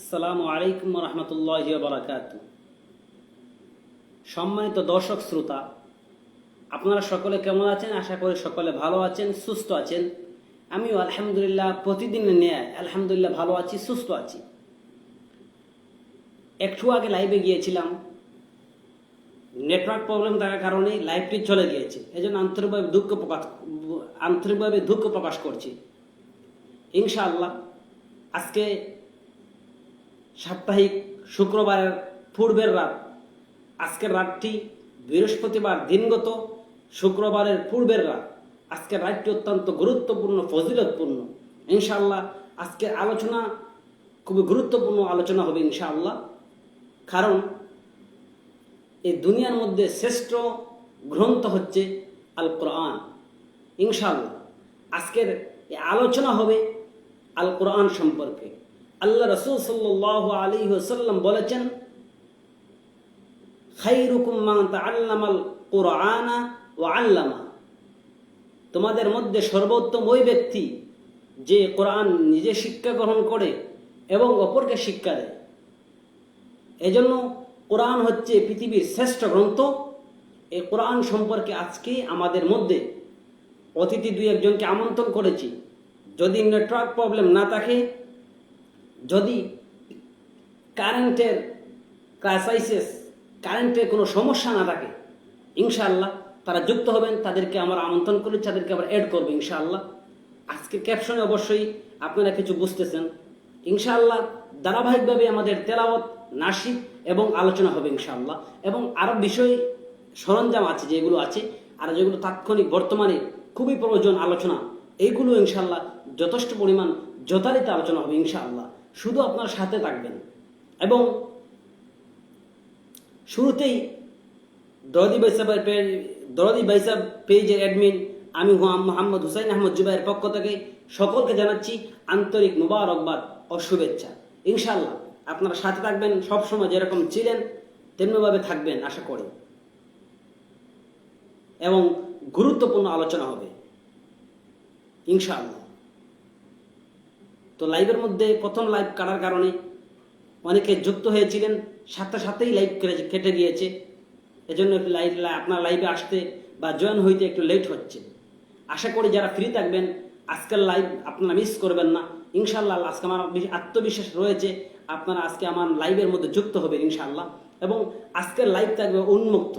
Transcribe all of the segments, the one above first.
আসসালামু আলাইকুম রহমতুল্লাহি ওয়া বারাকাতুহু। সম্মানিত দর্শক শ্রোতা, আপনারা সকলে কেমন আছেন? আশা করি সকলে ভালো আছেন, সুস্থ আছেন। আমিও আলহামদুলিল্লাহ প্রতিদিনের ন্যায় আলহামদুলিল্লাহ ভালো আছি, সুস্থ আছি। একটু আগে লাইভে গিয়েছিলাম, নেটওয়ার্ক প্রবলেম থাকার কারণে লাইভটি চলে গিয়েছে। এজন্য আন্তরিকভাবে দুঃখ প্রকাশ করছি। ইনশাআল্লাহ আজকে সাপ্তাহিক শুক্রবারের পূর্বের রাত, আজকের রাতটি বৃহস্পতিবার দিনগত শুক্রবারের পূর্বের রাত। আজকের রাতটি অত্যন্ত গুরুত্বপূর্ণ, ফজিলতপূর্ণ। ইনশাআল্লাহ আজকের আলোচনা খুবই গুরুত্বপূর্ণ আলোচনা হবে ইনশাআল্লাহ। কারণ এই দুনিয়ার মধ্যে শ্রেষ্ঠ গ্রন্থ হচ্ছে আল কোরআন। ইনশাআল্লাহ আজকের এই আলোচনা হবে আল কোরআন সম্পর্কে। আল্লাহ রাসূল সাল্লাল্লাহু আলাইহি ওয়াসাল্লাম বলেছেন, খায়রুকুম মান তাআল্লামাল কুরআনা ওয়া আল্লামা। তোমাদের মধ্যে সর্বোত্তম ওই ব্যক্তি যে কোরআন নিজে শিক্ষা গ্রহণ করে এবং অপরকে শিক্ষা দেয়। এজন্য কোরআন হচ্ছে পৃথিবীর শ্রেষ্ঠ গ্রন্থ। এই কোরআন সম্পর্কে আজকে আমাদের মধ্যে অতিথি দুই একজনকে আমন্ত্রণ করেছি। যদি নেটওয়ার্ক প্রবলেম না থাকে, যদি কারেন্টের কোনো সমস্যা না থাকে, ইনশাআল্লাহ তারা যুক্ত হবেন। তাদেরকে আমরা আমন্ত্রণ করি, তাদেরকে আবার অ্যাড করবো ইনশাআল্লাহ। আজকের ক্যাপশনে অবশ্যই আপনারা কিছু বুঝতেছেন। ইনশাআল্লাহ ধারাবাহিকভাবে আমাদের তেলাওয়াত, নাশিদ এবং আলোচনা হবে ইনশাআল্লাহ। এবং আরও বিষয় সরঞ্জাম আছে, যেগুলো আছে আর যেগুলো তাৎক্ষণিক বর্তমানে খুবই প্রয়োজন আলোচনা, এইগুলো ইনশাআল্লাহ যথেষ্ট পরিমাণ যথারীতি আলোচনা হবে ইনশাআল্লাহ। শুধু আপনার সাথে থাকবেন। এবং শুরুতেই দরদি ভাই সাহেব পেজের অ্যাডমিন আমি মোহাম্মদ হুসাইন আহমদ জুবাইয়ের পক্ষ থেকে সকলকে জানাচ্ছি আন্তরিক মুবারকবাদ ও শুভেচ্ছা। ইনশাআল্লাহ আপনারা সাথে থাকবেন, সবসময় যেরকম ছিলেন তেমনিভাবে থাকবেন আশা করি। এবং গুরুত্বপূর্ণ আলোচনা হবে ইনশাআল্লাহ। তো লাইভের মধ্যে প্রথম লাইভ কাটার কারণে অনেকে যুক্ত হয়েছিলেন, সাথেই লাইভ কেটে গিয়েছে। এজন্য আপনার লাইভে আসতে বা জয়েন হইতে একটু লেট হচ্ছে। আশা করি যারা ফ্রি থাকবেন আজকের লাইভ আপনারা মিস করবেন না ইনশাআল্লাহ। আজকে আমার আত্মবিশ্বাস রয়েছে আপনারা আজকে আমার লাইভের মধ্যে যুক্ত হবেন ইনশাআল্লাহ। এবং আজকের লাইভ থাকবে উন্মুক্ত।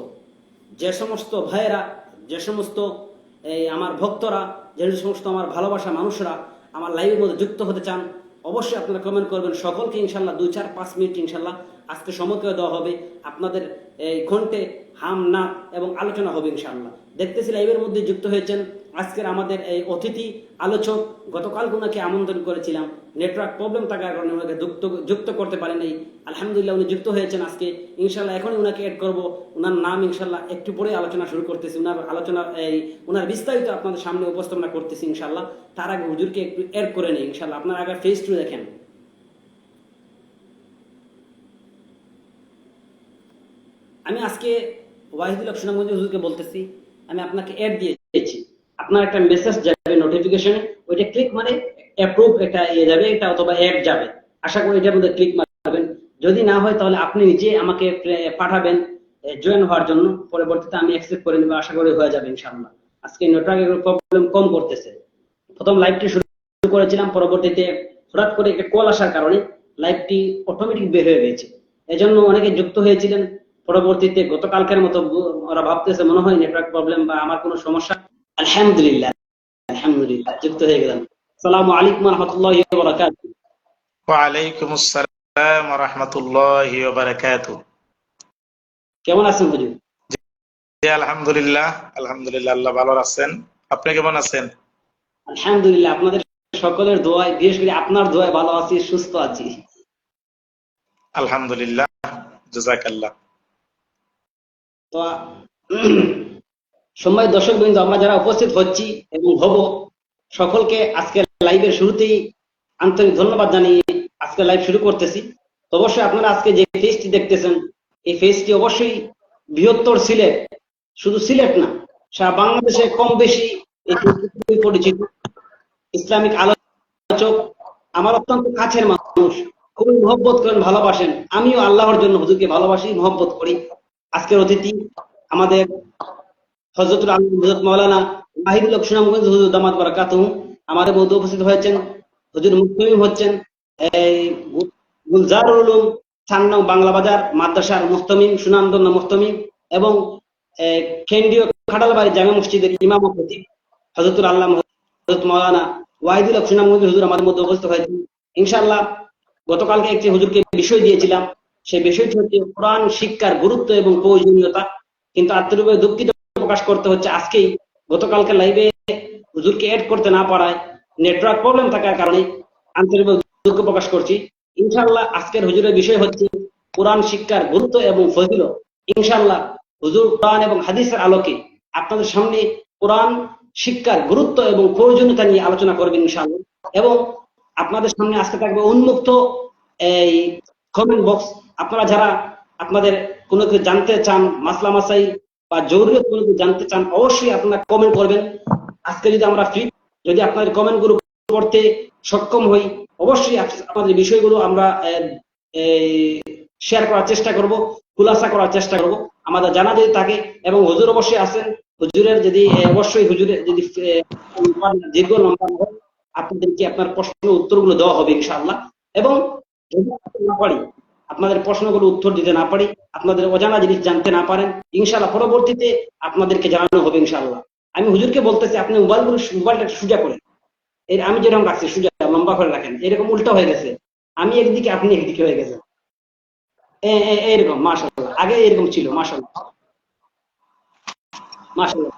যে সমস্ত ভাইয়েরা, যে সমস্ত আমার ভক্তরা, যে সমস্ত আমার ভালোবাসা মানুষরা আমার লাইভের মধ্যে যুক্ত হতে চান, অবশ্যই আপনারা কমেন্ট করবেন। সকলকে ইনশাআল্লাহ 2-4-5 মিনিট ইনশাআল্লাহ আজকে সময় করে দেওয়া হবে। আপনাদের এই ঘন্টে হাম নাচ এবং আলোচনা হবে ইনশাআল্লাহ। দেখতেছি লাইভের মধ্যে যুক্ত হয়েছেন আজকের আমাদের এই অতিথি আলোচক। গতকাল ওনাকে আমন্ত্রণ করেছিলাম, নেটওয়ার্ক প্রবলেম থাকার কারণে ওনাকে যুক্ত করতে পারেন। আলহামদুলিল্লাহ উনি যুক্ত হয়েছেন আজকে ইনশাআল্লাহ। এখনই ওনাকে অ্যাড করবো। ওনার নাম ইনশাআল্লাহ একটু পরে আলোচনা শুরু করতেছি। ওনার বিস্তারিত আপনাদের সামনে উপস্থাপনা করতেছি ইনশাআল্লাহ। তার আগে হুজুরকে একটু অ্যাড করে নেই ইনশাআল্লাহ। আপনারা আগে ফেস টু দেখেন। আমি আজকে ওয়াহিদুল হক সুনামগঞ্জ হুজুরকে বলতেছি, আমি আপনাকে অ্যাড দিয়েছি। আপনার একটা মেসেজ যাবে নোটিফিকেশনে, ওইটা ক্লিক মানে অ্যাপ্রুভ একটা যাবে, এটা অথবা অ্যাড যাবে। আশা করি এটার মধ্যে ক্লিক মারবেন। যদি না হয় তাহলে আপনি নিজে আমাকে পাঠাবেন জয়েন হওয়ার জন্য। পরবর্তীতে আমি অ্যাকসেপ্ট করে নেব, আশা করি হয়ে যাবে ইনশাআল্লাহ। আজকে নেটওয়ার্কের প্রবলেম কম করতেছে। প্রথম লাইভটি শুরু করেছিলাম, পরবর্তীতে হঠাৎ করে একটা কল আসার কারণে লাইভটি অটোমেটিক বের হয়ে গেছে। এজন্য অনেকে যুক্ত হয়েছিলেন। পরবর্তীতে গতকালকের মতো ওরা ভাবতেছে মনে হয় নেটওয়ার্ক প্রবলেম বা আমার কোনো সমস্যা। আলহামদুলিল্লাহ যুক্ত হয়ে গেলাম। আসসালামু আলাইকুম ওয়া রাহমাতুল্লাহি ওয়া বারাকাতুহু। ওয়া আলাইকুম আসসালাম ওয়া রাহমাতুল্লাহি ওয়া বারাকাতুহু। কেমন আছেন হুজুর? জি আলহামদুলিল্লাহ, আল্লাহ ভালো আছেন। আপনি কেমন আছেন? আলহামদুলিল্লাহ আপনাদের সকলের দোয়ায়, বিশেষ করে আপনার দোয়ায় ভালো আছি, সুস্থ আছি। আলহামদুলিল্লাহ, জাযাকাল্লাহ। তো সম্মানিত দর্শকবৃন্দ, আমরা যারা উপস্থিত হচ্ছি এবং হব, সকলকে আজকে লাইভের শুরুতেই আন্তরিক ধন্যবাদ জানিয়ে আজকে লাইভ শুরু করতেছি। তো অবশ্যই আপনারা আজকে যে ফেসটি দেখতেছেন, এই ফেসটি অবশ্যই বৃহত্তর সিলেট, শুধু সিলেট না, সারা বাংলাদেশে কম বেশি পরিচিত ইসলামিক আলোচক, আমার অত্যন্ত কাছের মানুষ, খুবই মহব্বত করেন, ভালোবাসেন। আমিও আল্লাহর জন্য হুজুরকে ভালোবাসি, মহব্বত করি। আজকের অতিথি আমাদের হযরতুল আলম হযরত মাওলানা মাহিবুল হক সুনামগঞ্জ হুজুর দামাত বারাকাতুহু আমাদের মধ্যে উপস্থিত হয়েছেন। হুজুর মুহতামিম হচ্ছেন এই গুলজারুল উলুম ৪ নং বাংলা বাজার মাদ্রাসার মুহতামিম, সুনামধন্য মুহতামিম এবং কেন্দ্রীয় খাটালবাড়ি জামে মসজিদের ইমাম ও খতিব হযরতুল আল্লামা হযরত মাওলানা ওয়াহিদুল হক সুনামগঞ্জ হুজুর আমাদের মধ্যে উপস্থিত হয়েছেন। ইনশাআল্লাহ গতকালকে একটি হুজুরকে বিষয় দিয়েছিলাম, সেই বিষয়টি হচ্ছে কোরআন শিক্ষার গুরুত্ব এবং প্রয়োজনীয়তা। কিন্তু আন্তরিকভাবে দুঃখিত প্রকাশ করতে হচ্ছে, আজকেই গতকালকে লাইভে হুজুরকে এড করতে না পারায়, নেটওয়ার্ক প্রবলেম থাকার কারণে আন্তরিকভাবে দুঃখ প্রকাশ করছি। ইনশাআল্লাহ আজকের হুজুরের বিষয় হচ্ছে কোরআন শিক্ষার গুরুত্ব এবং ফজিলত। ইনশাআল্লাহ হুজুর কোরআন এবং হাদিসের আলোকে আপনাদের সামনে কোরআন শিক্ষার গুরুত্ব এবং প্রয়োজনীয়তা নিয়ে আলোচনা করবেন ইনশাআল্লাহ। এবং আপনাদের সামনে আজকে থাকবে উন্মুক্ত এই কমেন্ট বক্স। আপনারা যারা আপনাদের কোনো কিছু জানতে চান, মাসলা মাসাইল বা জরুরত কোনো কিছু জানতে চান, অবশ্যই আপনারা কমেন্ট করবেন। আজকে যদি আমরা ফ্রি, যদি আপনাদের কমেন্ট গুলো পড়তে সক্ষম হই, অবশ্যই আপনাদের বিষয়গুলো আমরা শেয়ার করার চেষ্টা করব, খুলাসা করার চেষ্টা করব আমাদের জানা যদি থাকে। এবং হুজুর অবশ্যই আছেন, হুজুরের যদি অবশ্যই হুজুরের যদি দীর্ঘ লম্বা হয়, আপনাদেরকে আপনার প্রশ্নের উত্তরগুলো দেওয়া হবে ইনশাআল্লাহ। এবং যদি না পারি, আপনাদের প্রশ্নগুলো উত্তর দিতে না পারি, আপনাদের অজানা জিনিস জানতে না পারেন, ইনশাআল্লাহ পরবর্তীতে আপনাদেরকে জানানো হবে ইনশাআল্লাহ। আমি হুজুরকে বলতেছি, আপনি মোবাইলটা সোজা করেন। এর আমি যেরকম রাখছি সোজা লম্বা করে রাখেন, এরকম উল্টা হয়ে গেছে, আমি একদিকে আপনি একদিকে হয়ে গেছে, এরকম। মাশাআল্লাহ, আগে এরকম ছিল। মাশাআল্লাহ, মাশাআল্লাহ।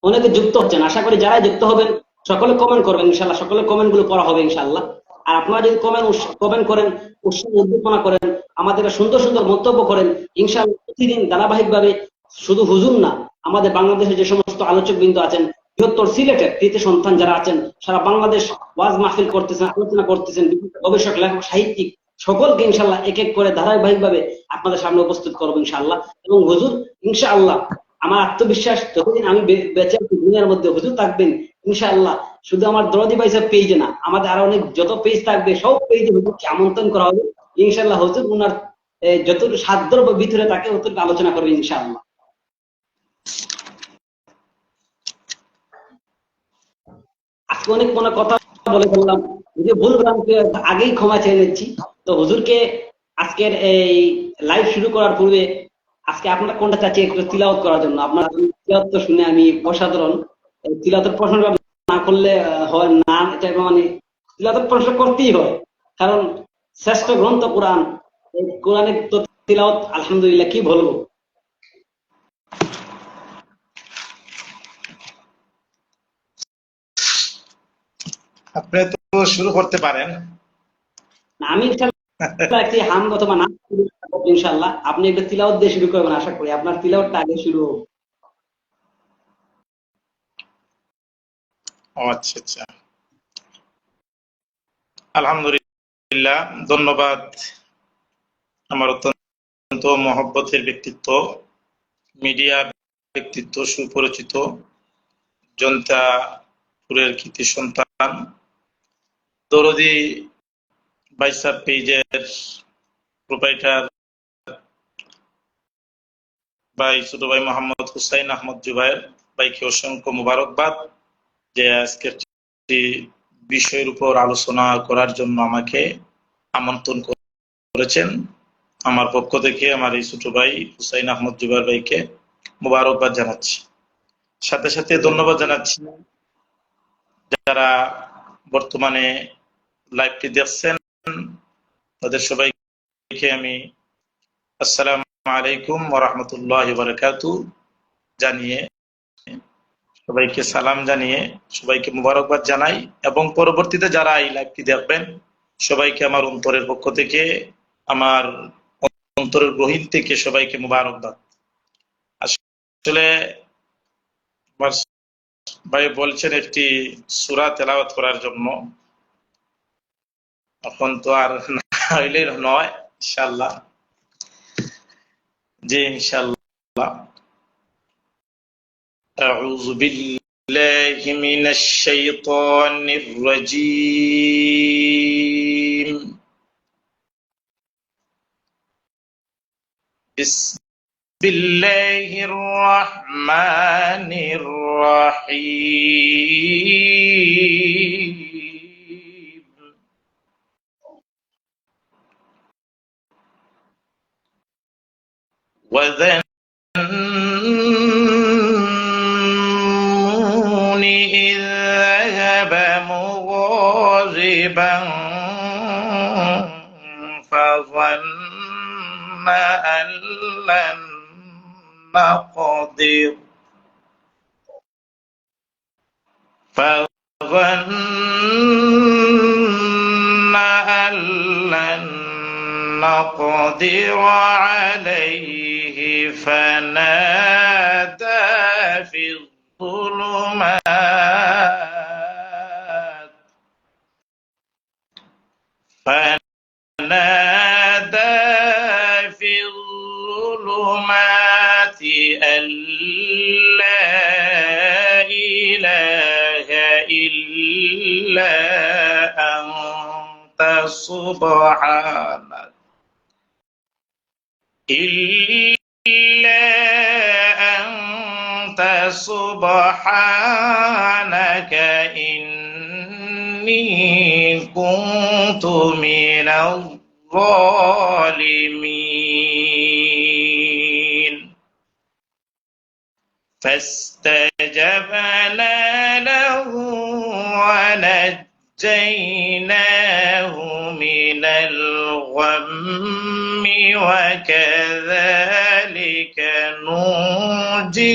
অনেকে যুক্ত হচ্ছেন, আশা করি যারাই যুক্ত হবেন সকলে কমেন্ট করবেন ইনশাআল্লাহ, সকলে কমেন্ট গুলো পড়া হবে ইনশাআল্লাহ। আর আপনারা যদি কমেন্ট করেন, উৎসাহ উদ্দীপনা করেন, আমাদেরকে সুন্দর সুন্দর মন্তব্য করেন, ইনশাআল্লাহ প্রতিদিন ধারাবাহিক ভাবে শুধু হুজুর না, আমাদের বাংলাদেশে যে সমস্ত আলোচক বৃন্দ আছেন, বৃহত্তর সিলেটের কৃতি সন্তান যারা আছেন, সারা বাংলাদেশ ওয়াজ মাহফিল করতেছেন, আলোচনা করতেছেন, বিভিন্ন গবেষক, লেখক, সাহিত্যিক সকলকে ইনশাআল্লাহ এক এক করে ধারাবাহিক ভাবে আপনাদের সামনে উপস্থিত করবো ইনশাআল্লাহ। এবং হুজুর ইনশাআল্লাহ, আমার আত্মবিশ্বাস যতদিন আমি বেঁচে আছি দুনিয়ার মধ্যে, হুজুর থাকবেন ইনশাআল্লাহ। শুধু আমার দরদি ভাইসের পেজে না, আমাদের আরো অনেক যত পেজ থাকবে সব পেজে হুজুরকে আমন্ত্রণ করা হবে ইনশাআল্লাহ। হুজুর উনার যতটুকু সাধ্যর ভিতরে তাকে অতটুকু আলোচনা করবে ইনশাআল্লাহ। আজকে অনেক মনে কথা বলে ফেললাম, যদি ভুল ভ্রান্তি আগেই ক্ষমা চেয়ে নিচ্ছি। তো হুজুরকে আজকের এই লাইভ শুরু করার পূর্বে আজকে আপনারা কোনটা চাচ্ছি একটু তিলাওয়াত করার জন্য? আপনার তিলাওয়াত তো শুনে আমি অসাধারণ। এই তিলাওয়াতের প্রশ্নটা না করলে হয় না, এটা মানে তিলাওয়াতের প্রশ্ন করতেই হয়, কারণ শ্রেষ্ঠ গ্রন্থ কোরআন। এই কোরআনের তো তিলাওয়াত আলহামদুলিল্লাহ কি বলবো। আপনি তো শুরু করতে পারেন। না, আমি ইনশাআল্লাহ একটি হামদ অথবা নাচ শুরু করবো ইনশাআল্লাহ। আপনি একটু তিলাওয়াত দিয়ে শুরু করবেন, আশা করি আপনার তিলাওয়াতটা আগে শুরু হোক। ও আচ্ছা আচ্ছা, আলহামদুলিল্লাহ। ধন্যবাদ আমার অত্যন্ত মহব্বতের ব্যক্তিত্ব, মিডিয়ার ব্যক্তিত্ব, সুপরিচিত জনতাপুরের কৃতি সন্তান, দরদি বাইসাব পেজের প্রোপাইটার ভাই, ছোট ভাই মোহাম্মদ হুসাইন আহমদ জুবায়ের ভাইকে অসংখ্য মুবারকবাদ যে আজকের বিষয়ের উপর আলোচনা করার জন্য আমাকে আমন্ত্রণ করেছেন। আমার পক্ষ থেকে আমার এই ছোট ভাই হুসাইন আহমদ জুবায়ের ভাইকে মুবারকবাদ জানাচ্ছি। সাথে সাথে ধন্যবাদ জানাচ্ছি যারা বর্তমানে লাইভটি দেখছেন, তাদের সবাইকে আমি আসসালামু আলাইকুম ওয়া রাহমাতুল্লাহি ওয়া বারাকাতুহু জানিয়ে, সবাইকে সালাম জানিয়ে সবাইকে মুবারকবাদ জানাই। এবং পরবর্তীতে যারা এই লাইভটি দেখবেন সবাইকে আমার অন্তরের পক্ষ থেকে, আমার অন্তরের গহীন থেকে সবাইকে মুবারকবাদ। আসলে আমার ভাই বলছেন একটি সূরা তেলাওয়াত করার জন্য, এখন তো আর না হইলে নয়, ইনশাআল্লাহ। জি ইনশাআল্লাহ। আউযু বিল্লাহি بالله من الشيطان الرجيم. بسم الله الرحمن الرحيم. وذنون إذ ذهب مغاضبا فظن أن لن نقدر عليه فنادى في الظلمات أن لا إله إلا أنت سبحانك إني كنت من الظالمين. فاستجبنا له ونجيناه من الغم وكذلك ننجي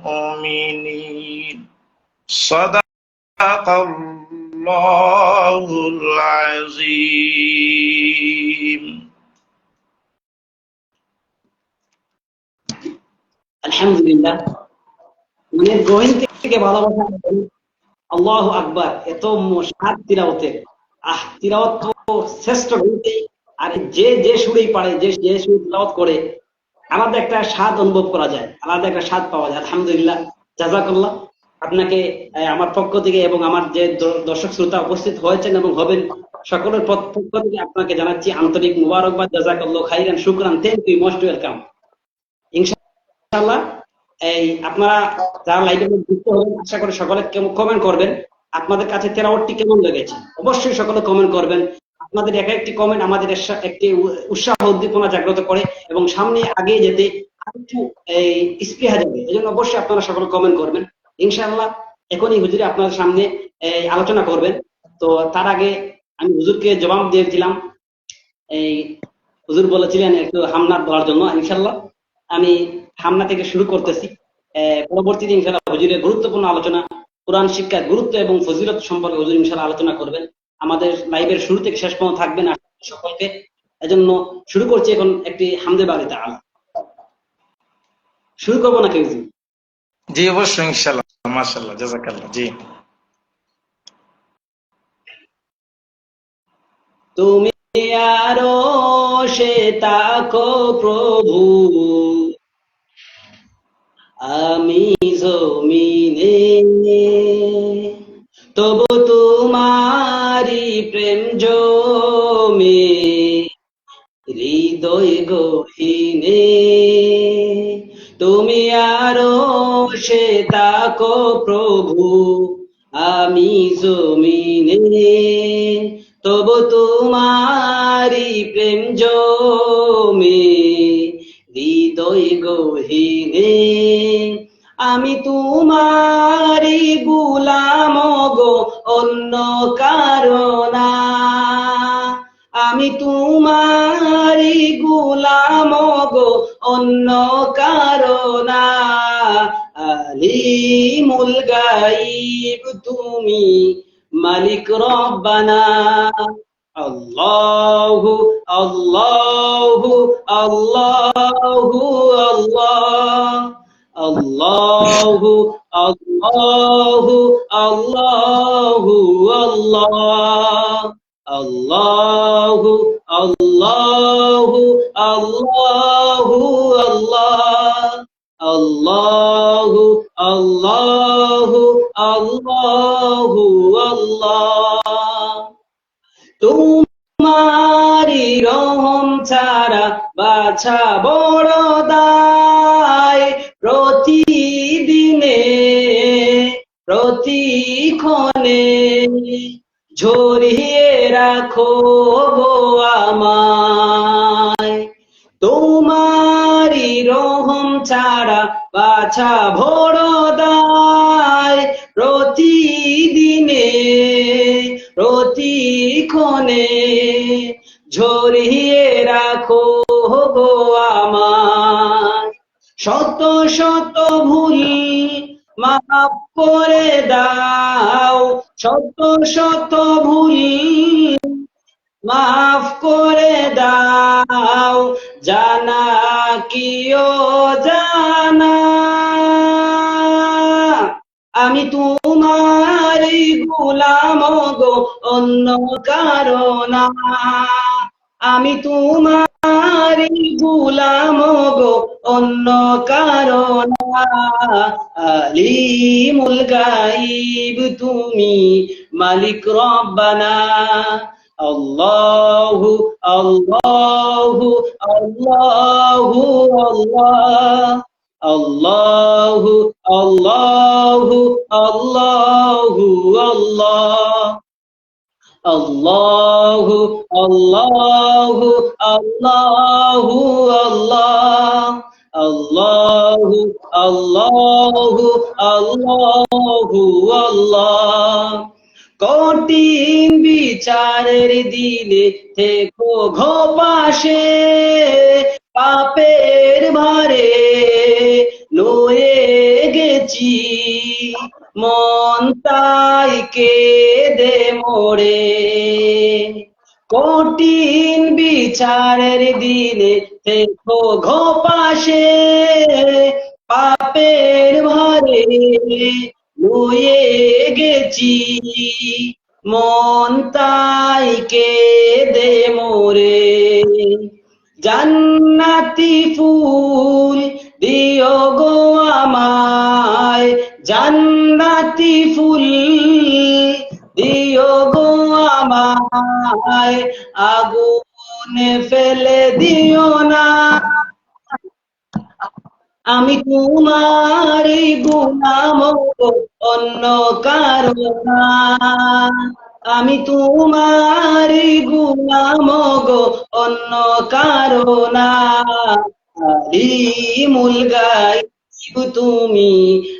المؤمنين. صدق الله العظيم. আলহামদুলিল্লাহ, মনের গহীন থেকে ভালোবাসা, আল্লাহু আকবার। এত স্বাদ তিলাওয়াতের, তিলাওয়াত তো শ্রেষ্ঠ বলতে, আর যে যে সুরেই পারে, যে যে সুরে তিলাওয়াত করে, আলাদা একটা স্বাদ অনুভব করা যায়, আলাদা একটা স্বাদ পাওয়া যায়। আলহামদুলিল্লাহ, জাযাকাল্লাহ। আপনাকে আমার পক্ষ থেকে এবং আমার যে দর্শক শ্রোতা উপস্থিত হয়েছেন এবং হবেন সকলের পক্ষ থেকে আপনাকে জানাচ্ছি আন্তরিক মুবারকবাদ। জাযাকাল্লাহু খাইরান, শুকরান, থ্যাংক ইউ, মোস্ট ওয়েলকাম। ইনশাআল্লাহ এই আপনারা যারা লাইভে যুক্ত হবেন, আশা করি সকলে কমেন্ট করবেন আপনাদের কাছে তেলাওয়াতটি কেমন লেগেছে। অবশ্যই সকলে কমেন্ট করবেন। আপনাদের এক একটি কমেন্ট আমাদের একটি উৎসাহ উদ্দীপনা জাগ্রত করে এবং সামনে আগে যেতে একটু স্পৃহা যাবে। এই জন্য অবশ্যই আপনারা সকলে কমেন্ট করবেন। ইনশাআল্লাহ এখনই হুজুরে আপনাদের সামনে আলোচনা করবেন। তো তার আগে আমি হুজুরকে জবাব দিয়েছিলাম, হুজুর বলেছিলেন একটু হামনাত বলার জন্য। ইনশাআল্লাহ আমি হামনা থেকে শুরু করতেছি। পরবর্তীতে ইনশাআল্লাহ হুজুরের গুরুত্বপূর্ণ আলোচনা, কোরআন শিক্ষার গুরুত্ব এবং ফজিলত সম্পর্কে হুজুর ইনশাআল্লাহ আলোচনা করবেন। আমাদের লাইভের শুরু থেকে শেষ পর্যন্ত থাকবেন সকলকে। এজন্য শুরু করছি এখন একটি হামদে বারি তাআলা। শুরু করবো নাকি হুজুর? জি অবশ্যই, ইনশাআল্লাহ, মাশাআল্লাহ, জাযাকাল্লাহ। জি। তুমি আরশে তাকো প্রভু, আমি জমিনে, তবু তোমারি প্রেম জমে হৃদয় গহীনে। তুমি আরশে তাকো প্রভু, আমি জমিনে, তবু তোমারি প্রেম জমে হৃদয় গহীনে। আমি তোমারি গুলাম গো, অন্য কারণা। আমি তোমারি গুলাম গো, অন্য কারণা। আলিমুল গায়ব তুমি, মালিক রব্বানা। আল্লাহু আল্লাহু আল্লাহু আল্লাহ, আল্লাহু আল্লাহু আল্লাহু আল্লাহ, আল্লাহু আল্লাহু আল্লাহু আল্লাহ, আল্লাহু আল্লাহু রহম ছাড়া বাছা বড় দায়। প্রতিদিনে প্রতিক্ষণে ঝরিয়ে রাখো গো আমায়। তোমারি রহম ছাড়া বাছা বড় দায়। প্রতিদিনে প্রতিক্ষণে ঝরিয়ে রাখো গো আমায়। শত শত ভুল মাফ করে দাও। শত শত ভুল মাফ করে দাও। জানা কি ও জানা আমি তোমারই গোলাম গো, অন্য কারো না। আমি তোমারই গোলাম গো, অন্য কারো না। আলিমুল গাইব তুমি, মালিক রব্বানা। আল্লাহু আল্লাহু আল্লাহু আল্লাহ। আল্লাহু আল্লাহু আল্লাহু আল্লাহ। আল্লাহু আল্লাহু আল্লাহু আল্লাহ। আল্লাহু আল্লাহু আল্লাহু আল্লাহ। কঠিন বিচারের দিনে থেকো ঘো পাশে, পাপের ভারে লয়ে গেছি মন তাই কেঁদে মোরে। কঠিন বিচারের দিনে থেকো ঘো পাশে, পাপের ভারে লয়ে গেছি মন তাই কেঁদে মোরে। জান্নাতি ফুল দিও গো আমায়। জান্নাতি ফুল দিও গো আমায়। আগুনে ফেলে দিও না। আমি তোমারই গোলাম গো, অন্য কারো না। আমি তোমারই গোলাম গো, অন্য কারো না। আলিমুল গাইব তুমি,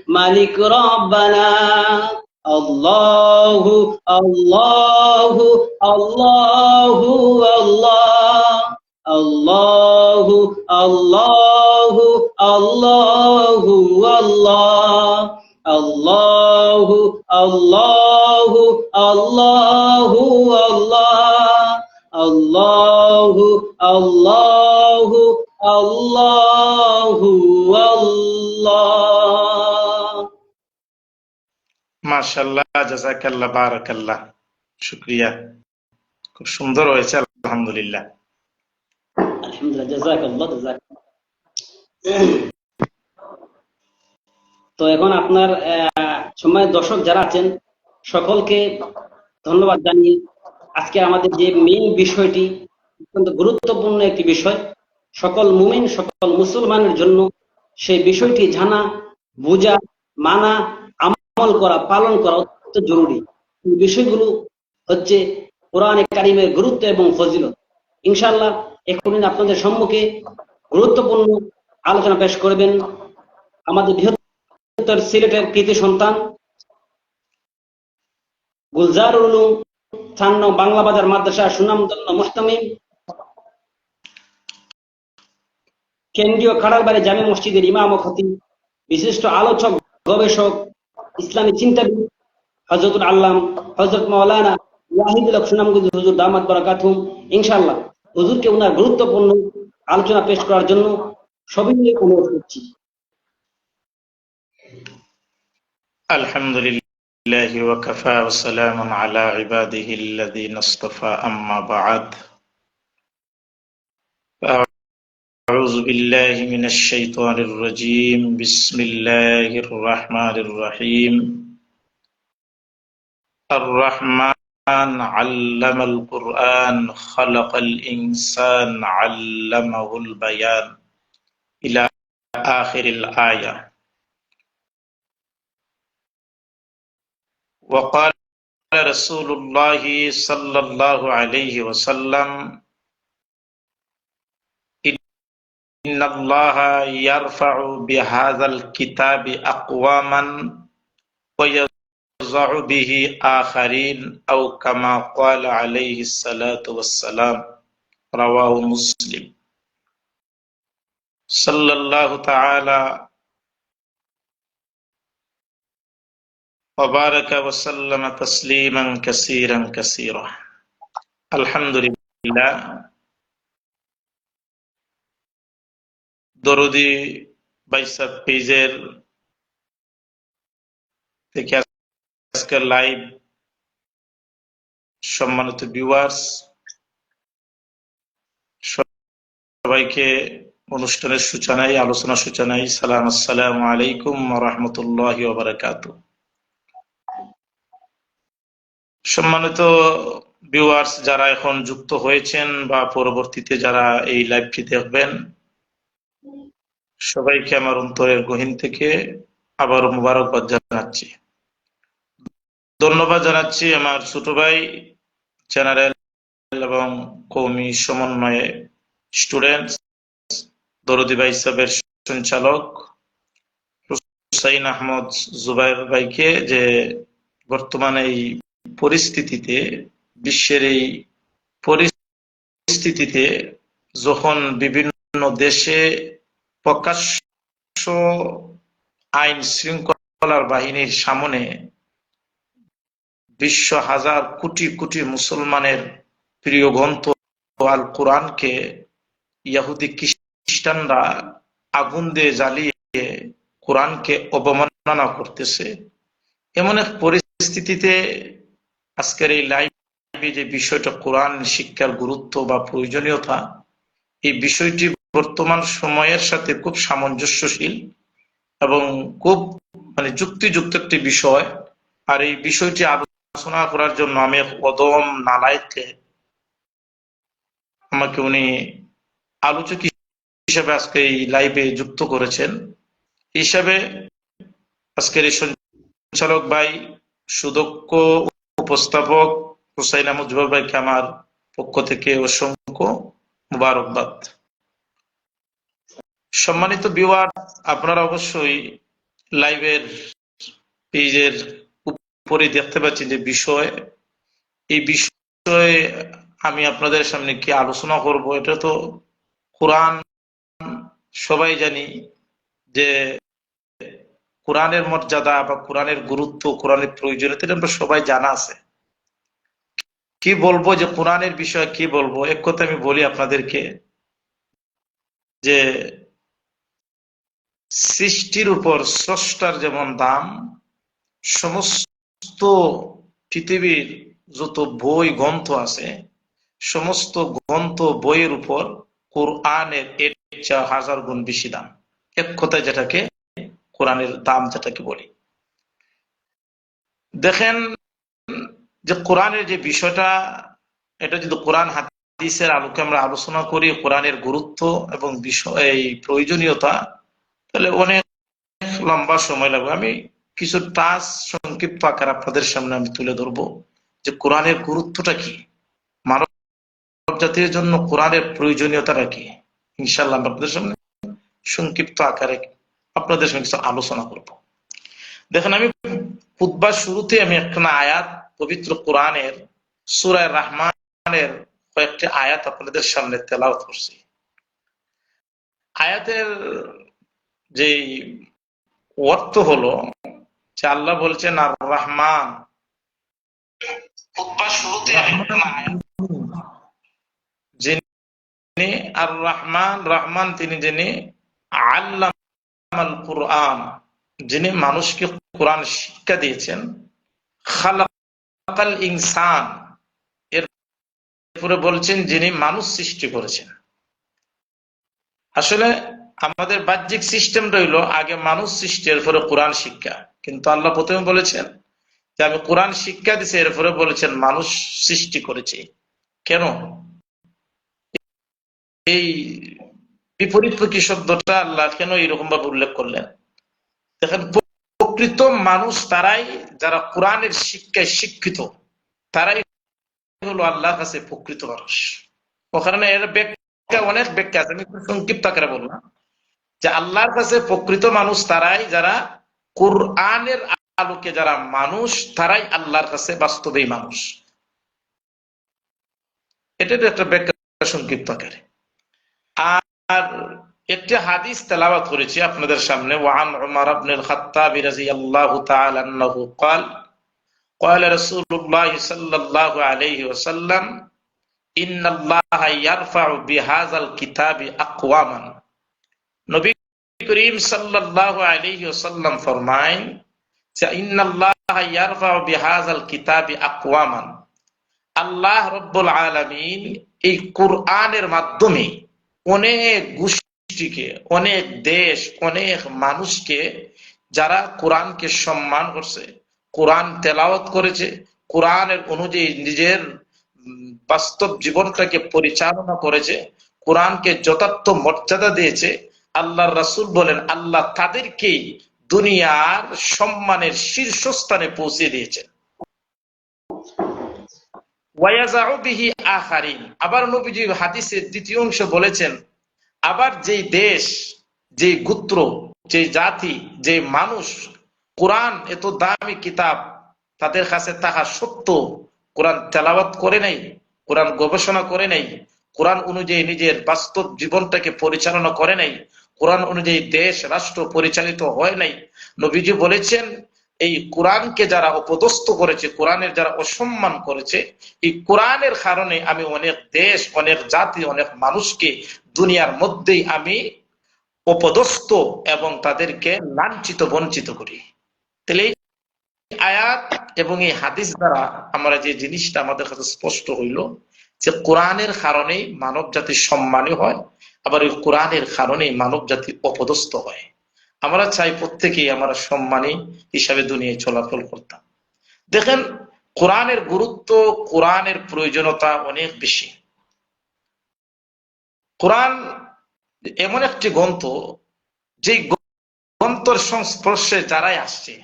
মালিক রব্বানা। আল্লাহু আল্লাহু আল্লাহু আল্লাহ। আল্লাহু আল্লাহু আল্লাহু আল্লাহ। আল্লাহু আল্লাহু আল্লাহু আল্লাহ। আল্লাহু আল্লাহু আল্লাহু আল্লাহ। মাশাআল্লাহ, জাযাকাল্লাহ, বারাকাল্লাহ। শুকরিয়া, খুব সুন্দর হয়েছে, আলহামদুলিল্লাহ। আলহামদুলিল্লাহ, জাযাকাল্লাহ জাযাকাল্লাহ। তো এখন আপনার সম্মানিত দর্শক যারা আছেন সকলকে ধন্যবাদ জানিয়ে আজকে আমাদের যে মেইন বিষয়টি অত্যন্ত গুরুত্বপূর্ণ একটি বিষয়, সকল মুমিন সকল মুসলমানের জন্য সেই বিষয়টি জানা, বোঝা, মানা, আমল করা, পালন করা অত্যন্ত জরুরি। এই বিষয়গুলো হচ্ছে কোরআনে কারিমের গুরুত্ব এবং ফজিলত। ইনশাআল্লাহ এখন আপনাদের সম্মুখে গুরুত্বপূর্ণ আলোচনা পেশ করবেন আমাদের বৃহত্তর সিলেটের কৃতি সন্তান গুলজারুল উলুম ৪ নং বাংলা বাজার মাদ্রাসা সুনামধন্য মুহতামিম, কেন্দ্রীয় খাড়ালবাড়ি জামে মসজিদের ইমাম ও খতিব, বিশিষ্ট আলোচক, গবেষক, ইসলামী চিন্তাবিদ হযরতুল আল্লাম হযরত মাওলানা ওয়াহিদুল হক সুনামগঞ্জ হুজুর দামাত বারাকাতুহুম। ইনশাআল্লাহ হুজুরকে ওনার গুরুত্বপূর্ণ আলোচনা পেশ করার জন্য সবিনয়ে অনুরোধ করছি। আলহামদুলিল্লাহি ওয়া কাফা ওয়া সালামুন আলা ইবাদিহি আল্লাযীনা ইসতাফা, আম্মা বা'দ। আউযু বিল্লাহি মিনাশ শাইতানির রাজীম। বিসমিল্লাহির রাহমানির রাহিম। আর-রাহমান علم القرآن خلق الإنسان علمه البيان إلى آخر الآية. وقال رسول الله صلى الله عليه وسلم إن الله يرفع بهذا الكتاب أقواما ويضع به آخرين أو كما قال عليه الصلاة والسلام. رواه مسلم. صلى الله تعالى وبارك وسلم تسليما كثيرا كثيرا. الحمد لله. দরুদি বাইসাব পেজের থেকে আজকের লাইভ সম্মানিত ভিউয়ার্স, সবাইকে অনুষ্ঠানের সূচনায় আলোচনা সূচনায় সালাম, আসসালামু আলাইকুম ওয়া রাহমাতুল্লাহি ওয়া বারাকাতুহু। সম্মানিত ভিউয়ার্স, যারা এখন যুক্ত হয়েছেন বা পরবর্তীতে যারা এই লাইভটি দেখবেন, সবাইকে আমার অন্তরের গহীন থেকে আবারও মুবারকবাদ জানাচ্ছি। ধন্যবাদ জানাচ্ছি আমার ছোট ভাই জেনারেল এবং কওমি সমন্বয়ে স্টুডেন্ট দরুদি ভাই সাহেবের সঞ্চালক হুসাইন আহমদ জুবাইর ভাইকে, যে বর্তমানে এই পরিস্থিতিতে, বিশ্বের এই পরিস্থিতিতে যখন বিভিন্ন দেশে প্রকাশ্য আইন শৃঙ্খলার বাহিনীর সামনে বিশ্ব হাজার কোটি কোটি মুসলমানের প্রিয় গ্রন্থ আল কোরআনকে ইহুদি খ্রিস্টানরা আগুন দিয়ে জ্বালিয়ে কোরআনকে অবমাননা করতেছে, এমন এক পরিস্থিতিতে আজকের এই লাইভে যে বিষয়টা কোরআন শিক্ষার গুরুত্ব বা প্রয়োজনীয়তা, এই বিষয়টি বর্তমান সময়ের সাথে খুব সামঞ্জস্যশীল এবং খুব যুক্তিযুক্ত একটি বিষয়। আর এই বিষয়টি আলোচনা করার জন্য আমি অদম নালায়েতকে আমাকে উনি আলোচক হিসেবে আজকে এই লাইভে যুক্ত করেছেন। হিসাবে আজকের এই সঞ্চালক ভাই, সুদক্ষ উপস্থাপক হুসাইন আহমদ জুবাইর ভাইকে আমার পক্ষ থেকে অসংখ্য মুবারকবাদ। সম্মানিত ভিউয়ার, আপনারা অবশ্যই লাইভের পেজের উপরে দেখতে পাচ্ছেন যে এই বিষয়ে আমি আপনাদের সামনে কি আলোচনা করব। এটা তো কোরআন, সবাই জানি যে কোরআনের মর্যাদা বা কোরআনের গুরুত্ব, কোরআনের প্রয়োজনীয়তা আমরা সবাই জানা আছে। কি বলবো যে কোরআনের বিষয়ে কি বলবো, এক কথা আমি বলি আপনাদেরকে যে সৃষ্টির উপর স্রষ্টার যেমন দাম, সমস্ত পৃথিবীর যত বই গ্রন্থ আছে, সমস্ত গ্রন্থ বইয়ের উপর কোরআনের এর চেয়ে 1000 গুণ বেশি দাম। এক কথায় যেটাকে কোরআনের দাম যেটাকে বলি। দেখেন যে কোরআনের যে বিষয়টা, এটা যদি কোরআন হাদিসের আলোকে আমরা আলোচনা করি, কোরআনের গুরুত্ব এবং বিষয় এই প্রয়োজনীয়তা, তাহলে অনেক লম্বা সময় লাগবে। আমি কিছু টাচ সংক্ষিপ্ত আকার আপনাদের সামনে আমি তুলে ধরবো যে কোরআনের গুরুত্বটা কি, মানব জাতির জন্য কোরআনের প্রয়োজনীয়তাটা কি। ইনশাআল্লাহ আপনাদের সামনে সংক্ষিপ্ত আকারে আপনাদের সঙ্গে কিছু আলোচনা করব। দেখেন, আমি খুতবার শুরুতে আমি একটা আয়াত পবিত্র কোরআনের সূরা রহমানের কয়েকটি আয়াত আপনাদের সামনে তেলাওয়াত করছি। আয়াতের যে অর্থ হলো যে আল্লাহ বলছেন আর রহমান, খুতবার শুরুতে যিনি আর রহমান, রহমান তিনি যিনি আল্লামাল কুরআন, যিনি মানুষকে কোরআন শিক্ষা দিয়েছেন। খালাকাল ইনসান, এরপরে বলছেন যিনি মানুষ সৃষ্টি করেছেন। আসলে আমাদের বাহ্যিক সিস্টেম রইল আগে মানুষ সৃষ্টি, এরপরে কোরআন শিক্ষা, কিন্তু আল্লাহ প্রথমে বলেছেন যে আমি কোরআন শিক্ষা দিছি, এরপরে বলেছেন মানুষ সৃষ্টি করেছে। কেন এই বিপরীতমুখী শব্দটা আল্লাহ কেন এরকম ভাবে উল্লেখ করলেন? দেখেন, প্রকৃত মানুষ তারাই যারা কোরআনের শিক্ষায় শিক্ষিত, তারাই হলো আল্লাহর কাছে প্রকৃত মানুষ। ওখানে এর ব্যাখ্যা, অনেক ব্যাখ্যা আছে, আমি একটু সংক্ষিপ্ত আকারে বললাম যে আল্লাহর কাছে প্রকৃত মানুষ তারাই যারা কোরআনের আলোকে যারা মানুষ, তারাই আল্লাহর কাছে বাস্তবেই মানুষ। এটা একটা ব্যাখ্যা সংক্ষিপ্ত আকারে। আর একটি হাদিস তেলাওয়াত করেছি আপনাদের সামনে, ওয়ান উমর ইবনে খাত্তাব রাদিয়াল্লাহু তাআলা আনহু قال قال رسول الله صلى الله عليه وسلم ان الله يرفع بهذا الكتاب اقواما। নবী করিম সাল্লাল্লাহু আলাইহি ওয়াসাল্লাম ফরমায় যে ইন্নাল্লাহা ইয়ারফাউ বিহাযাল কিতাবি আকওয়ামান, আল্লাহ রাব্বুল আলামিন এই কোরআনের মাধ্যমে অনেক গোষ্ঠীকে, অনেক দেশ, অনেক মানুষকে যারা কোরআনকে সম্মান করছে, কোরআন তেলাওয়াত করেছে, কোরআনের অনুযায়ী নিজের বাস্তব জীবনটাকে পরিচালনা করেছে, কোরআনকে যথার্থ মর্যাদা দিয়েছে, আল্লাহর রাসূল বলেন আল্লাহ তাদেরকেই দুনিয়ার সম্মানের শীর্ষস্থানে পৌঁছে দিয়েছেন। ওয়ায়াযাউ বিহি আখারিন, আবার নবীজি হাদিসের দ্বিতীয় অংশ বলেছেন, আবার যেই দেশ, যেই গোত্র, যেই জাতি, যে মানুষ কোরআন এত দামি কিতাব তাদের কাছে থাকা সত্ত্বেও কোরআন তেলাওয়াত করে নাই, কোরআন গবেষণা করে নাই, কোরআন অনুযায়ী নিজের বাস্তব জীবনটাকে পরিচালনা করে নাই, কোরআন অনুযায়ী দেশ রাষ্ট্র পরিচালিত হয় নাই, নবীজি বলেছেন এই কোরআনকে যারা অপদস্থ করেছে, কোরআনের যারা অসম্মান করেছে, এই কোরআনের কারণে আমি অনেক দেশ, অনেক জাতি, অনেক মানুষকে দুনিয়ার মধ্যেই আমি অপদস্থ এবং তাদেরকে লাঞ্ছিত, বঞ্চিত করি। তাহলে এই আয়াত এবং এই হাদিস দ্বারা আমরা যে জিনিসটা আমাদের কাছে স্পষ্ট হইল যে কোরআনের কারণেই মানব জাতি সম্মানী হয়, আবার এই কোরআনের কারণেই মানব জাতি অপদস্থ হয়। আমরা চাই প্রত্যেকেই আমরা সম্মানী হিসাবে দুনিয়ায় চলাচল করতাম। দেখেন, কোরআনের গুরুত্ব, কোরআনের প্রয়োজনীয়তা অনেক বেশি। কোরআন এমন একটি গ্রন্থ, যে গ্রন্থের সংস্পর্শে যারাই আসছে,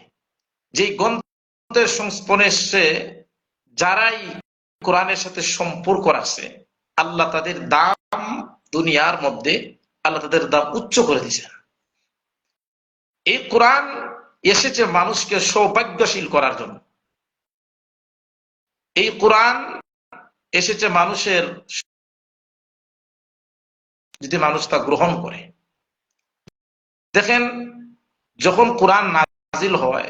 যে গ্রন্থের সংস্পর্শে যারাই কোরআনের সাথে সম্পর্ক রাখছে, আল্লাহ তাদের দাম দুনিয়ার মধ্যে, আল্লাহ তাদের দাম উচ্চ করে দিয়েছেন। এই কোরআন এসেছে মানুষকে সৌভাগ্যশীল করার জন্য। এই কোরআন এসেছে মানুষের, যদি মানুষ তা গ্রহণ করে। দেখেন, যখন কোরআন নাজিল হয়,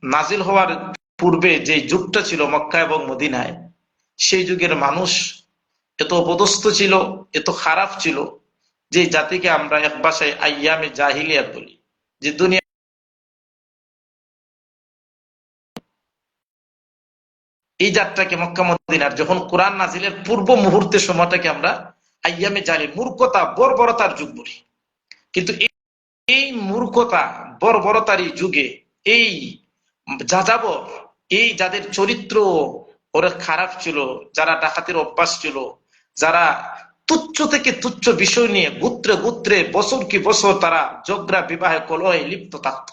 নাজিল হওয়ার পূর্বে যে যুগটা ছিল মক্কা এবং মদিনায়, সেই যুগের মানুষ এত অপদস্থ ছিল, এত খারাপ ছিল, যে জাতিকে আমরা এক ভাষায় আইয়ামে জাহিলিয়াত বলি। যে দুনিয়া এই যাত্রাকে, মক্কা মদিনার যখন কোরআন নাজিলের পূর্ব মুহূর্তের সময়টাকে আমরা আইয়ামে জাহিলিয়াত, মূর্খতা, বর্বরতার যুগ বলি। কিন্তু এই মূর্খতা, বর্বরতার এই যুগে এই যাযাবর, এই যাদের চরিত্র ওরা খারাপ ছিল, যারা ডাকাতির অভ্যাস ছিল, যারা তুচ্ছ থেকে তুচ্ছ বিষয় নিয়ে গোত্রে গোত্রে বছর কি বছর তারা ঝগড়া বিবাহে কলহে লিপ্ত থাকত,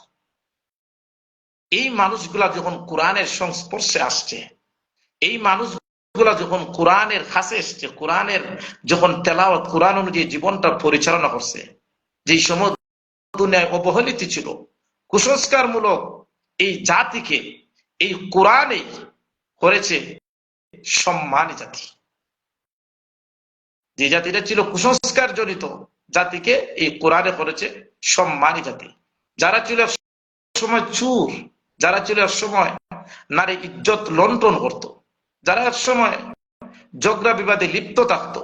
এই মানুষগুলা যখন কোরআনের সংস্পর্শে আসছে, এই মানুষগুলা যখন কোরআনের কাছে এসছে, কোরআনের যখন তেলাওয়াত, কোরআন অনুযায়ী জীবনটা পরিচালনা করছে, যেই সময় দুনিয়ায় অবহেলিত ছিল, কুসংস্কার মূলক এই জাতিকে এই কোরআনে করেছে সম্মানী জাতি। যে জাতিটা ছিল কুসংস্কার জনিত জাতিকে এই কোরআনে করেছে সম্মানী জাতি। যারা ছিল এক সময় চুর, যারা ছিল এক সময় নারী ইজ্জত লণ্ঠন করত, যারা এক সময় ঝগড়া বিবাদে লিপ্ত থাকত,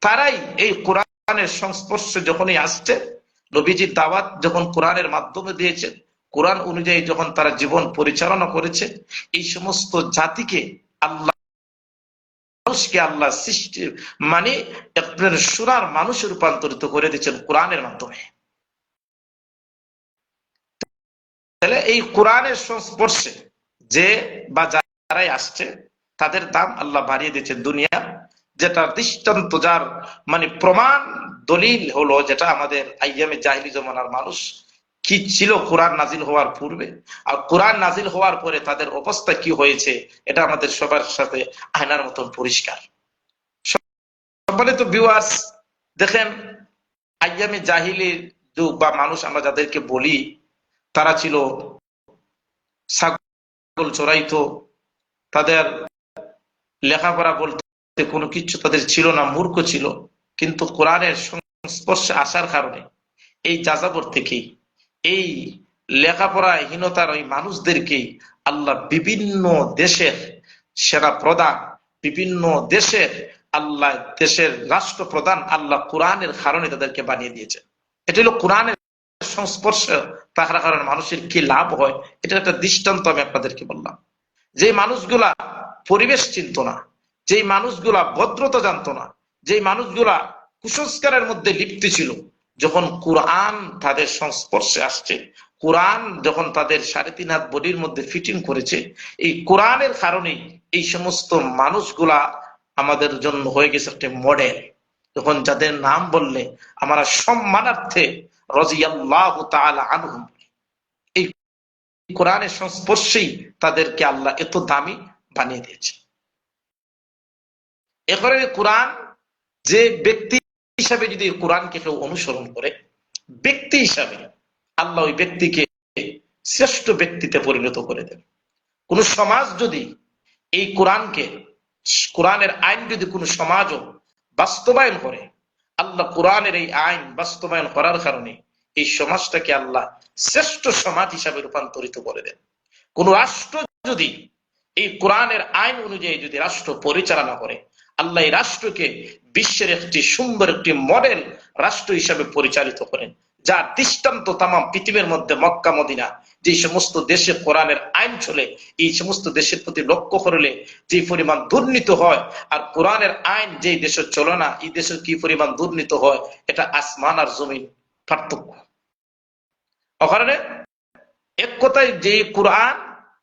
তারাই এই কোরআনের সংস্পর্শে যখনই আসছে, নবীজির দাওয়াত যখন কোরআনের মাধ্যমে দিয়েছেন, কোরআন অনুযায়ী যখন তারা জীবন পরিচালনা করেছে, এই সমস্ত জাতিকে আল্লাহ, মানুষকে আল্লাহ সৃষ্টি মানে আপনার সুরার মানুষে রূপান্তরিত করে দিচ্ছেন কোরআনের মাধ্যমে। তাহলে এই কোরআনের সংস্পর্শে যে বা যারাই আসছে তাদের দাম আল্লাহ বাড়িয়ে দিয়েছে দুনিয়া, যেটা দৃষ্টান্ত যার মানে প্রমাণ দলিল হলো, যেটা আমাদের আইয়ামে জাহিলি জমানার মানুষ কি ছিল কোরআন নাজিল হওয়ার পূর্বে, আর কোরআন নাজিল হওয়ার পরে তাদের অবস্থা কি হয়েছে, এটা আমাদের সবার সাথে আয়নার মতন পরিষ্কার। সম্মানিত ভিউয়ার্স, দেখেন আইয়ামে জাহিলির যুগ বা মানুষ আমরা যাদেরকে বলি, তারা ছিল ছাগল চড়াইতো, তাদের লেখাপড়া বলতে কোনো কিছু তাদের ছিল না, মূর্খ ছিল। কিন্তু কোরআনের সংস্পর্শে আসার কারণে এই যাযাবর থেকেই, এই লেখাপড়াহীনতার ওই মানুষদেরকেই আল্লাহ বিভিন্ন দেশের সেনা প্রধান, বিভিন্ন দেশের আল্লাহ দেশের রাষ্ট্রপ্রধান আল্লাহ কোরআনের কারণে তাদেরকে বানিয়ে দিয়েছে। এটা হলো কোরআনের সংস্পর্শে থাকার কারণে মানুষের কি লাভ হয়, এটা একটা দৃষ্টান্ত আমি আপনাদেরকে বললাম। যে মানুষগুলা পরিবেশ চিনত না, যেই মানুষগুলা ভদ্রতা জানতো না, যেই মানুষগুলা কুসংস্কারের মধ্যে লিপ্ত ছিল, যখন কোরআন তাদের সংস্পর্শে আসছে, কোরআন যখন তাদের 3.5 হাত বডির মধ্যে ফিটিং করেছে, এই কোরআনের কারণেই এই সমস্ত মানুষগুলা আমাদের জন্য হয়ে গেছে একটা মডেল। তখন যাদের নাম বললে আমরা সম্মানার্থে রাদিয়াল্লাহু তাআলা আনহুম, এই কোরআনের সংস্পর্শেই তাদেরকে আল্লাহ এত দামি বানিয়ে দিয়েছে। এরপরে কোরআন, যে ব্যক্তি হিসাবে যদি কোরআনকে কেউ অনুসরণ করে, ব্যক্তি হিসাবে আল্লাহ ওই ব্যক্তিকে শ্রেষ্ঠ ব্যক্তিতে পরিণত করে দেন। কোন সমাজ যদি এই কোরআনকে, কোরআনের আইন যদি কোন সমাজও বাস্তবায়ন করে, আল্লাহ কোরআনের এই আইন বাস্তবায়ন করার কারণে এই সমাজটাকে আল্লাহ শ্রেষ্ঠ সমাজ হিসাবে রূপান্তরিত করে দেন। কোন রাষ্ট্র যদি এই কোরআনের আইন অনুযায়ী যদি রাষ্ট্র পরিচালনা করে, আল্লাহ এই রাষ্ট্রকে বিশ্বের একটি সুন্দর একটি মডেল রাষ্ট্র হিসাবে পরিচালিত করেন, যা দৃষ্টান্ত তাম পৃথিবীর মধ্যে মক্কা মদিনা, যে সমস্ত দেশে কোরআনের আইন চলে, এই সমস্ত দেশের প্রতি লক্ষ্য করলে যে পরিমাণ দুর্নীতি হয়, আর কোরআনের আইন যে দেশে চলে না, এই দেশে কি পরিমাণ দুর্নীতি হয়, এটা আসমান আর জমিন পার্থক্য। ওখানে এক কথায় যে কোরআন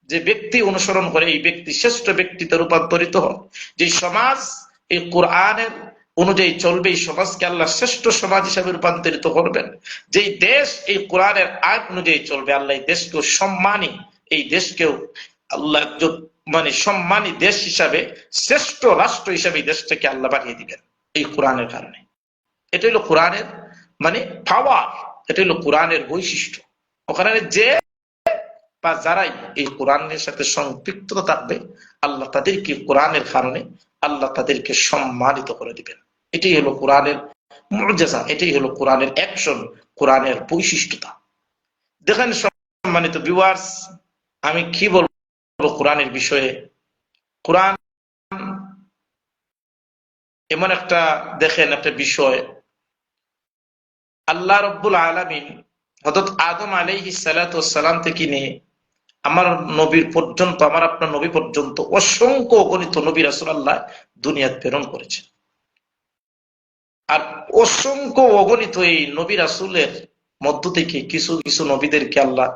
যে ব্যক্তি অনুসরণ করে, এই ব্যক্তি শ্রেষ্ঠ ব্যক্তিতে রূপান্তরিত হয়। যে সমাজ এই কোরআনের অনুযায়ী চলবে, এই সমাজকে আল্লাহ শ্রেষ্ঠ সমাজ হিসাবে রূপান্তরিত করবেন। যেই দেশ এই কোরআনের আইন অনুযায়ী চলবে, আল্লাহ এই দেশকেও সম্মানী, এই দেশকেও আল্লাহ মানে সম্মানী দেশ হিসাবে, শ্রেষ্ঠ রাষ্ট্র হিসাবে এই দেশটাকে আল্লাহ বানিয়ে দিবেন এই কোরআনের কারণে। এটা হলো কোরআনের মানে পাওয়ার, এটা হলো কোরআনের বৈশিষ্ট্য। ওখানে যে বা যারাই এই কোরআনের সাথে সম্পৃক্ত থাকবে, আল্লাহ তাদেরকে কোরআনের কারণে আল্লাহ তাদেরকে সম্মানিত করে দিবেন। এটাই হলো কোরআনের মুআজিজা, এটাই হলো কোরআনের অ্যাকশন, কোরআনের বৈশিষ্ট্যতা। দেখেন সম্মানিত ভিউয়ার্স, আমি কি বলবো কোরআনের বিষয়ে। কোরআন এমন একটা, দেখেন একটা বিষয়, আল্লাহ রাব্বুল আলামিন হযরত আদম আলাইহিস সালাতু ওয়াস সালাম থেকে নিয়ে আমার নবীর পর্যন্ত, আমার আপনার নবী পর্যন্ত অসংখ্য অগণিত নবী রাসূল আল্লাহ দুনিয়াতে প্রেরণ করেছেন। আর অসংখ্য অগণিত এই নবী রাসূলের মধ্য থেকে কিছু কিছু নবীদেরকে আল্লাহ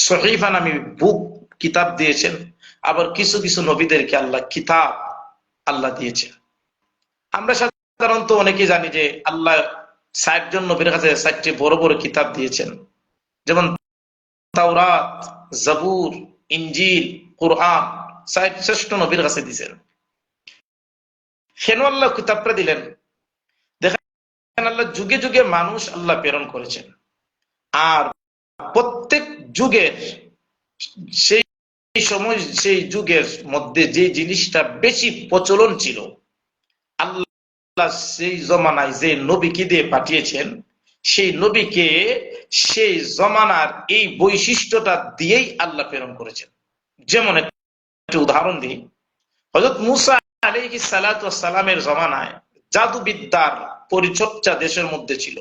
সহিফা নামে বুক কিতাব দিয়েছেন, আবার কিছু কিছু নবীদেরকে আল্লাহ কিতাব আল্লাহ দিয়েছেন। আমরা সাধারণত অনেকে জানি যে আল্লাহ 60 জন নবীর কাছে 60টি বড় বড় কিতাব দিয়েছেন, যেমন তাওরাত, জাবুর, ইনজিল, কুরআন 60 শ্রেষ্ঠ নবীর কাছে দিয়েছেন। কেন আল্লাহ কিতাবটা দিলেন? দেখেন আল্লাহ যুগে যুগে মানুষ আল্লাহ প্রেরণ করেছেন, আর প্রত্যেক যুগের সেই সময় সেই যুগের মধ্যে যে জিনিসটা বেশি প্রচলন ছিল, আল্লাহ সেই জমানায় যে নবীকে দিয়ে পাঠিয়েছেন, সেই নবীকে সেই জমানার এই বৈশিষ্ট্যটা দিয়েই আল্লাহ প্রেরণ করেছেন। যেমন একটা উদাহরণ দিই, হযরত মূসা আলাইহিস সালাতু ওয়াস সালামের জমানায় জাদুবিদ্যার পরিচর্চা দেশের মধ্যে ছিল।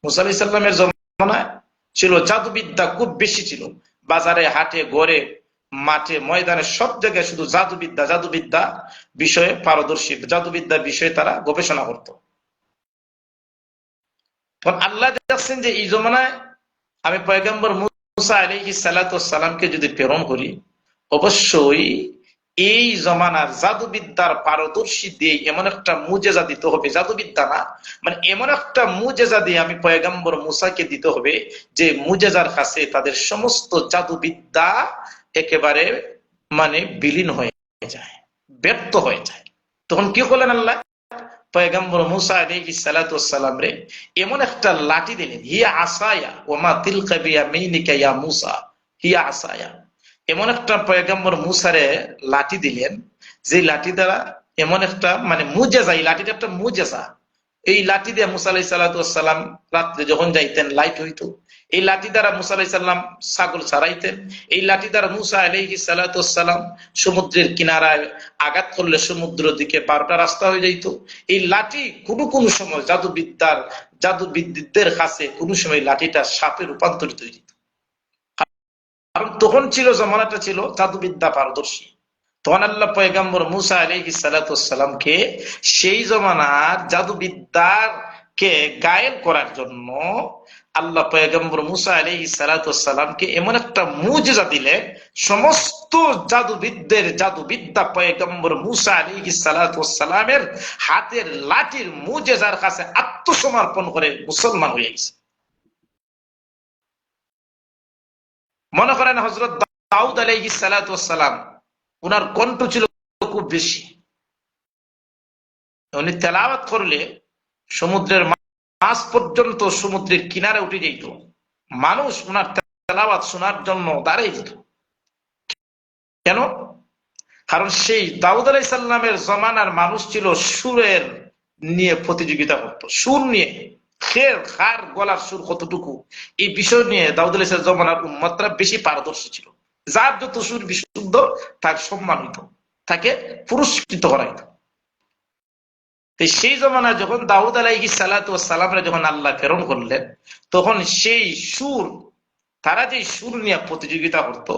মূসা আলাইহিস সালামের জমানায় ছিল জাদুবিদ্যা খুব বেশি ছিল, বাজারে হাটে ঘরে মাঠে ময়দানে সব জায়গায় শুধু জাদুবিদ্যা, জাদুবিদ্যা বিষয়ে পারদর্শী, জাদুবিদ্যা বিষয়ে তারা গবেষণা করত। তখন আল্লাহ দেখছেন যে এই জমানায় আমি পয়গম্বর মূসা আলাইহিস সালাতু ওয়াস সালামকে যদি প্রেরণ করি, অবশ্যই এই জমানার জাদুবিদ্যার পারদর্শী দিয়ে এমন একটা মুজেজা দিতে হবে, জাদুবিদ্যা না, মানে এমন একটা মুজেজা দিয়ে আমি পয়গম্বর মুসাকে দিতে হবে যে মুজেজার কাছে তাদের সমস্ত জাদুবিদ্যা একেবারে মানে বিলীন হয়ে যায়, ব্যর্থ হয়ে যায়। তখন কি করলেন আল্লাহ? পয়গম্বর মুসা আলাইহিস সালাতু ওয়াস সালাম রে এমন একটা লাঠি দিলেন, হিয়া আসায়া ওমা তিলকা বিয়ামিনিকা ইয়া মুসা, হিয়া আসায়া। এমন একটা পয়গম্বর মুসারে লাঠি দিলেন, যে লাঠি দ্বারা এমন একটা মানে মুজেজা, এই লাঠিটা একটা মুজেজা। এই লাঠি দিয়ে মুসা আলাইহিস সালাতু ওয়াস সালাম রাত্রে যখন যাইতেন লাইট হইতো। এই লাঠি দ্বারা মুসা আলাইহিস সালাম ছাগল চড়াইতেন। এই লাঠি দ্বারা মুসা আলাইহিস সালাতু ওয়াস সালাম সমুদ্রের কিনারায় আঘাত করলে সমুদ্র দিকে 12টা রাস্তা হয়ে যাইত। এই লাঠি কোন সময় জাদুবিদদের কাছে কোনো সময় লাঠিটা সাপে রূপান্তরিত হয়ে যেত। কারণ তখন ছিল, জমানাটা ছিল জাদুবিদ্যা পারদর্শী। তখন আল্লাহ পয়গম্বর মুসা আলাইহিস সালাতু ওয়াস সালামকে সেই জমানার জাদুবিদ্যার কে গায়েল করার জন্য আল্লাহ পয়গম্বর মুসা আলাইহিস সালাতু ওয়াস সালামকে এমন একটা মুজিজা দিলেন, সমস্ত জাদুবিদদের জাদুবিদ্যা পয়গম্বর মুসা আলাইহিস সালাতু ওয়াস সালামের হাতের লাঠির মুজিজার কাছে আত্মসমর্পণ করে মুসলমান হয়ে গেছে। মনে করেন হযরত দাউদ আলাইহিস সালাতু ওয়াস সালাম, উনার কণ্ঠ ছিল খুব বেশি। উনি তেলাওয়াত করলে সমুদ্রের মাছ পর্যন্ত সমুদ্রের কিনারে উঠে যেত, মানুষ উনার তেলাওয়াত শোনার জন্য দাঁড়িয়ে যেত। কেন? কারণ সেই দাউদ আলাইহিস সালামের জমানার মানুষ ছিল সুরের নিয়ে প্রতিযোগিতা করত, সুর নিয়ে, খের খার গলার সুর কতটুকু, এই বিষয় নিয়ে দাউদ আলাইহিস জমানার উম্মতরা বেশি পারদর্শী ছিল। যার যত সুর বিশুদ্ধ তার সম্মান হইত, তাকে পুরস্কৃত করা হইত। সেই জমানায় যখন দাউদ আলাইহিস সালাতু ওয়াস সালামরে যখন আল্লাহ প্রেরণ করলেন, তখন সেই সুর, তারা যে সুর নিয়ে প্রতিযোগিতা করত,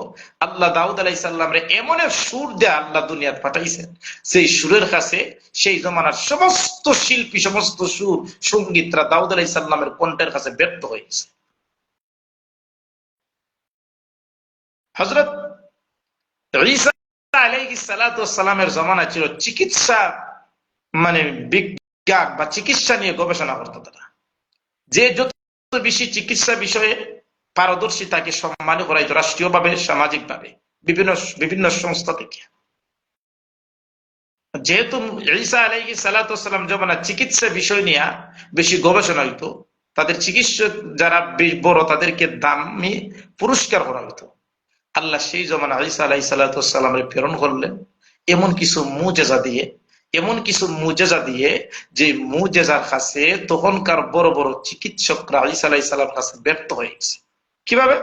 আল্লাহ দাউদ আলাইহিস সালামরে এমন এক সুর দিয়ে আল্লাহ দুনিয়াতে পাঠাইছেন, সেই সুরের কাছে সেই জমানার সমস্ত শিল্পী, সমস্ত সুর সঙ্গীতরা দাউদ আলাইহিস সালামের কণ্ঠের কাছে ব্যর্থ হয়ে গেছে। হযরত ঈসা আলাইহিস সালাতু ওয়াস সালামের জমানা ছিল চিকিৎসা, মানে বিজ্ঞান বা চিকিৎসা নিয়ে গবেষণা করতো তারা। যে যত বেশি চিকিৎসা বিষয়ে পারদর্শী তাকে সম্মান করাইতো, রাষ্ট্রীয়ভাবে, সামাজিকভাবে, বিভিন্ন সংস্থা থেকে। যেহেতু ঈসা আলাইহিস সালাতু ওয়াস সালাম জমানা চিকিৎসা বিষয় নিয়ে বেশি গবেষণা হইতো, তাদের চিকিৎসক যারা বড় তাদেরকে দামি পুরস্কার করা হইতো। আল্লাহ সেই জমানা ঈসা আলাইহিস সালাতু ওয়াস সালামের প্রেরণ করলেন এমন কিছু মুজেজা দিয়ে, এমন কিছু মুজেজা দিয়ে, যে মুজেজার কাছে তখনকার বড় বড় চিকিৎসকরা ঈসা আলাইহিস সালামের কাছে ব্যর্থ হয়ে গেছে। কিভাবে?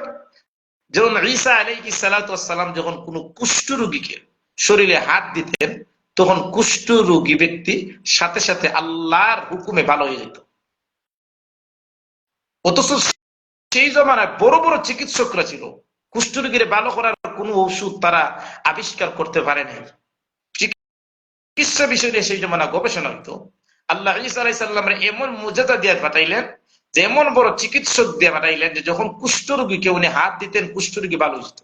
যেমন ঈসা আলাইহিস সালাতু ওয়াস সালাম যখন কোন কুষ্ঠ রোগীকে শরীরে হাত দিতেন, তখন কুষ্ঠ রোগী ব্যক্তি সাথে সাথে আল্লাহর হুকুমে ভালো হয়ে যেত। অথচ সেই জমানায় বড় বড় চিকিৎসকরা ছিল, কুষ্ঠ রোগীর ভালো করার কোন ঔষধ তারা আবিষ্কার করতে পারে নাই। চিকিৎসা বিষয় নিয়ে সেই জমানা গবেষণা হইতো। আল্লাহ ঈসা আলাইহিস সালামের এমন মুজিজা দিয়ে পাঠাইলেন, যে এমন বড় চিকিৎসক দিয়ে পাঠাইলেন, যে যখন কুষ্ঠ রোগীকে উনি হাত দিতেন কুষ্ঠ রোগী ভালো হইত।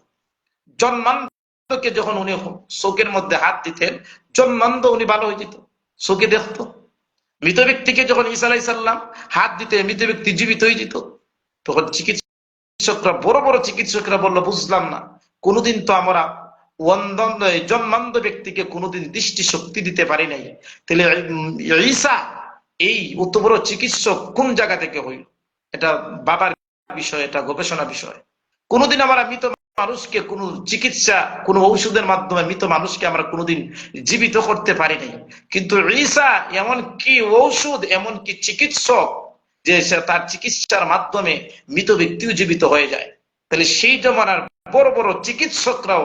জন্মান্ধকে যখন উনি চোখের মধ্যে হাত দিতেন, জন্মান্ধ উনি ভালো হয়ে যেত, চোখে দেখতো। মৃত ব্যক্তিকে যখন ঈসা আলাইহিস সালাম হাত দিতে মৃত ব্যক্তি জীবিত হয়ে যেত। তখন চিকিৎসকরা, বড় বড় চিকিৎসকরা বললো, বুঝলাম না, কোনোদিন তো আমরা জন্মান্ধ ব্যক্তিকে কোনোদিন দৃষ্টি শক্তি দিতে পারি নাই, তাহলে ঈসা এই অত বড় চিকিৎসক কোন জায়গা থেকে হইল? এটা বাবার বিষয়, এটা গবেষণা বিষয়। কোনোদিন আমরা মৃত মানুষকে কোন চিকিৎসা, কোন ঔষধের মাধ্যমে মৃত মানুষকে আমরা কোনোদিন জীবিত করতে পারি নাই। কিন্তু ঈসা এমন কি ঔষধ, এমন কি চিকিৎসক, যে তার চিকিৎসার মাধ্যমে মৃত ব্যক্তিও জীবিত হয়ে যায়। তাহলে সেই জমানার বড় বড় চিকিৎসকরাও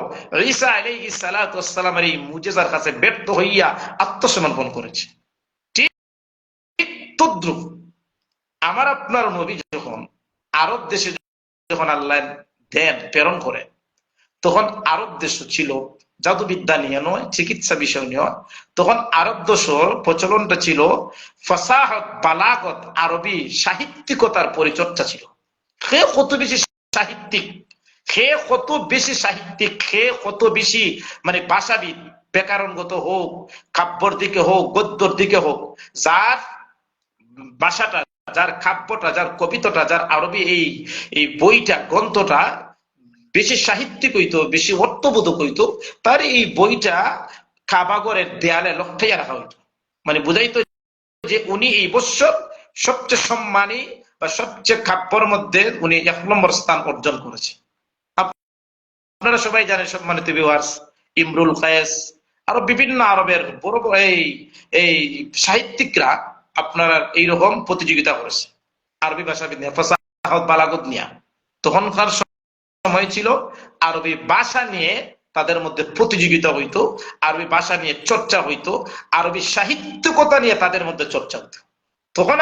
ঈসা আলাইহিস সালাতু ওয়াস সালামের এই মুজিজার কাছে ব্যর্থ হইয়া আত্মসমর্পণ করেছে। ঠিক তদ্রুপ আমার আপনার নবী যখন আরব দেশে যখন আল্লাহ দেন প্রেরণ করে, তখন আরব দেশ ছিল জাদুবিদ্যা নিয়ে নয়, চিকিৎসা বিষয় নিয়ে। তখন আরব দেশের প্রচলনটা ছিল ফাসাহত, বালাগত, আরবি সাহিত্যিকতার পরিচর্চা ছিল। কত বেশি সাহিত্যিক, সে কত বেশি সাহিত্যিক, সে কত বেশি মানে ভাষাবিদ, ব্যাকরণগত হোক, কাব্যর দিকে হোক, গদ্যর দিকে হোক, যার ভাষাটা, যার কাব্যটা, যার কবিতাটা, যার আরবি এই এই বইটা, গ্রন্থটা বেশি সাহিত্যিক হইতো, বেশি অর্থবোধক হইতো, তার এই বইটা কাবাগরের দেয়ালে লটকাইয়া রাখা হইতো। মানে বুঝাইতো যে উনি এই বৎসর সবচেয়ে সম্মানী বা সবচেয়ে কাব্যর মধ্যে উনি 1 নম্বর স্থান অর্জন করেছে। আপনারা সবাই জানেন সম্মানিত ভিউয়ার্স, ইমরুল কায়েস, আরো বিভিন্ন আরবের বড় বড় এই এই সাহিত্যিকরা আপনারা এইরকম প্রতিযোগিতা করেছে আরবি ভাষাবিদ নিয়ে, ফাসাহাত বালাগত নিয়ে। তখনকার সময় ছিল আরবি ভাষা নিয়ে তাদের মধ্যে প্রতিযোগিতা হইতো, আরবি ভাষা নিয়ে চর্চা হইতো, আরবি সাহিত্যকতা নিয়ে তাদের মধ্যে চর্চা হইতো। তখন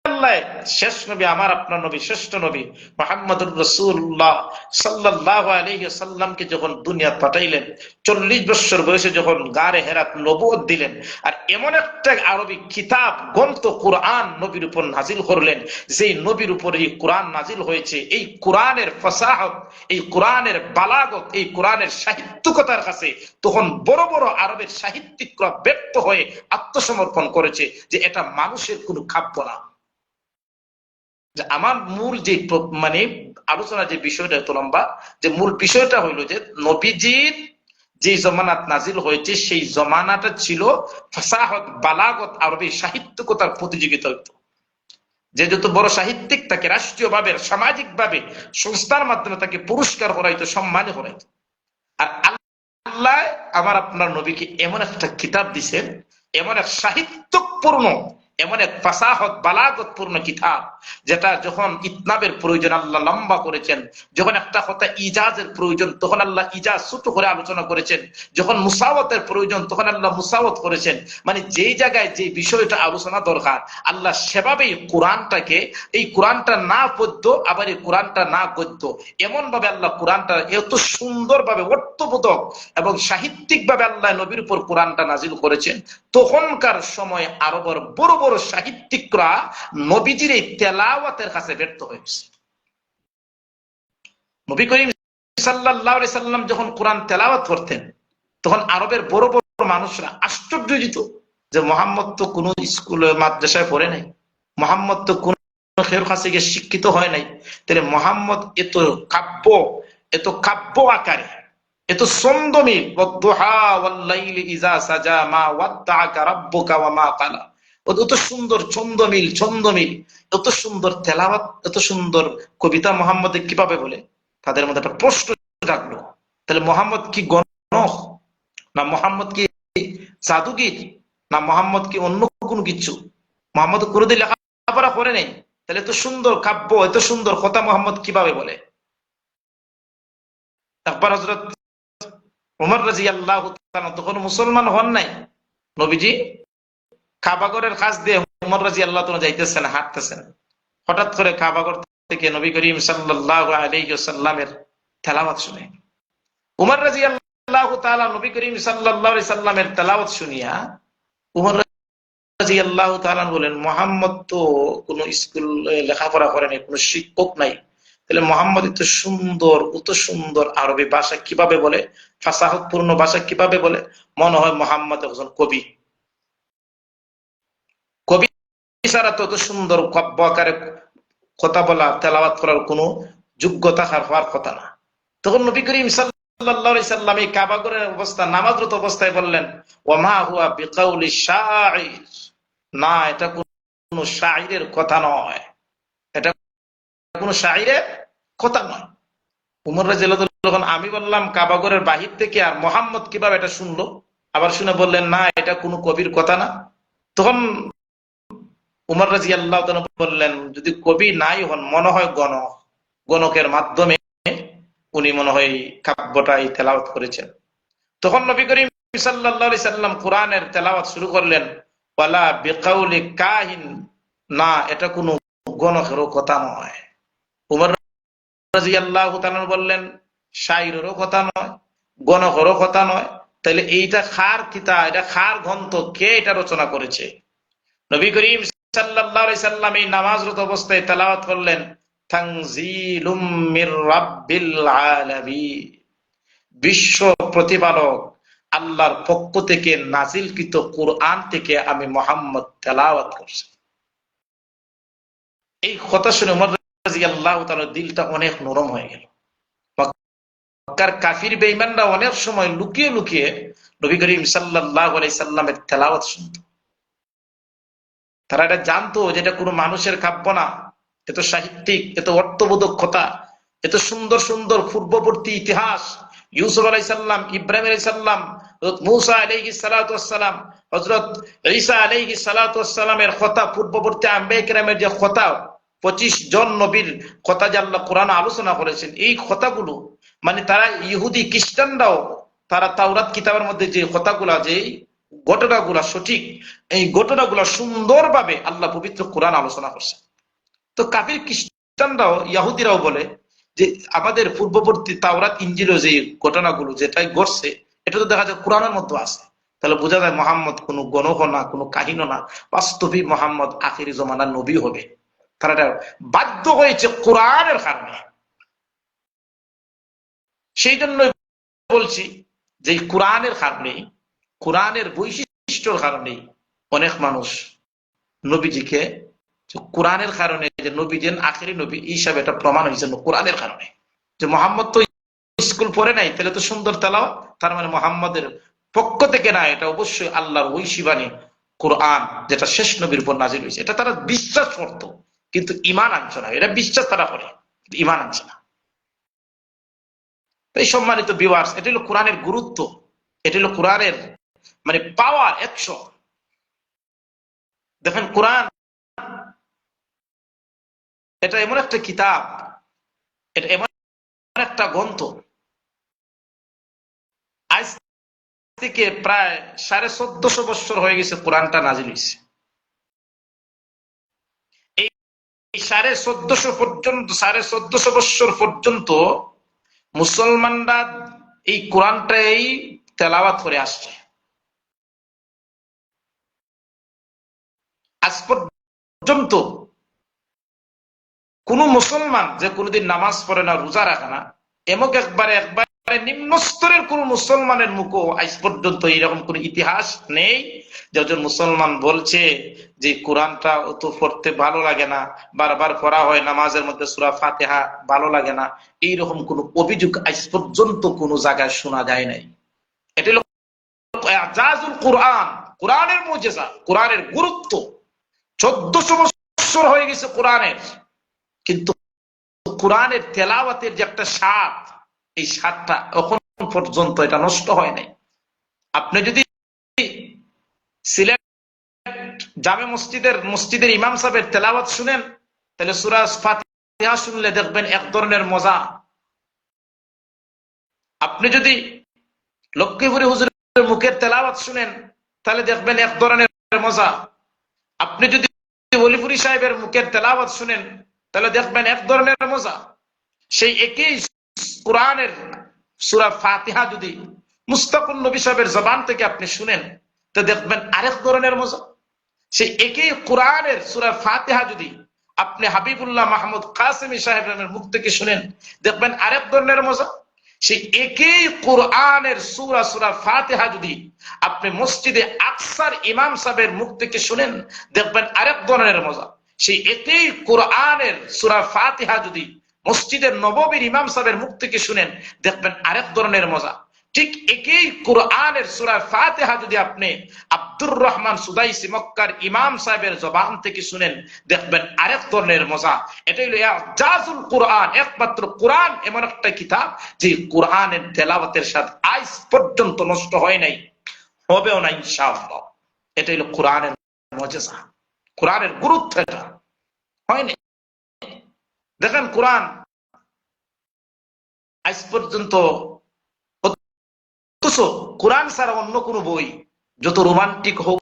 আল্লাহ শেষ নবী, আমার আপনার নবী, শ্রেষ্ঠ নবী মুহাম্মদুর রাসূলুল্লাহ সাল্লাল্লাহু আলাইহি সাল্লামকে যখন দুনিয়া পাঠাইলেন, 40 বছর বয়সে যখন গারে হেরাত নবুয়ত দিলেন, আর এমন একটা আরবি কিতাব গ্রন্থ কোরআন নবীর উপর নাজিল করলেন, যেই নবীর উপর এই কোরআন নাজিল হয়েছে, এই কোরআনের ফাসাহত, এই কোরআনের বালাগত, এই কোরআনের সাহিত্যকতার কাছে তখন বড় বড় আরবের সাহিত্যিকরা ব্যর্থ হয়ে আত্মসমর্পণ করেছে যে এটা মানুষের কোনো কাব্য না। আমার মূল যে মানে আলোচনা যে বিষয়টা এত লম্বা, যে মূল বিষয়টা হইলো যে নবীজির যে জমানাত নাজিল হয়েছে, সেই জমানাটা ছিল ফাসাহত, বালাগত, আরবি সাহিত্যকতার প্রতিযোগিতা হইতো। যে যত বড় সাহিত্যিক তাকে রাষ্ট্রীয় ভাবে, সামাজিক ভাবে, সংস্থার মাধ্যমে তাকে পুরস্কার করাইতো, সম্মান করাইতো। আর আল্লাহ আমার আপনার নবীকে এমন একটা কিতাব দিছেন, এমন এক সাহিত্যপূর্ণ, এমন এক ফাসাহত বালাগত পূর্ণ কিতাব, যেটা যখন ইতনাবের প্রয়োজন আল্লাহ লম্বা করেছেন, যখন একটা কথা ইজাজের প্রয়োজন তখন আল্লাহ ইজাজ ছোট করে আলোচনা করেছেন, যখন মুসাওয়াতের প্রয়োজন তখন আল্লাহ মুসাওয়াত করেছেন। মানে যেই জায়গায় যে বিষয়টা আলোচনা দরকার আল্লাহ সেভাবেই কোরআনটাকে, এই কোরআনটা না পদ্য আবার এই কোরআনটা না গদ্য, এমন ভাবে আল্লাহ কোরআনটা এত সুন্দর ভাবে অর্থবোধক এবং সাহিত্যিক ভাবে আল্লাহ নবীর উপর কোরআনটা নাজিল করেছেন। তখনকার সময় আরবের বড় বড় সাহিত্যিকরা নবীজির এই তেলাওয়াতের কাছে ব্যর্থ হয়েছে। নবী করিম সাল্লাল্লাহু আলাইহি সাল্লাম যখন কোরআন তেলাওয়াত করতেন, তখন আরবের বড় বড় মানুষরা আশ্চর্য হইত যে মুহাম্মদ তো কোনো স্কুলে মাদ্রাসায় পড়ে নাই, মুহাম্মদ তো কোন খের কাছে গিয়ে শিক্ষিত হয় নাই, তাহলে মুহাম্মদ এত কাব্য, এত কাব্য আকারে, এত ছন্দমিল, ওয়াদ-দুহা ওয়াল-লাইলি ইযা সাজা মা ওয়াদ্দাআকা রাব্বুকা ওয়া মা ক্বালা, এত সুন্দর ছন্দমিল, ছন্দমিল, এত সুন্দর তেলাওয়াত, এত সুন্দর কবিতা মুহাম্মদে কিভাবে বলে? তাদের মধ্যে একটা প্রশ্ন জাগলো, তাহলে মুহাম্মদ কি গণক, না মুহাম্মদ কি জাদুগির, না মুহাম্মদ কি অন্য কোনো কিছু? মুহাম্মদ কোনোদিন লেখাপড়া করে নেই, তাহলে এত সুন্দর কাব্য, এত সুন্দর কথা মুহাম্মদ কিভাবে বলে? একবার হযরত ওমর রাদিয়াল্লাহু তাআলা তখন মুসলমান হন নাই, নবীজি কাবাগরের কাছ দিয়ে ওমর রাদিয়াল্লাহু তাআলা যাইতেছেন, হাঁটতেছেন, হঠাৎ করে কাবাগর থেকে নবী করিম সাল্লাল্লাহু আলাইহি ওয়াসাল্লামের তেলাওয়াত শুনে ওমর রাদিয়াল্লাহু তাআলা নবী করিম সাল্লাল্লাহু আলাইহি সাল্লামের তেলাওয়াত শুনিয়া ওমর রাদিয়াল্লাহু তাআলা বলেন, মুহাম্মদ তো কোনো স্কুল লেখাপড়া করে নাই, কোনো শিক্ষক নাই, তাহলে মুহাম্মদ এত সুন্দর, অত সুন্দর আরবি ভাষা কিভাবে বলে, ফাসাহতপূর্ণ ভাষা কিভাবে বলে? মনে হয় মুহাম্মদ একজন কবি, কবি ছাড়া তত সুন্দর কাব্য আকারে কথা বলা, তেলাওয়াত করার কোনো যোগ্যতা হওয়ার কথা না। তখন নবী করিম সাল্লাল্লাহু আলাইহি সাল্লাম এই কাবাগরের অবস্থা, নামাজরত অবস্থায় বললেন, ওয়া মা হুয়া বিকাউলি শাইর, না এটা কোনো শাইরের কথা নয়, এটা কোনো শাইরের কথা নয়। উমর রাদিয়াল্লাহু তাআলা, যখন আমি বললাম কাবাগরের বাহির থেকে, আর মুহাম্মদ কিভাবে এটা শুনলো, আবার শুনে বললেন না এটা কোনো কবির কথা না, তখন উমর রাদিয়াল্লাহু তাআলা বললেন, যদি কবি নাই হন, মনে হয় গণক, গণকের মাধ্যমে উনি মনে হয় কাব্যটাই তেলাওয়াত করেছেন। তখন নবী করিম সাল্লাল্লাহু আলাইহি সাল্লাম কোরআনের তেলাওয়াত শুরু করলেন, ওয়ালা বিকাউলি কাহিন, না এটা কোনো গণকেরও কথা নয়। উমর রাদিয়াল্লাহু তাআলা বললেন, শাইরেরও কথা নয়, গণকেরও কথা নয়, তাহলে এইটা খার কিতাব, এটা খার গ্রন্থ, কে এটা রচনা করেছে? নবী করিম সাল্লাল্লাহু আলাইহি সাল্লাম এই নামাজরত অবস্থায় তেলাওয়াত করলেন, তানজিলুম মির রাব্বিল আলামিন, বিশ্ব প্রতিপালক আল্লাহর পক্ষ থেকে নাজিলকৃত কোরআন থেকে আমি মুহাম্মদ তেলাওয়াত করছি। এই কথা শুনে ওমর রাদিয়াল্লাহু তাআলার দিলটা অনেক নরম হয়ে গেল। মক্কার কাফির বেঈমানরা অনেক সময় লুকিয়ে লুকিয়ে নবী করিম সাল্লাল্লাহু আলাইহি সাল্লামের তেলাওয়াত শুনত। তারা এটা জানতো যে এটা কোনো মানুষের কাব্য না, এত সাহিত্যিক, এত অর্থবোধক কথা, এত সুন্দর সুন্দর পূর্ববর্তী ইতিহাস, ইউসুফ আলাইহিস সালাম, ইব্রাহিম আলাইহিস সালাম, হযরত মূসা আলাইহিস সালাতু ওয়াস সালাম, হযরত ঈসা আলাইহিস সালাতু ওয়াস সালামের কথা, পূর্ববর্তী আম্বিয়া কিরামের যে কথা, 25 জন নবীর কথা যে আল্লাহ কোরআনে আলোচনা করেছেন, এই কথাগুলো মানে তারা ইহুদি খ্রিস্টানরাও তারা তাওরাত কিতাবের মধ্যে যে কথাগুলা, যে ঘটনাগুলা সঠিক, এই ঘটনাগুলা সুন্দরভাবে আল্লাহ পবিত্র কোরআন আলোচনা করছে। তো কাফির খ্রিস্টানরাও ইহুদিরাও বলে যে আমাদের পূর্ববর্তী তাওরাত ইনজিলে যে ঘটনাগুলো যেটাই ঘটছে এটা তো দেখা যায় কোরআনের মধ্যে আছে। তাহলে বোঝা যায় মুহাম্মদ কোনো গণক না, কোনো কাহিনী না, বাস্তবিক মুহাম্মদ আখিরি জমানার নবী হবে। তারা এটা বাধ্য হয়েছে কোরআনের কারণে। সেই জন্য বলছি যে কোরআনের কারণে, কোরআনের বৈশিষ্ট্যের কারণে অনেক মানুষ নবীজিকে, কোরআনের কারণে যে নবী যেন আখেরি নবী হিসাবে এটা প্রমাণ হয়েছে কোরআনের কারণে। যে মোহাম্মদ তো স্কুল পড়ে নাই, তাহলে তো সুন্দর তেলাওয়াত, তার মানে মোহাম্মদের পক্ষ থেকে না, এটা অবশ্যই আল্লাহর ঐশী বাণী কোরআন, যেটা শেষ নবীর উপর নাজিল হয়েছে। এটা তারা বিশ্বাস করত, কিন্তু ঈমান আনছে না। এটা বিশ্বাস তারা করে, ঈমান আনছে না। এই সম্মানিত ভিউয়ার্স, এটা হলো কোরআনের গুরুত্ব, এটা হলো কোরআনের মানে পাওয়ার 100। দেখেন কোরআন এটা এমন একটা কিতাব, এটা এমন একটা গ্রন্থ, আজ থেকে প্রায় 1450 বছর হয়ে গেছে কোরআনটা নাজিল হয়েছে। এই 1450 বছর পর্যন্ত মুসলমানরা এই কোরআনটাই তেলাওয়াত করে আসছে। আজ পর্যন্ত কোন মুসলমান যে কোনোদিন নামাজ পড়ে না, রোজা রাখে না, এমন একবারে নিম্ন স্তরের কোন মুসলমানের মুখও আজ পর্যন্ত এরকম কোন ইতিহাস নেই যে একজন মুসলমান বলছে যে কোরআনটা অত পড়তে ভালো লাগে না, বারবার পড়া হয়, নামাজের মধ্যে সূরা ফাতিহা ভালো লাগে না, এইরকম কোন অভিযোগ আজ পর্যন্ত কোন জায়গায় শোনা যায় নাই। এটা হলো ইজাজুল কোরআন, কোরআনের মুজিজা, কোরআনের গুরুত্ব। 1400 বছর হয়ে গেছে কোরআনের, কিন্তু কোরআনের তেলাওয়াতের যে একটা স্বাদ, এই স্বাদটা এখন পর্যন্ত এটা নষ্ট হয় নাই। আপনি যদি সিলেট জামে মসজিদের ইমাম সাহেবের তেলাওয়াত শুনেন, তাহলে সূরা ফাতিহা শুনলে দেখবেন এক ধরনের মজা। আপনি যদি লক্ষ্মীপুরি হুজুরের মুখের তেলাওয়াত শুনেন, তাহলে দেখবেন এক ধরনের মজা। আপনি যদি ওলিপুরি সাহেবের মুখের তেলাওয়াত শুনেন, তাহলে দেখবেন এক ধরনের মজা। সেই একই কোরআনের সূরা ফাতিহা যদি মুস্তাকুন নবী সাহেবের জবান থেকে আপনি শুনেন, তো দেখবেন আরেক ধরনের মজা। সেই একই কোরআনের সূরা ফাতিহা যদি আপনি হাবিবুল্লাহ মাহমুদ কাসেমি সাহেবের মুখ থেকে শুনেন, দেখবেন আরেক ধরনের মজা। সেই একই কোরআনের সূরা ফাতিহা যদি আপনি মসজিদে আকসার ইমাম সাহেবের মুখ থেকে শুনেন, দেখবেন আরেক ধরনের মজা। সেই একই কোরআনের সূরা ফাতিহা যদি মসজিদের নববীর ইমাম সাহেবের মুখ থেকে শুনেন, দেখবেন আরেক ধরনের মজা। ঠিক একই কোরআনের সূরা ফাতিহা যদি আপনি আব্দুর রহমান সুদাইসি মক্কার ইমাম সাহেবের জবান থেকে শুনেন, দেখবেন আরেক ধরনের মজা। এটাই হলো ইজাজুল কোরআন। একমাত্র কোরআন এমন একটা কিতাব যে কোরআনের তেলাওয়াতের সাথে আজ পর্যন্ত নষ্ট হয় নাই, হবেও না ইনশাআল্লাহ। এটাই হলো কোরআনের মুজিজা, কোরআনের গুরুত্ব। এটা হয়নি। দেখেন কোরআন আজ পর্যন্ত, কোরআন ছাড়া অন্য কোন বই, যত রোমান্টিক হোক,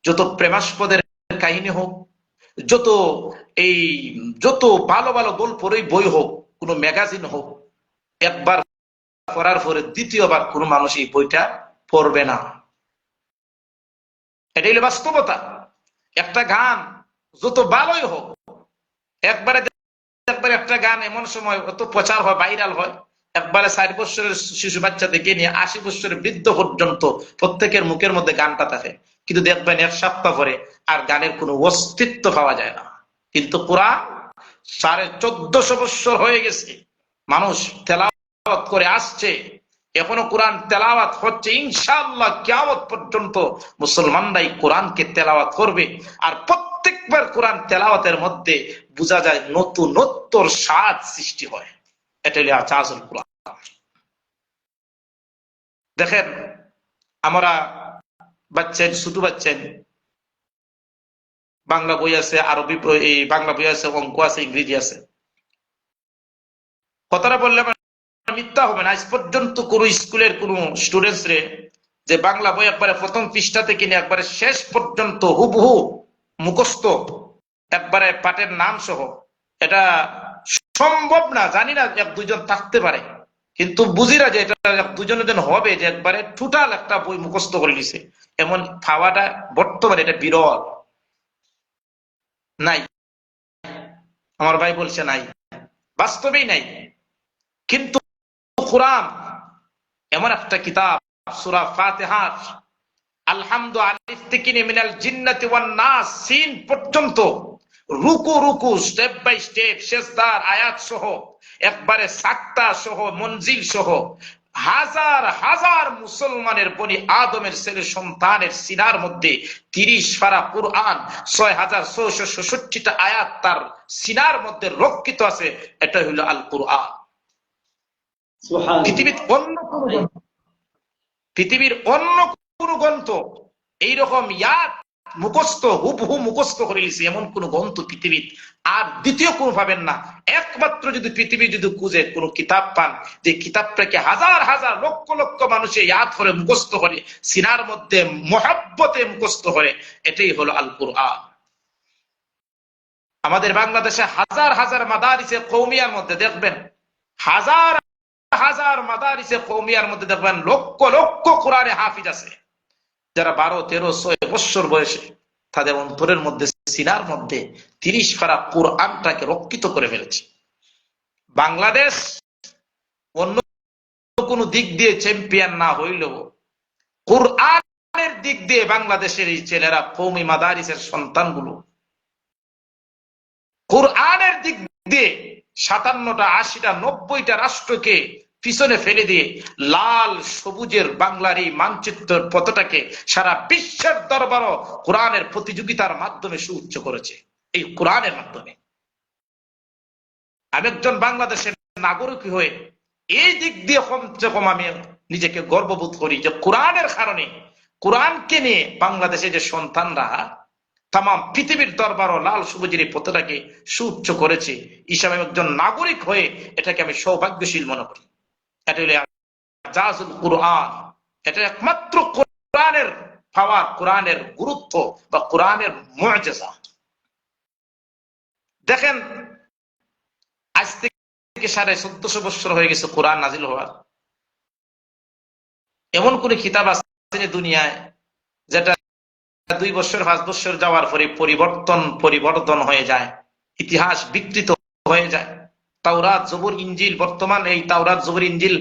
যত প্রেমাস্পদের কাহিনী হোক, যত ভালো ভালো গল্পের বই হোক, কোন ম্যাগাজিন হোক, একবার পড়ার পরে দ্বিতীয়বার কোন মানুষ এই বইটা পড়বে না। এটাই হলো বাস্তবতা। একটা গান যত ভালোই হোক, একবারে একবার একটা গান এমন সময় অত প্রচার হয়, ভাইরাল হয়, একবারে 4 বছরের শিশু বাচ্চা থেকে নিয়ে 80 বছরের বৃদ্ধ পর্যন্ত প্রত্যেকের মুখের মধ্যে গানটা থাকে, কিন্তু দেখবেন 1 সপ্তাহ পরে আর গানের কোনো অস্তিত্ব পাওয়া যায় না। কিন্তু কোরআন 1450 বছর হয়ে গেছে, মানুষ তেলাওয়াত করে আসছে, এখনো কোরআন তেলাওয়াত হচ্ছে। ইনশাআল্লাহ কিয়ামত পর্যন্ত মুসলমানরাই কোরআনকে তেলাওয়াত করবে। আর প্রত্যেকবার কোরআন তেলাওয়াতের মধ্যে বোঝা যায় নতুনত্বর স্বাদ সৃষ্টি হয়। এটা হলো আজাজুল কোরআন। দেখেন, আমরা বাচ্চার, ছোট বাচ্চার বাংলা বই আছে, আরবি এই বাংলা বই আছে, অঙ্ক আছে, ইংরেজি আছে। কথাটা বললে মিথ্যা হবে না। আজ পর্যন্ত কোন স্কুলের কোন স্টুডেন্টস রে যে বাংলা বই একবারে প্রথম পৃষ্ঠা থেকে নিয়ে একবারে শেষ পর্যন্ত হুবহু মুখস্থ, একবারে পাঠের নাম সহ, এটা সম্ভব না। জানি না, 1-2 জন থাকতে পারে, কিন্তু বুঝি না যে এটা 1-2 জনের জন্য হবে যে একবারে টোটাল একটা বই মুখস্থ করে নিছে। এমন পাওয়াটা বর্তমানে এটা বিরল। নাই, আমার ভাই বলছে নাই, বাস্তবেই নাই। কিন্তু কোরআন এমন একটা কিতাব, সূরা ফাতিহার আলহামদু আলিফ থেকে নিয়ে মিনাল জিন্নাতি ওয়ান নাস সিন পর্যন্ত রুকু রুকু স্টেপ বাই স্টেপ সেজদার আয়াত সহ, একবারে সাক্তা সহ, মঞ্জিল সহ, হাজার হাজার মুসলমানের বনি আদমের ছেলে সন্তানের সিনার মধ্যে 30 পারা কুরআন, 6666টা আয়াত তার সিনার মধ্যে রক্ষিত আছে। এটা হইল আল কুরআন। পৃথিবীর অন্য কোন গ্রন্থ এইরকম ইয়াদ মুখস্থ হুবহু মুখস্থ করে নিছে এমন কোন গ্রন্থ পৃথিবীর আর দ্বিতীয় কোন পাবেন না। একমাত্র যদি পৃথিবী যদি খুঁজে কোন কিতাব পান যে কিতাবটাকে হাজার হাজার লক্ষ লক্ষ মানুষে ইয়াদ করে মুখস্থ করে সিনার মধ্যে মহব্বতে মুখস্থ করে, এটাই হলো আল কুরআন। আমাদের বাংলাদেশে হাজার হাজার মাদারিসে কওমিয়ার মধ্যে দেখবেন, হাজার হাজার মাদারিসে কওমিয়ার মধ্যে দেখবেন লক্ষ লক্ষ কোরআনে হাফিজ আছে, যারা 12, 13, 6 বছর বয়সে তাদের অন্তরের মধ্যে সিনার মধ্যে 30 পারা কোরআনটাকে রক্ষিত করে ফেলেছে। বাংলাদেশ অন্য কোন দিক দিয়ে চ্যাম্পিয়ন না হইলেও কোরআনের দিক দিয়ে বাংলাদেশের এই ছেলেরা, কওমি মাদারিসের সন্তানগুলো কোরআনের দিক দিয়ে 57টা, 80টা, 90টা রাষ্ট্রকে পিছনে ফেলে দিয়ে লাল সবুজের বাংলার এই মানচিত্রের পথটাকে সারা বিশ্বের দরবারও কোরআনের প্রতিযোগিতার মাধ্যমে সুউচ্চ করেছে। এই কোরআনের মাধ্যমে আমি একজন বাংলাদেশের নাগরিক হয়ে এই দিক দিয়ে কমসে কম আমি নিজেকে গর্ববোধ করি যে কোরআনের কারণে, কোরআনকে নিয়ে বাংলাদেশে যে সন্তানরা তাম পৃথিবীর দরবারও লাল সবুজের এই পথটাকে সুউচ্চ করেছে, হিসাবে একজন নাগরিক হয়ে এটাকে আমি সৌভাগ্যশীল মনে করি। এটা হলো ইজাজুল কুরআন। এটা একমাত্র কোরআনের পাওয়ার, কোরআনের গুরুত্ব বা কোরআনের মুআজিজা। দেখেন, আজ থেকে 1450 বছর হয়ে গেছে কোরআন নাজিল হওয়ার। এমন কোন কিতাব আছে দুনিয়ায় যেটা 2 বছর 5 বছর যাওয়ার পরে পরিবর্তন হয়ে যায়, ইতিহাস বিকৃত হয়ে যায়? তাওরাত, জবুর, ইনজিল, বর্তমান এই তাওরাত, জবুর, ইনজিল,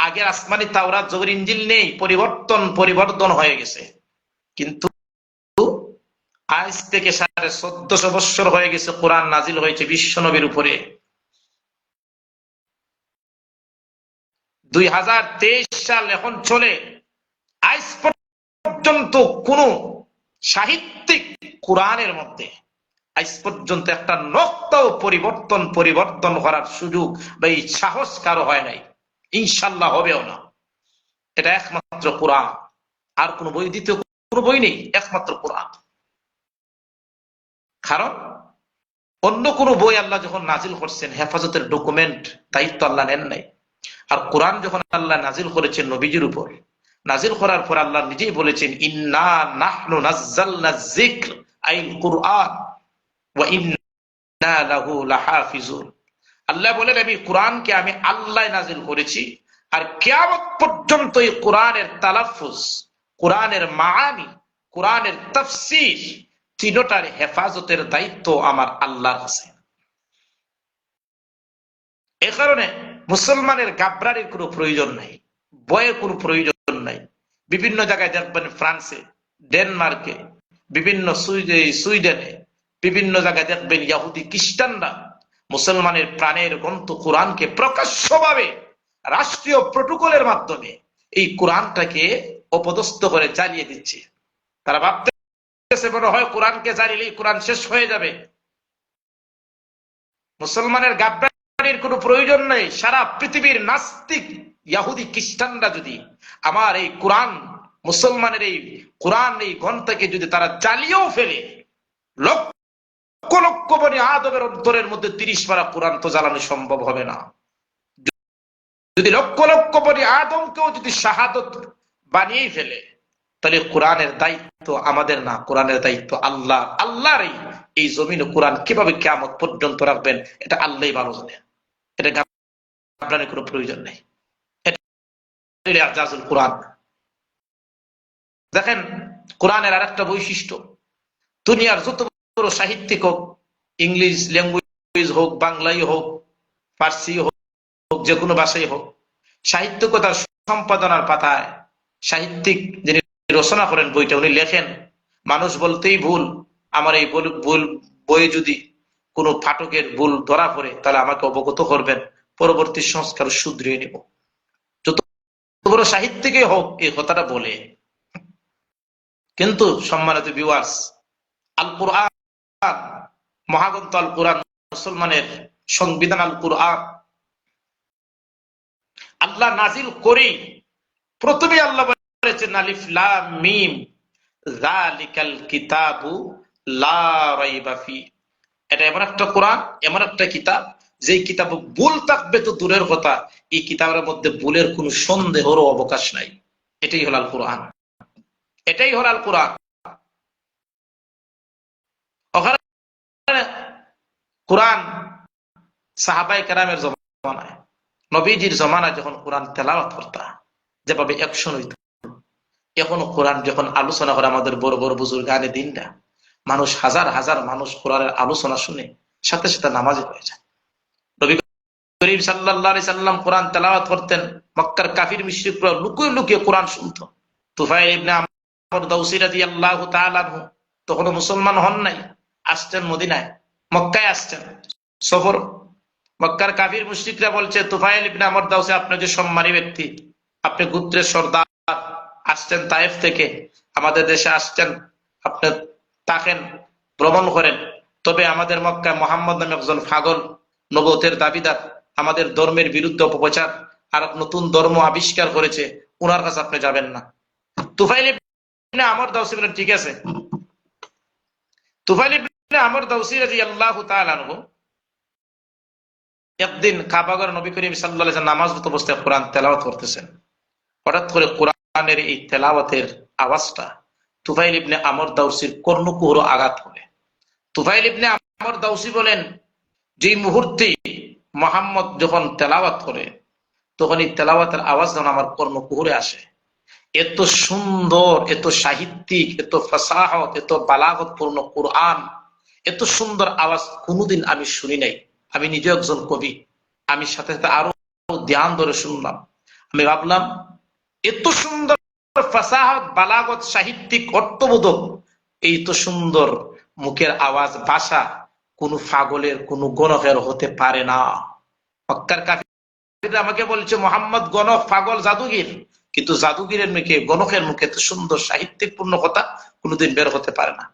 আগের আসমানি তাওরাত, জবুর, ইনজিল নেই, পরিবর্তন হয়ে গেছে। কিন্তু আজ থেকে 1450 বছর হয়ে গেছে কোরআন নাজিল হয়েছে বিশ্ব নবীর উপরে। 2023 সাল এখন চলে, আজ পর্যন্ত কোন সাহিত্যিক কোরআনের মধ্যে আজ পর্যন্ত একটা নক্তাও পরিবর্তন করার সুযোগ বা এই সাহস কারো হয় নাই, ইনশাল্লাহ হবেও না। এটা একমাত্র কোরআন, আর কোন বই, দ্বিতীয় কোন বই নেই, একমাত্র কোরআন। কারণ অন্য কোন বই আল্লাহ যখন নাজিল করছেন হেফাজতের ডকুমেন্ট দায়িত্ব আল্লাহ নেন নাই। আর কোরআন যখন আল্লাহ নাজিল করেছেন নবীজির উপর, নাজিল করার পর আল্লাহ নিজেই বলেছেন ইন্না নাহনু নাযালনা যিকর আইল কুরআন ওয়া ইন্না লাহু লাহাফিজুন। আল্লাহ বলেন আমি কোরআনকে আমি আল্লাহ নাজিল করেছি, আর কিয়ামত পর্যন্ত এই কোরআনের তালাফুজ, কোরআনের মাআনি, কোরআনের তাফসীর, তিনটার হেফাজতের দায়িত্ব আমার আল্লাহর আছে। এ কারণে মুসলমানের গাবরারির কোনো প্রয়োজন নাই, ভয়ের কোনো প্রয়োজন নাই। বিভিন্ন জায়গায় দেখবেন, ফ্রান্সে, ডেনমার্কে, বিভিন্ন সুইডেনে, বিভিন্ন জায়গায় দেখবেন ইহুদি খ্রিস্টানরা মুসলমানের প্রাণের গ্রন্থ কোরআনকে প্রকাশ্যভাবে রাষ্ট্রীয় প্রোটোকলের মাধ্যমে এই কোরআনটাকে অপদস্থ করে জ্বালিয়ে দিচ্ছে। তারা ভাবতেছে মনে হয় কোরআনকে জ্বালিয়ে কোরআন শেষ হয়ে যাবে। মুসলমানের গাবরানির কোনো প্রয়োজন নেই। সারা পৃথিবীর নাস্তিক ইহুদি খ্রিস্টানরা যদি আমার এই কোরআন, মুসলমানের এই কোরআন, এই গ্রন্থকে যদি তারা জ্বালিয়েও ফেলে, লক্ষ লক্ষ বনি আদমের অন্তরের মধ্যে 30 পারা কোরআন তো জ্বালানো সম্ভব হবে না। যদি লক্ষ লক্ষ বনি আদমকেও যদি শাহাদত বানিয়ে ফেলে, তাহলে কোরআনের দায়িত্ব আমাদের না, কোরআনের দায়িত্ব আল্লাহ। আল্লাহর এই জমিনে কোরআন কিভাবে কিয়ামত পর্যন্ত রাখবেন এটা আল্লাহই ভালো জানেন। এটা গাবরানির কোনো প্রয়োজন নেই। এটা ইজাজুল কোরআন। দেখেন, কোরআনের আরেকটা বৈশিষ্ট্য, দুনিয়ার যত বড় সাহিত্যিক হোক, ইংলিশ ল্যাঙ্গুয়েজ হোক, বাংলাই হোক, ফার্সি হোক, যে কোনো ভাষাই হোক, সাহিত্যকতার সম্পাদনার পাতায় সাহিত্যিক যিনি রচনা করেন বইটা, উনি লেখেন, মানুষ বলতেই ভুল, আমার এই ভুল বইয়ে যদি কোনো পাঠকের ভুল ধরা পড়ে তাহলে আমাকে অবগত করবেন, পরবর্তী সংস্কার শুধরিয়ে নিব। যত বড় সাহিত্যিকই হোক এই কথাটা বলে। কিন্তু সম্মানিত ভিউয়ার্স, আল কোরআন, মহাগ্রন্থ আল কোরআন, মুসলমানের সংবিধান আল কোরআন, আল্লাহ নাজিল করেই প্রথমে আল্লাহ বলেছেন আলিফ লাম মিম যালিকাল কিতাবু লা রাইবা ফি। এটা এমন একটা কোরআন, এমন একটা কিতাব, যে কিতাবে ভুল থাকবে তো দূরের কথা, এই কিতাবের মধ্যে ভুলের কোনো সন্দেহেরও অবকাশ নাই। এটাই হল আল কোরআন, এটাই হল আল কোরআন। কোরআন সাহাবায়ে কেরামের জমানায়, নবীজির জমানায় যখন কোরআন তেলাওয়াত করতা, যেভাবে অ্যাকশন হইত, এখনো কোরআন যখন আলোচনা করে আমাদের বড় বড় বুজুর্গানে দিনটা, মানুষ হাজার হাজার মানুষ কোরআনের আলোচনা শুনে সাথে সাথে নামাজে হয়ে যায়। নবী করিম সাল্লাল্লাহু আলাইহি সাল্লাম কোরআন তেলাওয়াত করতেন, মক্কার কাফির মুশরিকরা লুকিয়ে লুকিয়ে কোরআন শুনতো। তুফাইল ইবনে আমর দাউসী রাদিয়াল্লাহু তাআলা আনহু তখনও মুসলমান হন নাই, আসছেন মদিনায়, মক্কায় আসছেন সফর। মক্কার কাফির মুশরিকরা বলছে, তুফাইল ইবনে আমর দাউসী, আপনি যে সম্মানী ব্যক্তি, আপনি গোত্রের সর্দার, আসছেন তায়েফ থেকে আমাদের দেশে আসছেন, আপনি থাকেন, ভ্রমণ করেন, তবে আমাদের মক্কায় মোহাম্মদ নামে একজন পাগল নবুয়তের দাবিদার, আমাদের ধর্মের বিরুদ্ধে অপপ্রচার আর নতুন ধর্ম আবিষ্কার করেছে, ওনার কাছে আপনি যাবেন না। তুফাইল ইবনে আমর দাউসী বলেন, ঠিক আছে। তুফাইল ইবনে আমর দাউসী রাদিয়াল্লাহু তাআলা আনহু একদিন কাবাগর নবী করিম সাল্লাল্লাহু আলাইহি ওয়াসাল্লাম নামাজরত অবস্থায় কোরআন তেলাওয়াত করতেছেন। হঠাৎ করে কোরআনের এই তেলাওয়াতের আওয়াজটা তুফাইল ইবনে আমর দাউসীর কর্ণকুহরে আঘাত করে। তুফাইল ইবনে আমর দাউসী বলেন, যে মুহূর্তে মুহাম্মদ যখন তেলাওয়াত করে, তখন এই তেলাওয়াতের আওয়াজ যখন আমার কর্ণকুহরে আসে, এত সুন্দর, এত সাহিত্যিক, এত ফাসাহত, এত বালাগত পূর্ণ কোরআন, এত সুন্দর আওয়াজ কোনোদিন আমি শুনি নাই। আমি নিজে একজন কবি, আমি সাথে সাথে আরো ধ্যান ধরে শুনলাম। আমি ভাবলাম, এত সুন্দর ফাসাহত, বালাগত, সাহিত্যিক, অর্থবোধক, এই তো সুন্দর মুখের আওয়াজ, ভাষা কোন পাগলের, কোন গণকের হতে পারে না। মক্কার কাফিররা আমাকে বলছে মুহাম্মদ গণক, পাগল, জাদুগির, কিন্তু জাদুগিরের মুখে, গণকের মুখে এত সুন্দর সাহিত্যিক পূর্ণ কথা কোনোদিন বের হতে পারে না।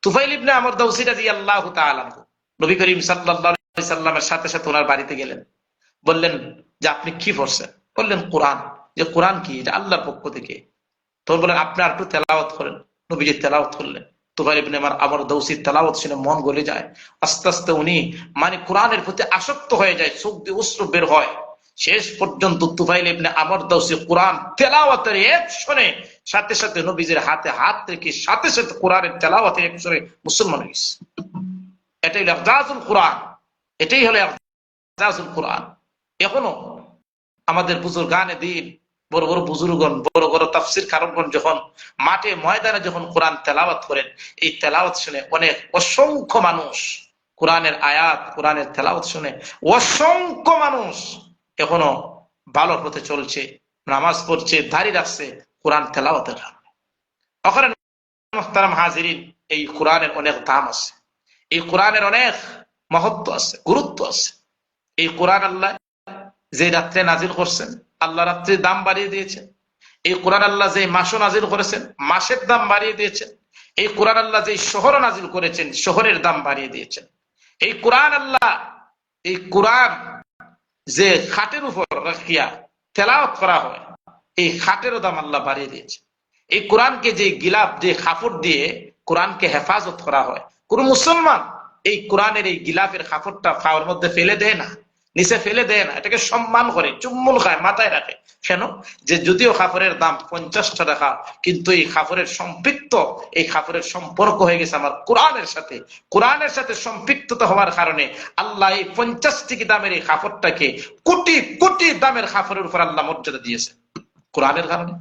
তুফাইল ইবনে আমর দাউসী রাদিয়াল্লাহু তাআলা আনহু নবী করিম সাল্লাল্লাহু আলাইহি সাল্লামের সাথে সাথে ওনার বাড়িতে গেলেন, বললেন যে আপনি কি পড়ছেন? বললেন কোরআন। যে কোরআন কি? এটা আল্লাহর পক্ষ থেকে। তখন বলেন আপনি আর একটু তেলাওয়াত করেন। নবীজি তেলাওয়াত করলেন। তুফাইল ইবনে আমর দাউসী তেলাওয়াত শুনে মন গলে যায়। আস্তে আস্তে উনি মানে কোরআনের প্রতি আসক্ত হয়ে যায়, চোখ দিয়ে অশ্রু বের হয়। শেষ পর্যন্ত তুফাইল ইবনে আমর দাউসী কোরআন তেলাওয়াতের অ্যাকশনে সাথে সাথে নবীজির হাতে হাত রেখে সাথে সাথে কোরআনের তেলাওয়াতের অ্যাকশনে মুসলমান হয়ে গেছে। এটাই হলো ইজাজুল কোরআন, এটাই হলো ইজাজুল কোরআন। এখনো আমাদের বুজুর্গানে দিন, বড় বড় বুজুর্গণ, বড় বড় তাফসীর কারকগণ যখন মাঠে ময়দানে যখন কোরআন তেলাওয়াত করেন, এই তেলাওয়াত শুনে অনেক অসংখ্য মানুষ কোরআনের আয়াত, কোরআনের তেলাওয়াত শুনে অসংখ্য মানুষ এখনো ভালো পথে চলছে, নামাজ পড়ছে, দাঁড়িয়ে রাখছে কোরআন তেলাওয়াতের কারণে। ওখানে মুহতারাম হাজিরিন, এই কোরআনের অনেক দাম আছে, এই কোরআনের অনেক মহত্ব আছে, গুরুত্ব আছে। এই কোরআন আল্লাহ যে রাত্রে নাজিল করছেন, আল্লাহ রাত্রির দাম বাড়িয়ে দিয়েছেন। এই কোরআন আল্লাহ যে মাসও নাজিল করেছেন, মাসের দাম বাড়িয়ে দিয়েছেন। এই কোরআন আল্লাহ যে শহর নাজিল করেছেন, শহরের দাম বাড়িয়ে দিয়েছেন। এই কোরআন আল্লাহ, এই কোরআন যে খাটের উপর রাখিয়া তেলাওয়াত করা হয়, এই খাটেরও দাম আল্লাহ বাড়িয়ে দিয়েছে। এই কোরআনকে যে গিলাফ, যে কাপড় দিয়ে কোরআনকে হেফাজত করা হয়, কোন মুসলমান এই কোরআনের এই গিলাফের কাপড়টা পাওয়ার মধ্যে ফেলে দেয় না, নিচে ফেলে দেয় না, এটাকে সম্মান করে, চুম্বন খায়, মাথায় রাখে। কেন? যে যদিও কাপড়ের দাম 50 টাকা, কিন্তু এই কাপড়ের সম্পৃক্ত, এই কাপড়ের সম্পর্ক হয়ে গেছে আমার কোরআনের সাথে। কোরআনের সাথে সম্পৃক্ততা হওয়ার কারণে আল্লাহ এই 50 টাকা দামের এই কাপড়টাকে কোটি কোটি দামের কাপড়ের উপর আল্লাহ মর্যাদা দিয়েছে কোরআনের কারণে।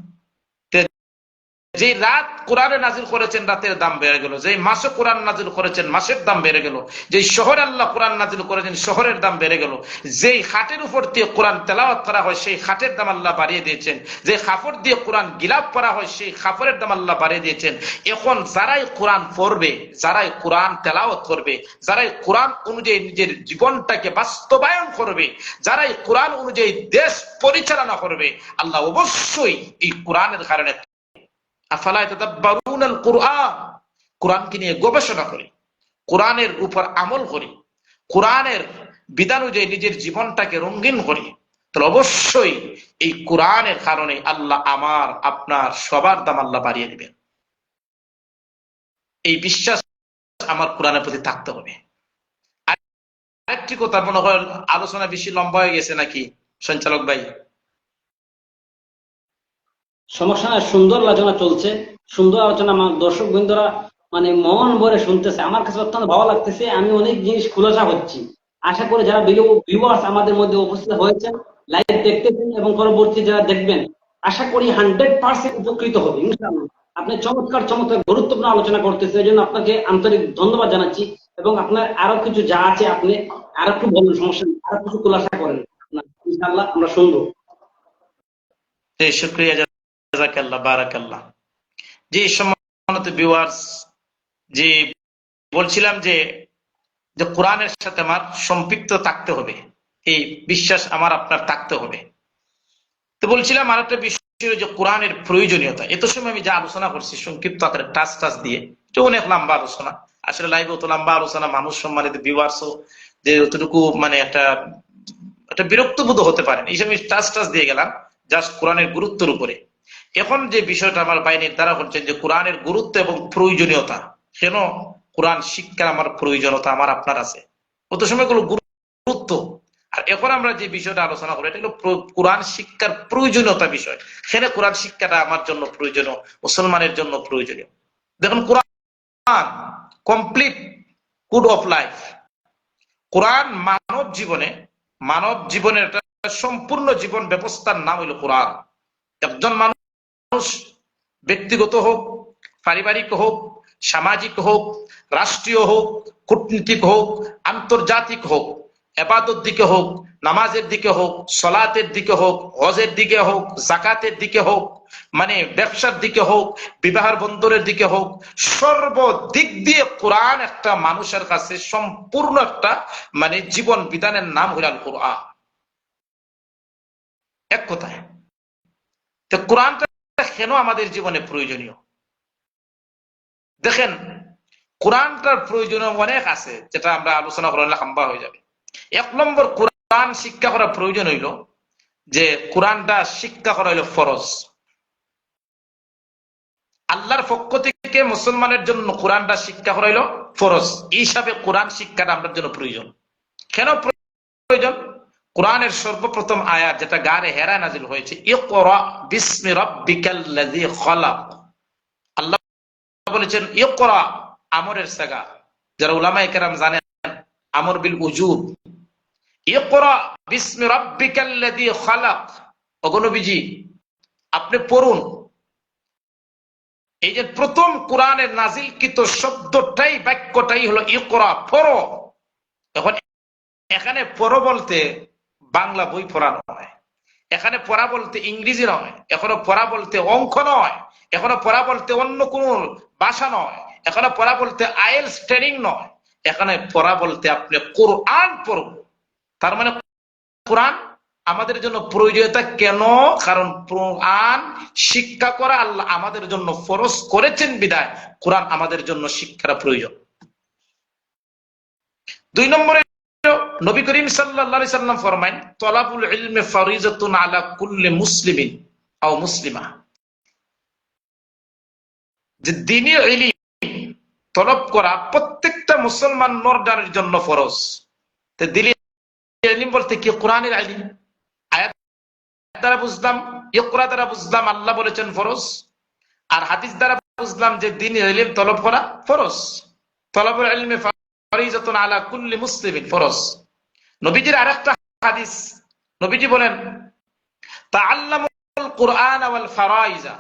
যে রাত কোরআনে নাজিল করেছেন, রাতের দাম বেড়ে গেল। যে মাসে কোরআন নাজিল করেছেন, মাসের দাম বেড়ে গেল। যে শহরে আল্লাহ কোরআন নাজিল করেছেন, শহরের দাম বেড়ে গেল। যেই খাটের উপর দিয়ে কোরআন তেলাওয়াত করা হয়, সেই খাটের দাম আল্লাহ বাড়িয়ে দিয়েছেন। যে কাপড় দিয়ে কোরআন গিলাফ করা হয়, সেই কাপড়ের দাম আল্লাহ বাড়িয়ে দিয়েছেন। এখন যারাই কোরআন পড়বে, যারাই কোরআন তেলাওয়াত করবে, যারাই কোরআন অনুযায়ী নিজের জীবনটাকে বাস্তবায়ন করবে, যারাই কোরআন অনুযায়ী দেশ পরিচালনা করবে, আল্লাহ অবশ্যই এই কোরআনের কারণে আফালা ইয়াতাদাব্বারুনাল কুরআন, কোরআনকে নিয়ে গবেষণা করি, কোরআনের উপর আমল করি, কোরআনের বিধান অনুযায়ী নিজের জীবনটাকে রঙিন করি, তাহলে অবশ্যই এই কোরআনের কারণে আল্লাহ আমার আপনার সবার দাম আল্লাহ বাড়িয়ে দিবেন। এই বিশ্বাস আমার কোরআনের প্রতি থাকতে হবে। আরেকটি কথা, মনে করেন আলোচনা বেশি লম্বা হয়ে গেছে নাকি সঞ্চালক ভাই? সমস্যা না, সুন্দর আলোচনা চলছে, সুন্দর আলোচনা। আমার দর্শক বৃন্দরা মানে মন ভরে শুনতেছে, আমার কাছে অত্যন্ত ভালো লাগতেছে। আমি অনেক জিনিস খুলাসা হচ্ছি। আশা করি যারা ভিউয়ার্স আমাদের মধ্যে উপস্থিত হয়েছেন, লাইভ দেখতেছেন এবং পরবর্তী যারা দেখবেন, আশা করি 100% উপকৃত হবে ইনশাআল্লাহ। আপনি চমৎকার চমৎকার গুরুত্বপূর্ণ আলোচনা করতেছে, এই জন্য আপনাকে আন্তরিক ধন্যবাদ জানাচ্ছি। এবং আপনার আরো কিছু যা আছে আপনি আরো একটু বলুন, সমস্যা নেই, আরো কিছু খুলাসা করেন, ইনশাআল্লাহ আমরা শুনবো। শুকরিয়া, জাযাকাল্লাহ, বারাকাল্লাহ। যে সম্মানিত ভিউয়ার্স, যে বলছিলাম যে কোরআনের সাথে আমার সম্পৃক্ত থাকতে হবে, এই বিশ্বাস আমার আপনার থাকতে হবে। তো বলছিলাম আর একটা বিষয়, যে কোরআনের প্রয়োজনীয়তা। এত সময় আমি যা আলোচনা করছি সংক্ষিপ্ত আকারে টাচ দিয়ে, এটা অনেক লম্বা আলোচনা। আসলে লাইভে অত লম্বা আলোচনা মানুষ, সম্মানিত ভিউয়ার্সও যে অতটুকু মানে একটা বিরক্ত বোধ হতে পারেন, এই সময় টাচ দিয়ে গেলাম জাস্ট কোরআনের গুরুত্বের উপরে। এখন যে বিষয়টা আমার ভাই নির্ধারণ করছেন, যে কোরআনের গুরুত্ব এবং প্রয়োজনীয়তা, কেন কোরআন শিক্ষার আমার প্রয়োজনীয়তা আমার আপনার আছে, কত সময় গুলো গুরুত্ব। আর এখন আমরা যে বিষয়টা আলোচনা করি, এটা হলো কোরআন শিক্ষার প্রয়োজনীয়তা বিষয়। সেখানে কোরআন শিক্ষাটা আমার জন্য প্রয়োজনীয়, মুসলমানের জন্য প্রয়োজনীয়। দেখুন, কোরআন কমপ্লিট কোড অফ লাইফ। কোরআন মানব জীবনের একটা সম্পূর্ণ জীবন ব্যবস্থার নাম হইল কোরআন। একজন মানুষ ব্যক্তিগত হোক, পারিবারিক হোক, সামাজিক হোক, রাষ্ট্রীয় হোক, কূটনীতিক হোক, আন্তর্জাতিক হোক, ইবাদত দিকে হোক, নামাজের দিকে হোক, সলাতের দিকে হোক, হজের দিকে হোক, যাকাতের দিকে হোক, মানে ব্যবসার দিকে হোক, বিবাহের বন্ধনের দিকে হোক, সর্বদিক দিয়ে কোরআন একটা মানুষের কাছে সম্পূর্ণ একটা মানে জীবন বিধানের নাম হইল আল কোরআন। এক কথায়, তো কোরআনটা কেন আমাদের জীবনে প্রয়োজনীয়? দেখেন, কোরআনটার প্রয়োজনীয় অনেক আছে, যেটা আমরা আলোচনা করলে লম্বা হয়ে যাবে। 1 নম্বর, কোরআন শিক্ষা করা প্রয়োজন হইল যে কোরআনটা শিক্ষা করা হইল ফরজ। আল্লাহর পক্ষ থেকে মুসলমানের জন্য কোরআনটা শিক্ষা করা হইল ফরজ। এই হিসাবে কোরআন শিক্ষাটা আমাদের জন্য প্রয়োজন। কেন প্রয়োজন? কোরআনের সর্বপ্রথম আয়াত, যেটা গারে হেরা নাজিল হয়েছে, ইকরা বিসমি রাব্বিকাল্লাযী খলাক। আল্লাহ বলেছেন ইকরা, আমরের সাগা, যারা উলামায়ে কেরাম জানেন আমর বিল উজুব। ইকরা বিসমি রাব্বিকাল্লাযী খলাক, ওগো নবীজি আপনি পড়ুন। এই যে প্রথম কোরআনের নাজিলকৃত শব্দটাই, বাক্যটাই হলো ইকরা, পড়ো। এখন এখানে পড়ো বলতে বাংলা বই পড়া নয়, এখানে পড়া বলতে ইংরেজি নয়, এখনো পড়া বলতে অঙ্ক নয়, এখনো পড়া বলতে অন্য কোন ভাষা নয়, এখানে পড়া বলতে আইএলটিএস ট্রেনিং নয়, এখানে পড়া বলতে আপনি কোরআন পড়ব। তার মানে কোরআন আমাদের জন্য প্রয়োজনীয়তা কেন? কারণ কোরআন শিক্ষা করা আল্লাহ আমাদের জন্য ফরজ করেছেন বিধায় কোরআন আমাদের জন্য শিক্ষার প্রয়োজন। 2 নম্বরে নবী করিম সাল্লাল্লাহু আলাইহি সাল্লাম ফরমায় তলাবুল ইলমি ফারিজাতুন আলা কুল্লি মুসলিমিন আও মুসলিমা, যে দ্বীনি ইলম তলব করা প্রত্যেকটা মুসলমান নর-নারীর জন্য ফরজ। তো দ্বীনি ইলম বলতে কি? কোরআনের ইলম। আয়াত দ্বারা বুঝলাম, ইকরা দ্বারা বুঝলাম আল্লাহ বলেছেন ফরজ, আর হাদিস দ্বারা বুঝলাম যে দ্বীনি ইলম তলব করা ফরজ। তলাবুল ইলমি ফারিজাতুন আলা কুল্লি মুসলিমিন ফরজ। নবীজির আরেকটা হাদিস, নবীজি বলেন তাআল্লামুল কুরআন ওয়াল ফারাইজা,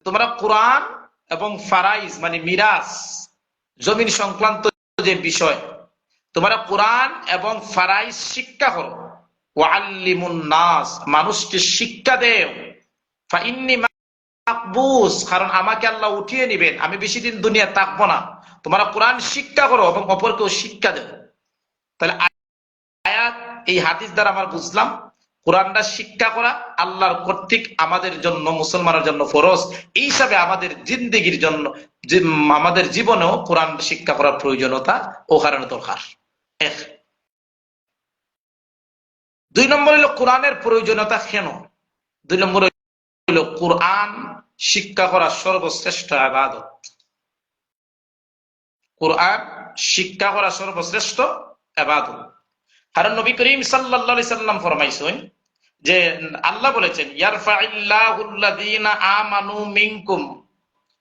তোমরা কোরআন এবং ফারাইজ মানে মিরাস, জমিন সংক্রান্ত যে বিষয়, তোমরা কোরআন এবং ফারাইজ শিক্ষা করো। ওয়াল্লিমুন নাস, মানুষকে শিক্ষা দেও। ফাইন্নী মাকবুস, কারণ আমাকে আল্লাহ উঠিয়ে নেবেন, আমি বেশি দিন দুনিয়া থাকবো না। তোমরা কোরআন শিক্ষা করো এবং অপরকেও শিক্ষা দেও। তাহলে আয়াত এই হাদিস দ্বারা আমরা বুঝলাম কোরআনটা শিক্ষা করা আল্লাহর কর্তৃক আমাদের জন্য, মুসলমানের জন্য ফরজ। এই হিসাবে আমাদের জিন্দেগির জন্য, আমাদের জীবনেও কোরআন শিক্ষা করার প্রয়োজনীয়তা ও কারণে দরকার। 2 নম্বর হলো কোরআনের প্রয়োজনীয়তা কেন? 2 নম্বর হলো কোরআন শিক্ষা করা সর্বশ্রেষ্ঠ ইবাদত। কোরআন শিক্ষা করা সর্বশ্রেষ্ঠ ইবাদত। কারণ নবী করিম সাল্লাল্লাহু আলাইহি সাল্লাম ফরমাইছেন যে আল্লাহ বলেছেন ইয়ারফাইল্লাহুল্লাযীনা আমানু মিনকুম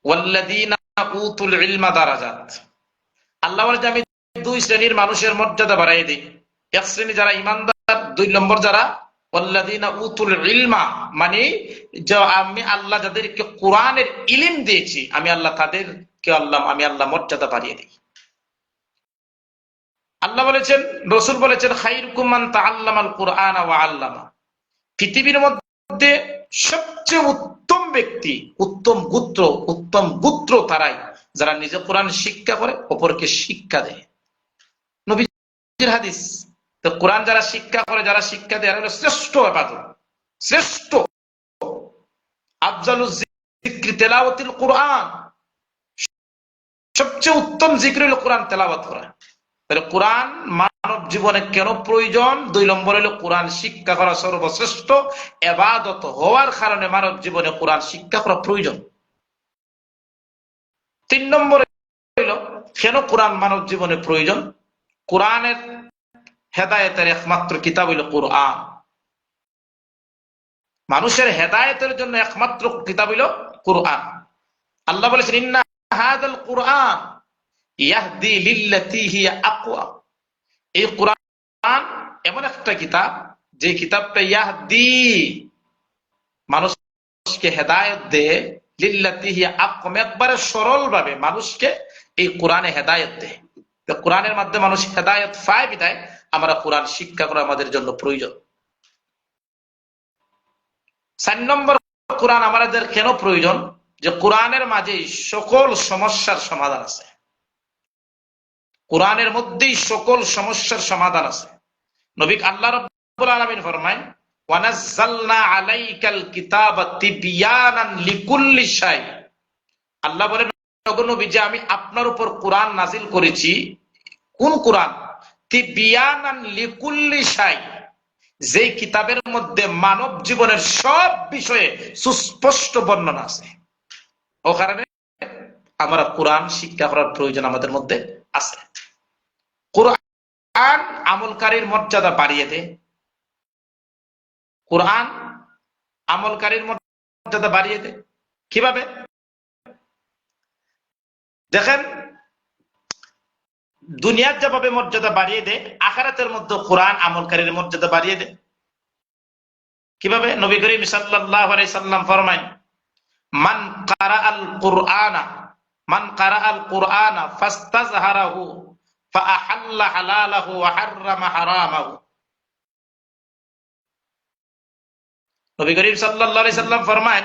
ওয়াল্লাযীনা উতুল ইলমা দারাজাত। আল্লাহ বলেন আমি 2 শ্রেণীর মানুষের মর্যাদা বাড়াই দিই। এক শ্রেণী যারা ঈমানদার, 2 নম্বর যারা ওয়াল্লাযীনা উতুল ইলমা, মানে যে আমি আল্লাহ যাদেরকে কোরআনের ইলম দিয়েছি, আমি আল্লাহ তাদেরকে আমি আল্লাহ মর্যাদা বাড়িয়ে দিই। আল্লাহ বলেছেন, রাসূল বলেছেন খায়রুকুম মান তাআল্লামাল কুরআন ওয়া আল্লামা, পৃথিবীর মধ্যে সবচেয়ে উত্তম ব্যক্তি, উত্তম গোত্র তারাই যারা নিজে কোরআন শিক্ষা করে অপরকে শিক্ষা দেয়। নবীজির হাদিস। তো কোরআন যারা শিক্ষা করে, যারা শিক্ষা দেয়, এরা হলো শ্রেষ্ঠ ইবাদত, শ্রেষ্ঠ। আফজালুজ যিকরি তিলাওয়াতুল কুরআন, সবচেয়ে উত্তম জিকির হলো কোরআন তেলাওয়াত করা। তাহলে কোরআন মানব জীবনে কেন প্রয়োজন? 2 নম্বর হলো কোরআন শিক্ষা করা সর্বশ্রেষ্ঠ ইবাদত হওয়ার কারণে মানব জীবনে কোরআন শিক্ষা করা প্রয়োজন। 3 নম্বর হলো কেন কোরআন মানব জীবনে প্রয়োজন? কোরআনের হেদায়েতের একমাত্র কিতাব হলো কোরআন। মানুষের হেদায়েতের জন্য একমাত্র কিতাব হলো কোরআন। আল্লাহ বলেছেন ইন্না হাযাল কুরআন ইয়াহদি লিল্লাতী হিয়া আকওয়াম। এই কোরআন এমন একটা কিতাব যে কিতাবটা ইয়াহদি, মানুষকে হেদায়েত দেয়, লিল্লাতী হিয়া আকওয়াম, একবারে সরল ভাবে মানুষকে এই কোরআনে হেদায়েত দেয়। তো কোরআনের মাধ্যমে মানুষ হেদায়েত পায় বিধায় আমরা কোরআন শিক্ষা করা আমাদের জন্য প্রয়োজন। 4 নম্বর কোরআন আমাদের কেন প্রয়োজন? যে কোরআনের মাঝে সকল সমস্যার সমাধান আছে। কোরআনের মধ্যেই সকল সমস্যার সমাধান আছে। নবী আল্লাহ রাব্বুল আলামিন ফরমায় ওয়া নাযালনা আলাইকাল কিতাবা তিবয়ানান লিকুল্লি শাই। আল্লাহ বলেন ওগো নবী যে আমি আপনার উপর কোরআন নাজিল করেছি। কোন কোরআন? তিবয়ানান লিকুল্লি শাই, যে কিতাবের মধ্যে মানব জীবনের সব বিষয়ে সুস্পষ্ট বর্ণনা আছে। ও কারণে আমরা কোরআন শিক্ষা করার প্রয়োজন আমাদের মধ্যে আছে। কোরআন আমলকারীর মর্যাদা বাড়িয়ে দেয়। কোরআন আমলকারীর মর্যাদা বাড়িয়ে দেয় কিভাবে? দেখেন, দুনিয়ার যেভাবে মর্যাদা বাড়িয়ে দেয়, আখিরাতের মধ্যে কোরআন আমলকারীর মর্যাদা বাড়িয়ে দেয়। কিভাবে? নবী করিম সাল্লাল্লাহু আলাইহি সাল্লাম ফরমায় মান কারাআল কুরআনা ফাস্তাযহারাহু ফাআহাল্লা হালালাহু ওয়া হাররামা হারামাহু। নবী করিম সাল্লাল্লাহু আলাইহি সাল্লাম ফরমান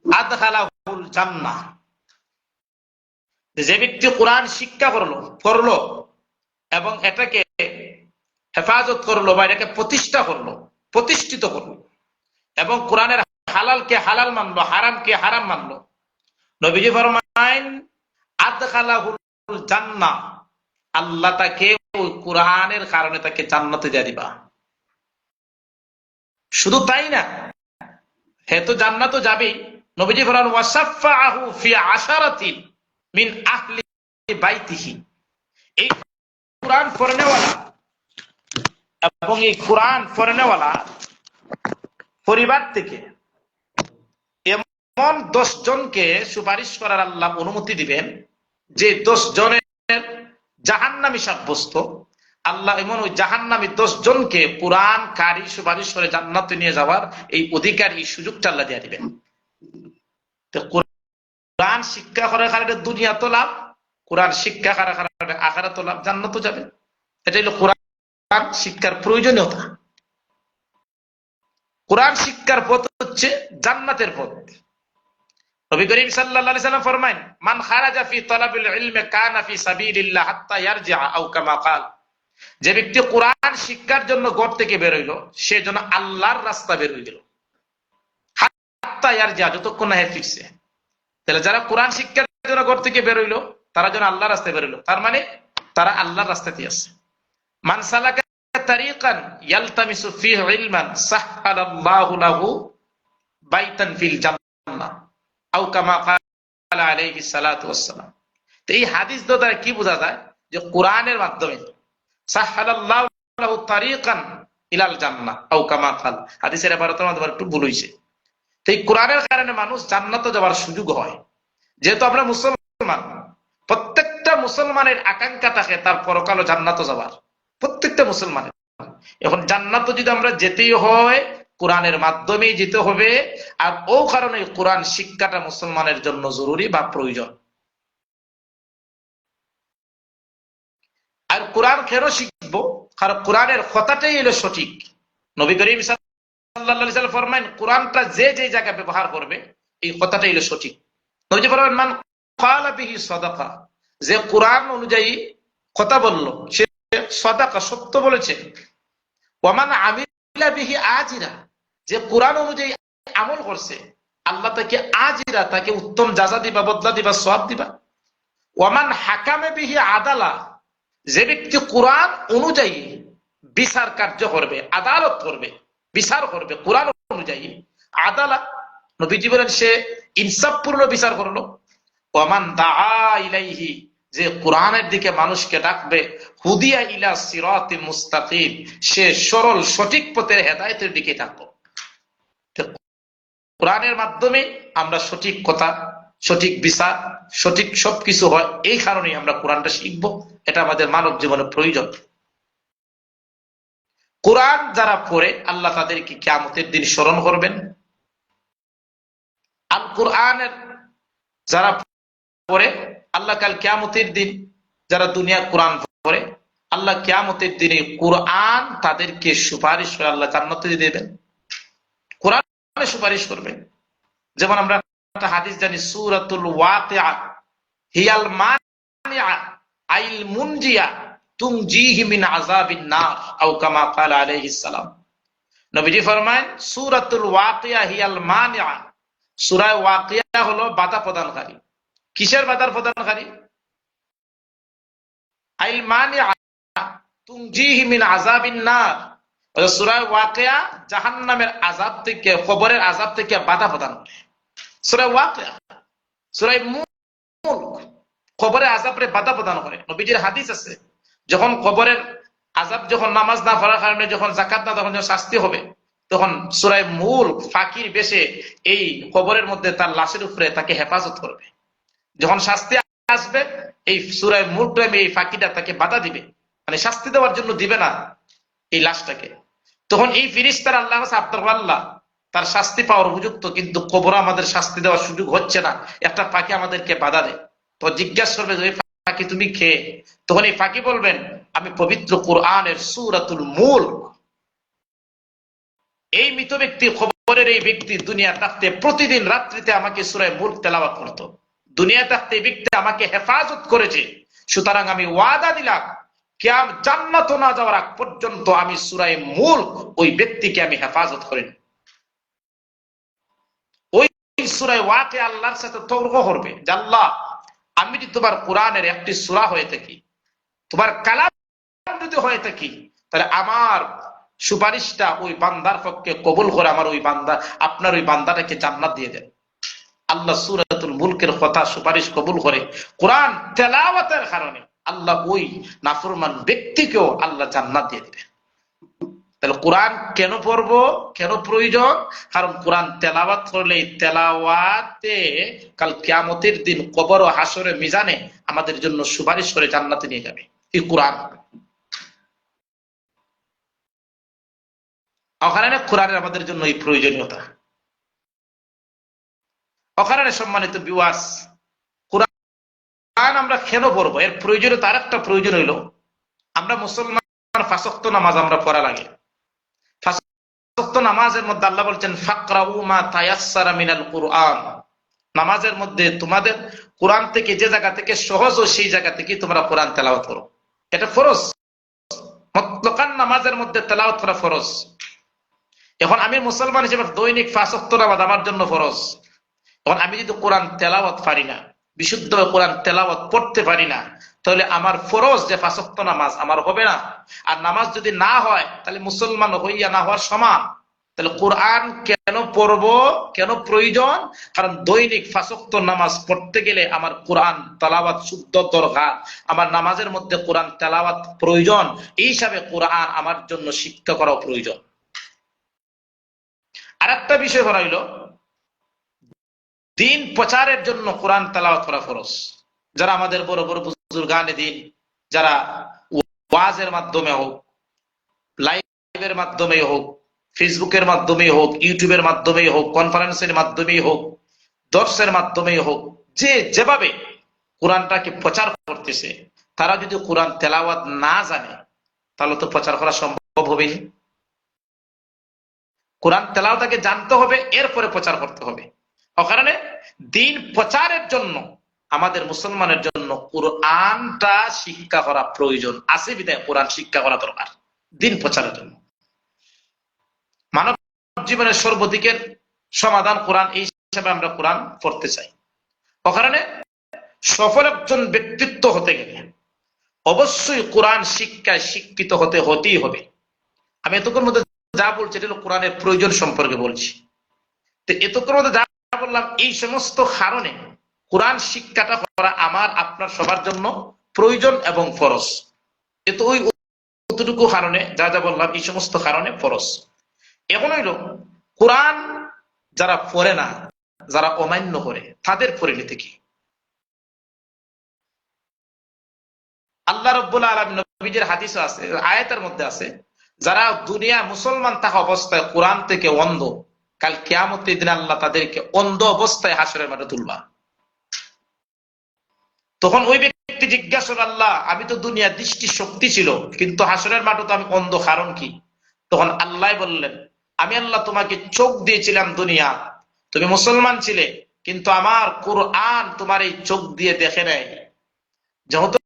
আদখালাহুল জান্নাহ, যে ব্যক্তি কোরআন শিক্ষা করলো এবং এটাকে হেফাজত করলো বা এটাকে প্রতিষ্ঠিত করলো এবং কোরআনের হালালকে হালাল মানলো, হারামকে হারাম মানলো, নবীজি ফরমায়েন আদখালাহুল জান্নাহ, আল্লাহ তাকে ওই কোরআনের কারণে তাকে জান্নাতে দিয়ে দিবা। শুধু তাই না, হে তো জান্নাত যাবেই, নবীজি ফরমান ওয়াসাফাহু ফি আশারাতিন মিন আহলি বাইতিহি, এই কোরআন পড়নেওয়ালা এবং এই কোরআন পড়নেওয়ালা পরিবার থেকে এমন 10 জনকে সুপারিশ করার আল্লাহ অনুমতি দিবেন, যে 10 জনের জাহান্নামী সাব্যস্ত, আল্লাহ এমন ওই জাহান্নামী 10 জনকে কোরআন কারি সুপারিশ করে জান্নাতে নিয়ে যাওয়ার এই অধিকার, এই সুযোগটা আল্লাহ দিয়ে দিবেন। তো কোরআন শিক্ষা করার কারণে দুনিয়া তো লাভ, কোরআন শিক্ষা করার কারণে আখিরাত তো লাভ, জান্নাত তো যাবে। এটা হলো কোরআন শিক্ষার প্রয়োজনীয়তা। কোরআন শিক্ষার পথ হচ্ছে জান্নাতের পথ। নবী করিম সাল্লাল্লাহু আলাইহি সাল্লাম ফরমায়েন মান খারাজা ফি তালাবিল ইলমি কানা ফি সাবিলিল্লাহ হাত্তা ইয়ারজিআ আও কামা ক্বাল, যে ব্যক্তি কোরআন শিক্ষার জন্য ঘর থেকে বের হইল, সে যেন আল্লাহর রাস্তা বের হয়ে গেল, হাত্তা ইয়ারজিআ, যতক্ষণ না ফিরছে। তাহলে যারা কোরআন শিক্ষার জন্য ঘর থেকে বের হইল, তারা যেন আল্লাহর রাস্তায় বের হইল, তার মানে তারা আল্লাহর রাস্তাতে আছে। মান সালাকা তারিকান ইয়ালতামিসু ফিহি ইলমান সাহহালাল্লাহু লাহু বাইতান ফিল জান্নাহ আও কামা ক্বালা আলাইহিস সালাতু ওয়াস সালাম। তো এই হাদিস দ্বারা কি বোঝা যায়, যে কোরআনের মাধ্যমে সাহহালাল্লাহু লাহু তারিকান ইলাল জান্নাহ আও কামা ক্বাল, হাদিসের ইবারতের মধ্যে একটু ভুল হইছে। তো এই কোরআনের কারণে মানুষ জান্নাতে যাওয়ার সুযোগ হয়। যেহেতু আমরা মুসলমান, প্রত্যেকটা মুসলমানের আকাঙ্ক্ষা থাকে তার পরকালে জান্নাতে যাওয়ার, প্রত্যেকটা মুসলমানের। এখন জান্নাতে যদি আমরা যেতেই হয়, কোরআনের মাধ্যমেই যেতে হবে। আর ও কারণে কোরআন শিক্ষাটা মুসলমানের জন্য জরুরি বা প্রয়োজন। আর কোরআন কেন শিখবো? কারণ কোরআনের কথাটাই হলো সঠিক। নবী করিম সাল্লাল্লাহু আলাইহি ওয়াসাল্লাম ফরমায়েন কোরআনটা যে যে জায়গায় ব্যবহার করবে, এই কথাটাই হলো সঠিক। নবীজি ফরমায়েন মান ক্বালা বিহি সাদাকা, যে কোরআন অনুযায়ী কথা বললো সে সাদাকা, সত্য বলেছে। ওয়ামান আমিলা বিহি আজিরা, যে কোরআন অনুযায়ী আমল করছে, আল্লাহ তাকে আজিরা, তাকে উত্তম জাযা দিবা, বদলা দিবা, সওয়াব দিবা। ওয়ামান হাকামে বিহি আদালা, যে ব্যক্তি কোরআন অনুযায়ী বিচার কার্য করবে, আদালত করবে, বিচার করবে কোরআন অনুযায়ী, আদালা নবীজি বলেন সে ইনসাফপূর্ণ বিচার করলো। ওয়ামান দাআ ইলাইহি, যে কোরআনের দিকে মানুষকে ডাকবে, হুদিয়া ইলা সিরাতিল মুস্তাকিম, সে সরল সঠিক পথের হেদায়েতের দিকে ডাকবো। কোরআনের মাধ্যমে আমরা সঠিক কথা, সঠিক বিচার, সঠিক সবকিছু হয়। এই কারণেই আমরা কোরআনটা শিখবো, এটা আমাদের মানব জীবনে প্রয়োজন। কোরআন যারা পড়ে, আল্লাহ তাদেরকে কিয়ামতের দিন স্মরণ করবেন। আল কোরআনের যারা পড়ে, আল্লাহ কাল কিয়ামতের দিন যারা দুনিয়ার কোরআন পড়ে, আল্লাহ কিয়ামতের দিনে কোরআন তাদেরকে সুপারিশ করে আল্লাহ জান্নাতে দেবেন, কোরআনে সুপারিশ করবেন। যেমন আমরা একটা হাদিস জানি, সূরাতুল ওয়াকিআ হিয়াল মানিআ আইল মুনজিয়া তুনজিহি মিন আযাবিন নার আও কামা ক্বালা আলাইহিস সালাম। নবীজি ফরমায়েন সূরাতুল ওয়াকিআ হিয়াল মানিআ, সূরা ওয়াকিআ হলো বাধা প্রদানকারী। কিসের বাধা প্রদানকারী? আইল মানিআ তুনজিহি মিন আযাবিন নার, সূরা ওয়াকিআ জাহান্নামের আযাব থেকে, কবরের আযাব থেকে বাধা প্রদান করে। সূরা ওয়াকিআ, সূরা মুলক কবরের আযাবরে বাধা প্রদান করে। নবীজির হাদিস আছে, যখন কবরের আযাব, যখন নামাজ না পড়ার কারণে, যখন যাকাত না, তখন যখন শাস্তি হবে, তখন সূরা মুলক ফাকির বেশে এই কবরের মধ্যে তার লাশের উপরে তাকে হেফাজত করবে। যখন শাস্তি আসবে, এই সূরা মুলক এই ফাকিটা তাকে বাধা দিবে, মানে শাস্তি দেওয়ার জন্য দিবে না এই লাশটাকে। তখন এই ফেরেশতারা আল্লাহর কাছে আবদার করে, আল্লাহ তার শাস্তি পাওয়ার উপযুক্ত, কিন্তু কবরে আমাদের শাস্তি দেওয়ার সুযোগ হচ্ছে না, একটা পাখি আমাদেরকে বাধা দেয়। তো জিজ্ঞাসা করবে, ফাঁকি তুমি খেয়ে, তখন এই ফাঁকি বলবেন আমি পবিত্র কোরআনের সূরাতুল মুলক, এই মৃত ব্যক্তি, খবরের এই ব্যক্তি দুনিয়া থাকতে প্রতিদিন রাত্রিতে আমাকে সূরা মুলক তেলাওয়াত করত, দুনিয়া থাকতে এই ব্যক্তি আমাকে হেফাজত করেছে, সুতরাং আমি ওয়াদা দিলাম জান্নাত না যাওয়ার আগ পর্যন্ত আমি সূরা মুলক ওই ব্যক্তিকে আমি হেফাজত করি। ওই সূরা ওয়াকিয়া আল্লাহর সাথে তর্ক করবে যে আল্লাহ, আমি যদি তোমার কোরআনের একটি সূরা হয়ে থাকি, তোমার কালাম যদি হয়ে থাকি, তাহলে আমার সুপারিশটা ওই বান্দার পক্ষে কবুল করে আমার ওই বান্দা, আপনার ওই বান্দাটাকে জান্নাত দিয়ে দেন। আল্লাহ সূরাতুল মুলকের কথা সুপারিশ কবুল করে কোরআন তেলাওয়াতের কারণে আল্লাহ ওই নাফরমান ব্যক্তিকেও আল্লাহ জান্নাত দিয়ে দেবে। তাহলে কোরআন কেন পড়বো, কেন প্রয়োজন? কারণ কোরআন তেলাওয়াত করলে তেলাওয়াতে কাল কিয়ামতের দিন কবর ও হাসরে মিজানে আমাদের জন্য সুপারিশ করে জান্নাতে নিয়ে যাবে এই কোরআন। ওখানে কোরআনের আমাদের জন্য এই প্রয়োজনীয়তা। ওখানে সম্মানিত বিওয়াস, কোরআন আমরা কেন পড়বো, এর প্রয়োজনীয়তা আর একটা প্রয়োজন হইল, আমরা মুসলমান 5 ওয়াক্ত নামাজ আমরা পড়া লাগে। 5 ওয়াক্ত নামাজের মধ্যে আল্লাহ বলছেন ফাকরাউ মা তায়াসসারা মিনাল কুরআন, নামাজের মধ্যে তোমাদের কোরআন থেকে যে জায়গা থেকে সহজ ও সেই জায়গা থেকে তোমরা কোরআন তেলাওয়াত করো, এটা ফরজ। মুতলাকান নামাজের মধ্যে তেলাওয়াত করা ফরজ। এখন আমি মুসলমান হিসেবে দৈনিক 5 ওয়াক্ত নামাজ আমার জন্য ফরজ। এখন আমি যদি কোরআন তেলাওয়াত পারি না, বিশুদ্ধ কোরআন তেলাওয়াত পড়তে পারি না, তাহলে আমার ফরজ যে 5 ওয়াক্ত নামাজ আমার হবে না। আর নামাজ যদি না হয় তাহলে মুসলমান হইয়া না হওয়ার সমান। তাহলে কোরআন কেন পড়বো, কেন প্রয়োজন? কারণ দৈনিক 5 ওয়াক্ত নামাজ পড়তে গেলে আমার কোরআন তেলাওয়াত শুদ্ধ দরকার, আমার নামাজের মধ্যে কোরআন তেলাওয়াত প্রয়োজন। এই হিসাবে কোরআন আমার জন্য শিক্ষা করা প্রয়োজন। আর একটা বিষয় হইল দিন প্রচারের জন্য কোরআন তেলাওয়াত করা ফরজ। যারা আমাদের বড় বড় বুজুর্গানে দিন, যারা ওয়াজের মাধ্যমে হোক, লাইভের মাধ্যমে হোক, ফেসবুকের মাধ্যমে হোক, ইউটিউবের মাধ্যমে হোক, কনফারেন্সের মাধ্যমে হোক, দর্শের মাধ্যমে হোক, যে যেভাবে কোরআনটাকে প্রচার করতেছে, তারা যদি কোরআন তেলাওয়াত না জানে তাহলে তো প্রচার করা সম্ভব হবে না। কোরআন তেলাওয়াতকে জানতে হবে, এরপরে প্রচার করতে হবে। ও কারণে দিন প্রচারের জন্য আমাদের মুসলমানের জন্য কোরআনটা শিক্ষা করা প্রয়োজন আছে, বিধায় কোরআন শিক্ষা করা দরকার দিন প্রচারের জন্য। মানব জীবনের সর্বদিকের সমাধান কোরআন, এই হিসাবে আমরা কোরআন পড়তে চাই। ও কারণে সফল একজন ব্যক্তিত্ব হতে গেলে অবশ্যই কোরআন শিক্ষায় শিক্ষিত হতেই হবে। আমি এতক্ষণ মধ্যে যা বলছি এটা হলো কোরআনের প্রয়োজন সম্পর্কে বলছি। তো এতক্ষণ মধ্যে যা বললাম এই সমস্ত কারণে কোরআন শিক্ষাটা করা আমার আপনার সবার জন্য প্রয়োজন এবং ফরজ। এত ওই অতটুকু কারণে যা যা বললাম এই সমস্ত কারণে ফরজ। এখন হইল কোরআন যারা পড়ে না, যারা অমান্য করে, তাদের পরিণতি কি? আল্লাহ রাব্বুল আলামিন নবীজির হাদিসে আছে, আয়াতের মধ্যে আছে, যারা দুনিয়া মুসলমান থাকা অবস্থায় কোরআন থেকে অন্ধ, কাল কিয়ামতের দিন আল্লাহ তাদেরকে অন্ধ অবস্থায় হাসরের মাঠে তুলবা। তখন ওই ব্যক্তি জিজ্ঞাসা করল, আল্লাহ আমি তো দুনিয়া দৃষ্টি শক্তি ছিল, কিন্তু হাসরের মাঠে তো আমি অন্ধ, কারণ কি? তখন আল্লাহ বললেন, আমি আল্লাহ তোমাকে চোখ দিয়েছিলাম দুনিয়া, তুমি মুসলমান ছিলে, কিন্তু আমার কোরআন তোমার এই চোখ দিয়ে দেখে নাই। যেহেতু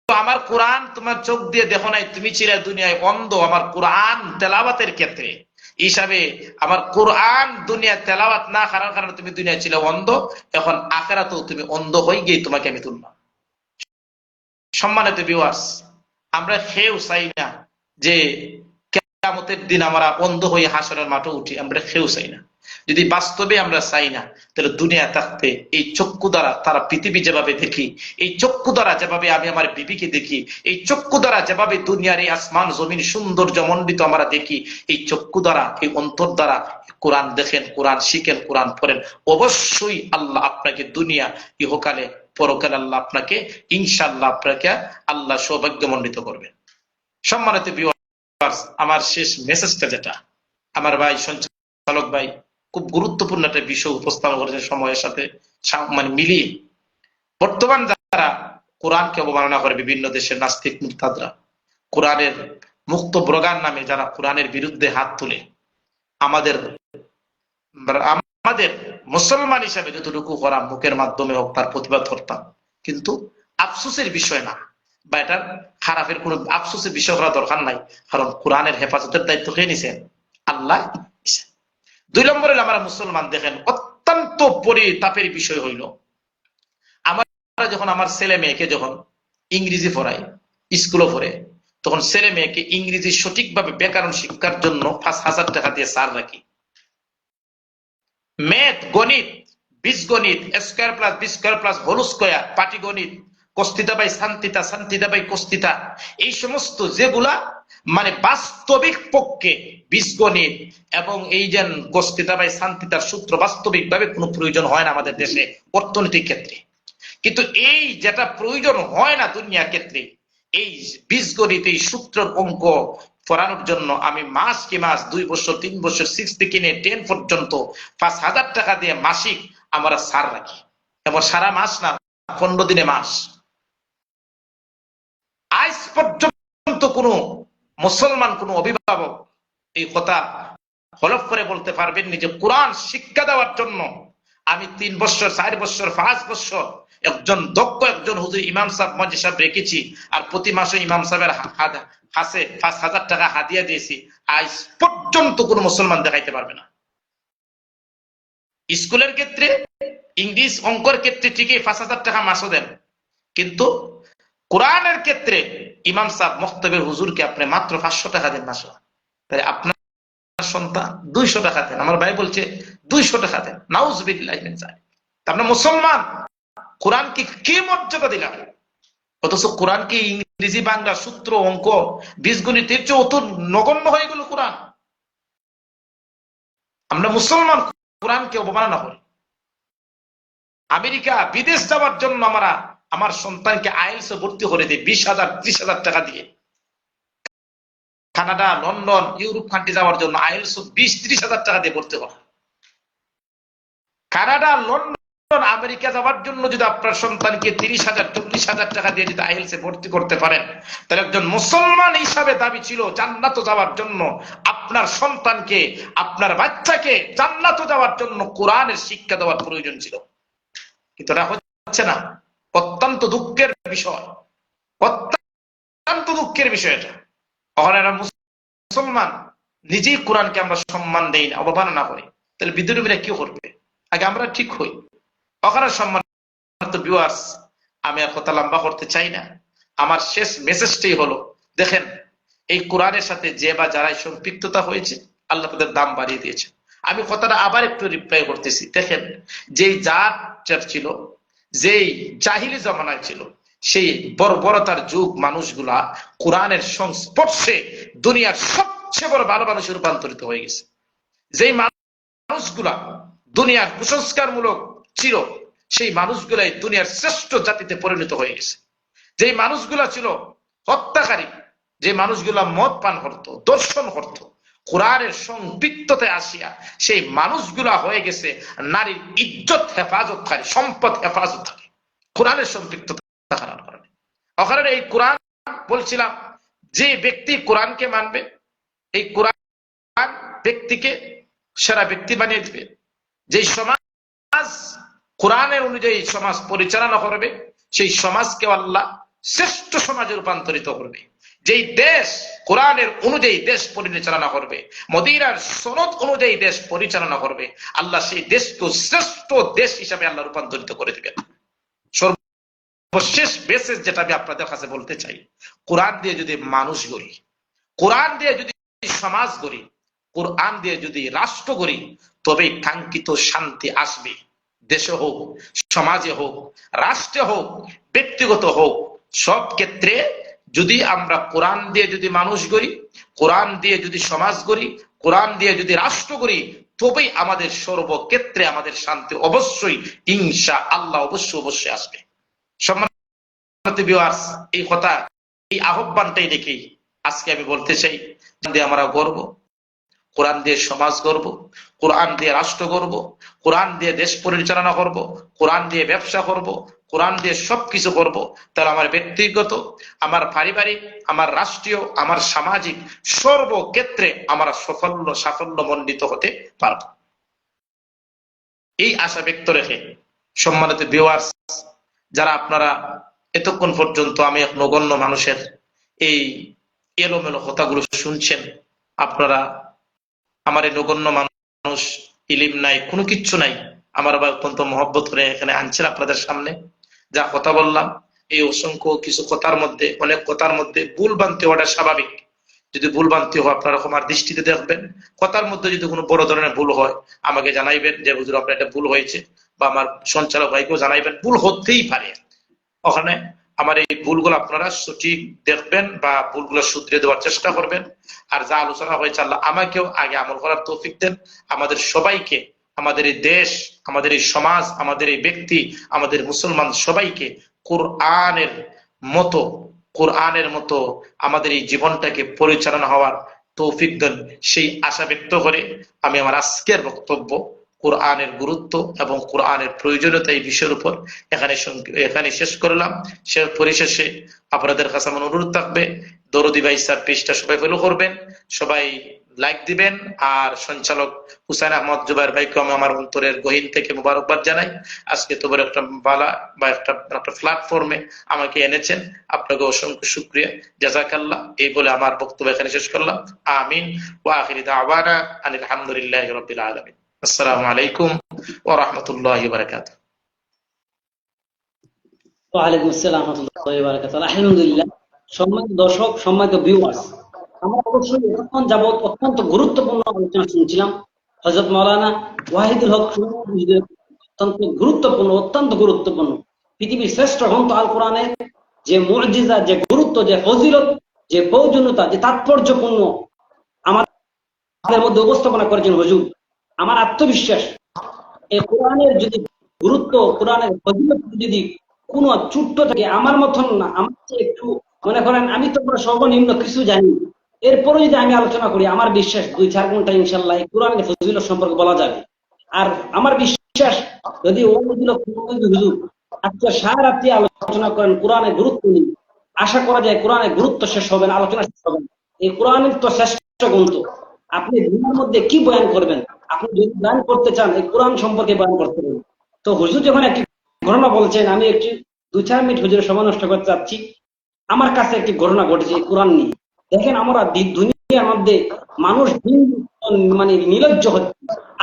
আমার কোরআন তোমার চোখ দিয়ে দেখো নাই, তুমি ছিলে দুনিয়ায় অন্ধ আমার কোরআন তেলাওয়াতের ক্ষেত্রে হিসাবে। আমার কোরআন দুনিয়া তেলাওয়াত না করার কারণে তুমি দুনিয়ায় ছিলে অন্ধ, এখন আখিরাতেও তুমি অন্ধ হয়ে গিয়ে তোমাকে আমি তুললাম। সম্মানিত ভিউয়ার্স, আমরা কেউ চাই না যে কিয়ামতের দিন আমরা অন্ধ হয়ে হাসরের মাঠে উঠি, আমরা কেউ চাই না। যদি বাস্তবে আমরা চাই না, তাহলে দুনিয়া থাকতে এই চক্ষু দ্বারা তারা পৃথিবী যেভাবে দেখি, এই চক্ষু দ্বারা যেভাবে আমি আমার বিবিকে দেখি, এই চক্ষু দ্বারা যেভাবে দুনিয়ার এই আসমান জমিন সৌন্দর্য মণ্ডিত আমরা দেখি, এই চক্ষু দ্বারা, এই অন্তর দ্বারা কোরআন দেখেন, কোরআন শিখেন, কোরআন পড়েন, অবশ্যই আল্লাহ আপনাকে দুনিয়া ইহকালে পরকালে আল্লাহ আপনাকে ইনশাআল্লাহ আপনাকে আল্লাহ সৌভাগ্যমণ্ডিত করবেন। সম্মানিত ভিউয়ার্স, আমার শেষ মেসেজটা যেটা, আমার ভাই সঞ্চালক ভাই খুব গুরুত্বপূর্ণ একটা বিষয় উপস্থাপন করেছে সময়ের সাথে মানে মিলিয়ে। বর্তমান যারা কোরআনকে অবমাননা করে বিভিন্ন দেশের নাস্তিক মুরতাদরা, কোরআনের মুক্ত ব্রগান নামে যারা কোরআনের বিরুদ্ধে হাত তুলে, আমাদের আমাদের মুসলমান হিসাবে যতটুকু করা মুখের মাধ্যমে হোক তার প্রতিবাদ করতাম, কিন্তু আফসোসের বিষয় না, বা এটার খারাপের কোনো আফসোসের বিষয় করা দরকার নাই, কারণ কোরআনের হেফাজতের দায়িত্ব কে নিছেন? আল্লাহ নিছেন। 2 নম্বরে আমরা মুসলমান দেখেন অত্যন্ত পরিতাপের বিষয় হইল, আমরা যখন আমার ছেলে মেয়েকে যখন ইংরেজি পড়াই, স্কুলে পড়ে, তখন ছেলে মেয়েকে ইংরেজি সঠিকভাবে ব্যাকরণ শিক্ষার জন্য 5,000 টাকা দিয়ে সার রাখি। ম্যাথ, গণিত, বীজগণিত, square plus B square plus whole square, পাটিগণিত, কস্তিতা বাই শান্তিতা, শান্তিতা বাই কস্তিতা, এই সমস্ত যেগুলা মানে বাস্তবিক পক্ষে বীজগণিত এবং এই যে কস্তিতা বাই শান্তিতার সূত্র বাস্তবিক ভাবে কোনো প্রয়োজন হয় না আমাদের দেশে অর্থনৈতিক ক্ষেত্রে, কিন্তু এই যেটা প্রয়োজন হয় না দুনিয়ার ক্ষেত্রে, এই বীজগণিত, এই সূত্রের অঙ্ক পড়ানোর জন্য আমি মাস কি মাস 2 বছর 3 বছর 6 থেকে নিয়ে 10 পর্যন্ত 5,000 টাকা দিয়ে মাসিক আমরা সার রাখি, এবং সারা মাস না 15 দিনে মাস। আজ পর্যন্ত কোনো মুসলমান কোন অভিভাবক এই কথা হলফ করে বলতে পারবেন নি যে কোরআন শিক্ষা দেওয়ার জন্য আমি 3 বছর 4 বছর 5 বছর একজন দক্ষ একজন হুজুর ইমাম সাহেব মসজিদ সাহেব রেখেছি, আর প্রতি মাসে ইমাম সাহেবের হাসে 5,000 টাকা হাদিয়া দিয়েছি, আজ পর্যন্ত কোন মুসলমান দেখাইতে পারবে না। স্কুলের ক্ষেত্রে ইংলিশ অঙ্কের ক্ষেত্রে ঠিকই 5,000 টাকা মাসও দেন, কিন্তু কোরআনের ক্ষেত্রে ইমাম সাহেব মক্তবের হুজুরকে আপনি মাত্র 500 টাকা দেন মাসে, তাই আপনার সন্তান 200 টাকা দেন, আমার ভাই বলছে 200 টাকা দেন, নাউজুবিল্লাহি মিন যালিক। আপনার মুসলমান কোরআনকে কি মর্যাদা দিলাম, অথচ কোরআনকে ইংরেজি বাংলা সূত্র অঙ্ক বীজগণিতের চেয়ে অত নগণ্য হয়ে গেল কোরআন। আমরা মুসলমান কোরআনকে অবমাননা করি। আমেরিকা বিদেশ যাওয়ার জন্য আমরা আমার সন্তানকে আইএলস ভর্তি করে দিই 20,000 30,000 টাকা দিয়ে। কানাডা, লন্ডন, ইউরোপ কান্ট্রি যাওয়ার জন্য আইএলস 20-30,000 টাকা দিয়ে ভর্তি করা। কানাডা, লন্ডন, আমেরিকা যাওয়ার জন্য যদি আপনার সন্তানকে 30,000-40,000 টাকা দিয়ে যদি আইএলস ভর্তি করতে পারেন, তাহলে একজন মুসলমান হিসাবে দাবি ছিল জান্নাতে যাওয়ার জন্য আপনার সন্তানকে, আপনার বাচ্চাকে জান্নাতে যাওয়ার জন্য কোরআনের শিক্ষা দেওয়ার প্রয়োজন ছিল, কিন্তু এটা হচ্ছে না। অত্যন্ত দুঃখের বিষয়, অত্যন্ত দুঃখের বিষয় এটা। ওখানে মুসলমান নিজেই কোরআনকে আমরা সম্মান দেই না, অবমাননা করি, তাহলে বিদ্রোহীরা কি করবে? আগে আমরা ঠিক হই। ওখানে সম্মানিত ভিউয়ার্স, আমি আর কথা লম্বা করতে চাই না, আমার শেষ মেসেজটাই হলো, দেখেন এই কোরআনের সাথে যে বা যারাই সম্পৃক্ততা হয়েছে আল্লাহ তাদের দাম বাড়িয়ে দিয়েছে। আমি কথাটা আবার একটু রিপ্লাই করতেছি। দেখেন যেই জাত ছিল, যেই জাহিলি জমানায় ছিল, সেই বর্বরতার যুগ মানুষগুলা কোরআনের সংস্পর্শে দুনিয়ার সবচেয়ে বড় ভালো মানুষে রূপান্তরিত হয়ে গেছে। যেই মানুষগুলা দুনিয়ার কুসংস্কারমূলক ছিল, সেই মানুষগুলাই দুনিয়ার শ্রেষ্ঠ জাতিতে পরিণত হয়ে গেছে। যেই মানুষগুলা ছিল হত্যাকারী, যে মানুষগুলা মদ পান করত, দর্শন করত, কোরআনের সম্পৃক্ততায় আসিয়া সেই মানুষগুলা হয়ে গেছে নারীর ইজ্জত হেফাজতকারী, সম্পদ হেফাজতকারী, কোরআনের সম্পৃক্ততা থাকার কারণে। ওখানে এই কোরআন বলছিলাম, যে ব্যক্তি কোরআনকে মানবে, এই কোরআন ব্যক্তিকে সেরা ব্যক্তি বানিয়ে দিবে। যে সমাজ কোরআনের অনুযায়ী সমাজ পরিচালনা করবে, সেই সমাজকে আল্লাহ শ্রেষ্ঠ সমাজে রূপান্তরিত করবে। যেই দেশ কোরআনের অনুযায়ী দেশ পরিচালনা করবে, মদিনার সনদ অনুযায়ী দেশ পরিচালনা করবে, আল্লাহ সেই দেশকে শ্রেষ্ঠ দেশ হিসাবে আল্লাহ রূপান্তরিত করে দিবেন। সর্বশেষ মেসেজ যেটা আমি আপনাদের কাছে বলতে চাই, কোরআন দিয়ে যদি মানুষ গড়ি, কোরআন দিয়ে যদি সমাজ গড়ি, কোরআন দিয়ে যদি রাষ্ট্র গড়ি, তবেই কাঙ্ক্ষিত শান্তি আসবে। দেশে হোক, সমাজে হোক, রাষ্ট্রে হোক, ব্যক্তিগত হোক, সব ক্ষেত্রে যদি আমরা কোরআন দিয়ে যদি মানুষ গড়ি, কোরআন দিয়ে যদি সমাজ গড়ি, কোরআন দিয়ে যদি রাষ্ট্র গড়ি, তবেই আমাদের সর্বক্ষেত্রে আমাদের শান্তি অবশ্যই ইনশাআল্লাহ অবশ্যই আসবে। সম্মানিত ভিউয়ার্স, এই কথা, এই আহ্বানটাই দেখেই আজকে আমি বলতে চাই, আমরা গর্ব, কোরআন দিয়ে সমাজ গড়ব, কোরআন দিয়ে রাষ্ট্র গড়ব, কোরআন দিয়ে দেশ পরিচালনা করব, কোরআন দিয়ে ব্যবসা করব, কোরআন দিয়ে সবকিছু করব, তাহলে আমার ব্যক্তিগত, আমার পারিবারিক, আমার রাষ্ট্রীয়, আমার সামাজিক সর্বক্ষেত্রে আমরা সাফল্য মণ্ডিত হতে পারব। এই আশা ব্যক্ত রেখে সম্মানিত ভিউয়ার্স, যারা আপনারা এতক্ষণ পর্যন্ত আমি এক নগণ্য মানুষের এই এলোমেলো কথাগুলো শুনছেন, আপনারা আমার এই নগণ্য মানুষ, ইলিম নাই, কোনো কিচ্ছু নাই, আমার আবার অত্যন্ত মহব্বত করে এখানে আনছেন আপনাদের সামনে। যা কথা বললাম, এই অসংখ্য কিছু কথার মধ্যে, অনেক কথার মধ্যে ভুল ভ্রান্তি হওয়াটা স্বাভাবিক। যদি ভুল ভ্রান্তি হয় আপনারা আমার দৃষ্টিতে দেখবেন। কথার মধ্যে যদি কোনো বড় ধরনের ভুল হয় আমাকে জানাইবেন যে হুজুর আপনার এটা ভুল হয়েছে, বা আমার সঞ্চালক ভাইকেও জানাইবেন। ভুল হতেই পারে, ওখানে আমার এই ভুলগুলো আপনারা সঠিক দেখবেন বা ভুলগুলো শুধরে দেওয়ার চেষ্টা করবেন। আর যা আলোচনা হয়েছে আল্লাহ আমাকেও আগে আমল করার তৌফিক দেন, আমাদের সবাইকে, আমাদের এই দেশ, আমাদের এই সমাজ, আমাদের এই ব্যক্তি, আমাদের মুসলমান সবাইকে কোরআনের মতো আমাদের এই জীবনটাকে পরিচালনা হওয়ার তৌফিক দেন, সেই আশা ব্যক্ত করে আমি আমার আজকের বক্তব্য কোরআনের গুরুত্ব এবং কোরআনের প্রয়োজনীয়তা এই বিষয়ের উপর এখানে শেষ করলাম। পরিশেষে আপনাদের কাছে আমার অনুরোধ থাকবে, দরদি ভাই স্যার পেজটা সবাই ফলো করবেন, সবাই লাইক দিবেন। আর সঞ্চালক হুসাইন আহমদ জুবাইর ভাইকে আমি আমার অন্তরের গহীন থেকে মুবারকবাদ জানাই। আজকে তো বড় একটা বালা বা একটা প্ল্যাটফর্মে আমাকে এনেছেন, আপনাকে অসংখ্য শুকরিয়া, জাযাকাল্লাহ। এই বলে আমার বক্তব্য এখানে শেষ করলাম। আমিন ওয়া আখিরি দাওয়ানা আনিল হামদুলিল্লাহি রাব্বিল আলামিন। আসসালামু আলাইকুম ওয়া রাহমাতুল্লাহি ওয়া বারাকাতুহু। ওয়া আলাইকুম আসসালাম ওয়া রাহমাতুল্লাহি ওয়া বারাকাতুহু। আলহামদুলিল্লাহ। সম্মানিত দর্শক, সম্মানিত ভিউয়ার্স, আমরা অবশ্যই এতক্ষণ যাবৎ অত্যন্ত গুরুত্বপূর্ণ আলোচনা শুনছিলাম। হযরত মাওলানা ওয়াহিদুল হক সুন্নতের অত্যন্ত গুরুত্বপূর্ণ পৃথিবীর শ্রেষ্ঠ গ্রন্থ আল কোরআনের যে মুজিজা, যে গুরুত্ব, যে ফজিলত, যে প্রয়োজনীয়তা, যে তাৎপর্যপূর্ণ আমাদের মধ্যে উপস্থাপনা করেছেন হুজুর। আমার আত্মবিশ্বাস, এই কোরআনের যদি গুরুত্ব, কোরআনের ফজিলত যদি কোনো ছোট্ট থাকে, আমার মতন না, আমার চেয়ে একটু মনে করেন আমি তো সর্বনিম্ন কিছু জানি, এরপরে যদি আমি আলোচনা করি, আমার বিশ্বাস 2-4 ঘন্টা ইনশাল্লাহ এই কোরআনের ফজিলত সম্পর্কে বলা যাবে। আর আমার বিশ্বাস যদি হুজুর আজকে সারা রাত্রি আলোচনা করেন কোরআনের গুরুত্ব নিয়ে, আশা করা যায় কোরআনের গুরুত্ব শেষ হবে না, আলোচনা শেষ হবে না। এই কোরআনের তো শ্রেষ্ঠ গ্রন্থ, আপনি দুনিয়ার মধ্যে কি বয়ান করবেন? আপনি যদি বয়ান করতে চান এই কোরআন সম্পর্কে বয়ান করতে পারেন। তো হুজুর যখন একটি ঘটনা বলছেন, আমি একটি 2-4 মিনিট হুজুরের সময় নষ্ট করতে চাচ্ছি। আমার কাছে একটি ঘটনা ঘটেছে এই কোরআন নিয়ে। দেখেন, আমরা দুনিয়ার মধ্যে মানুষ মানে নির্লজ্জ হচ্ছে।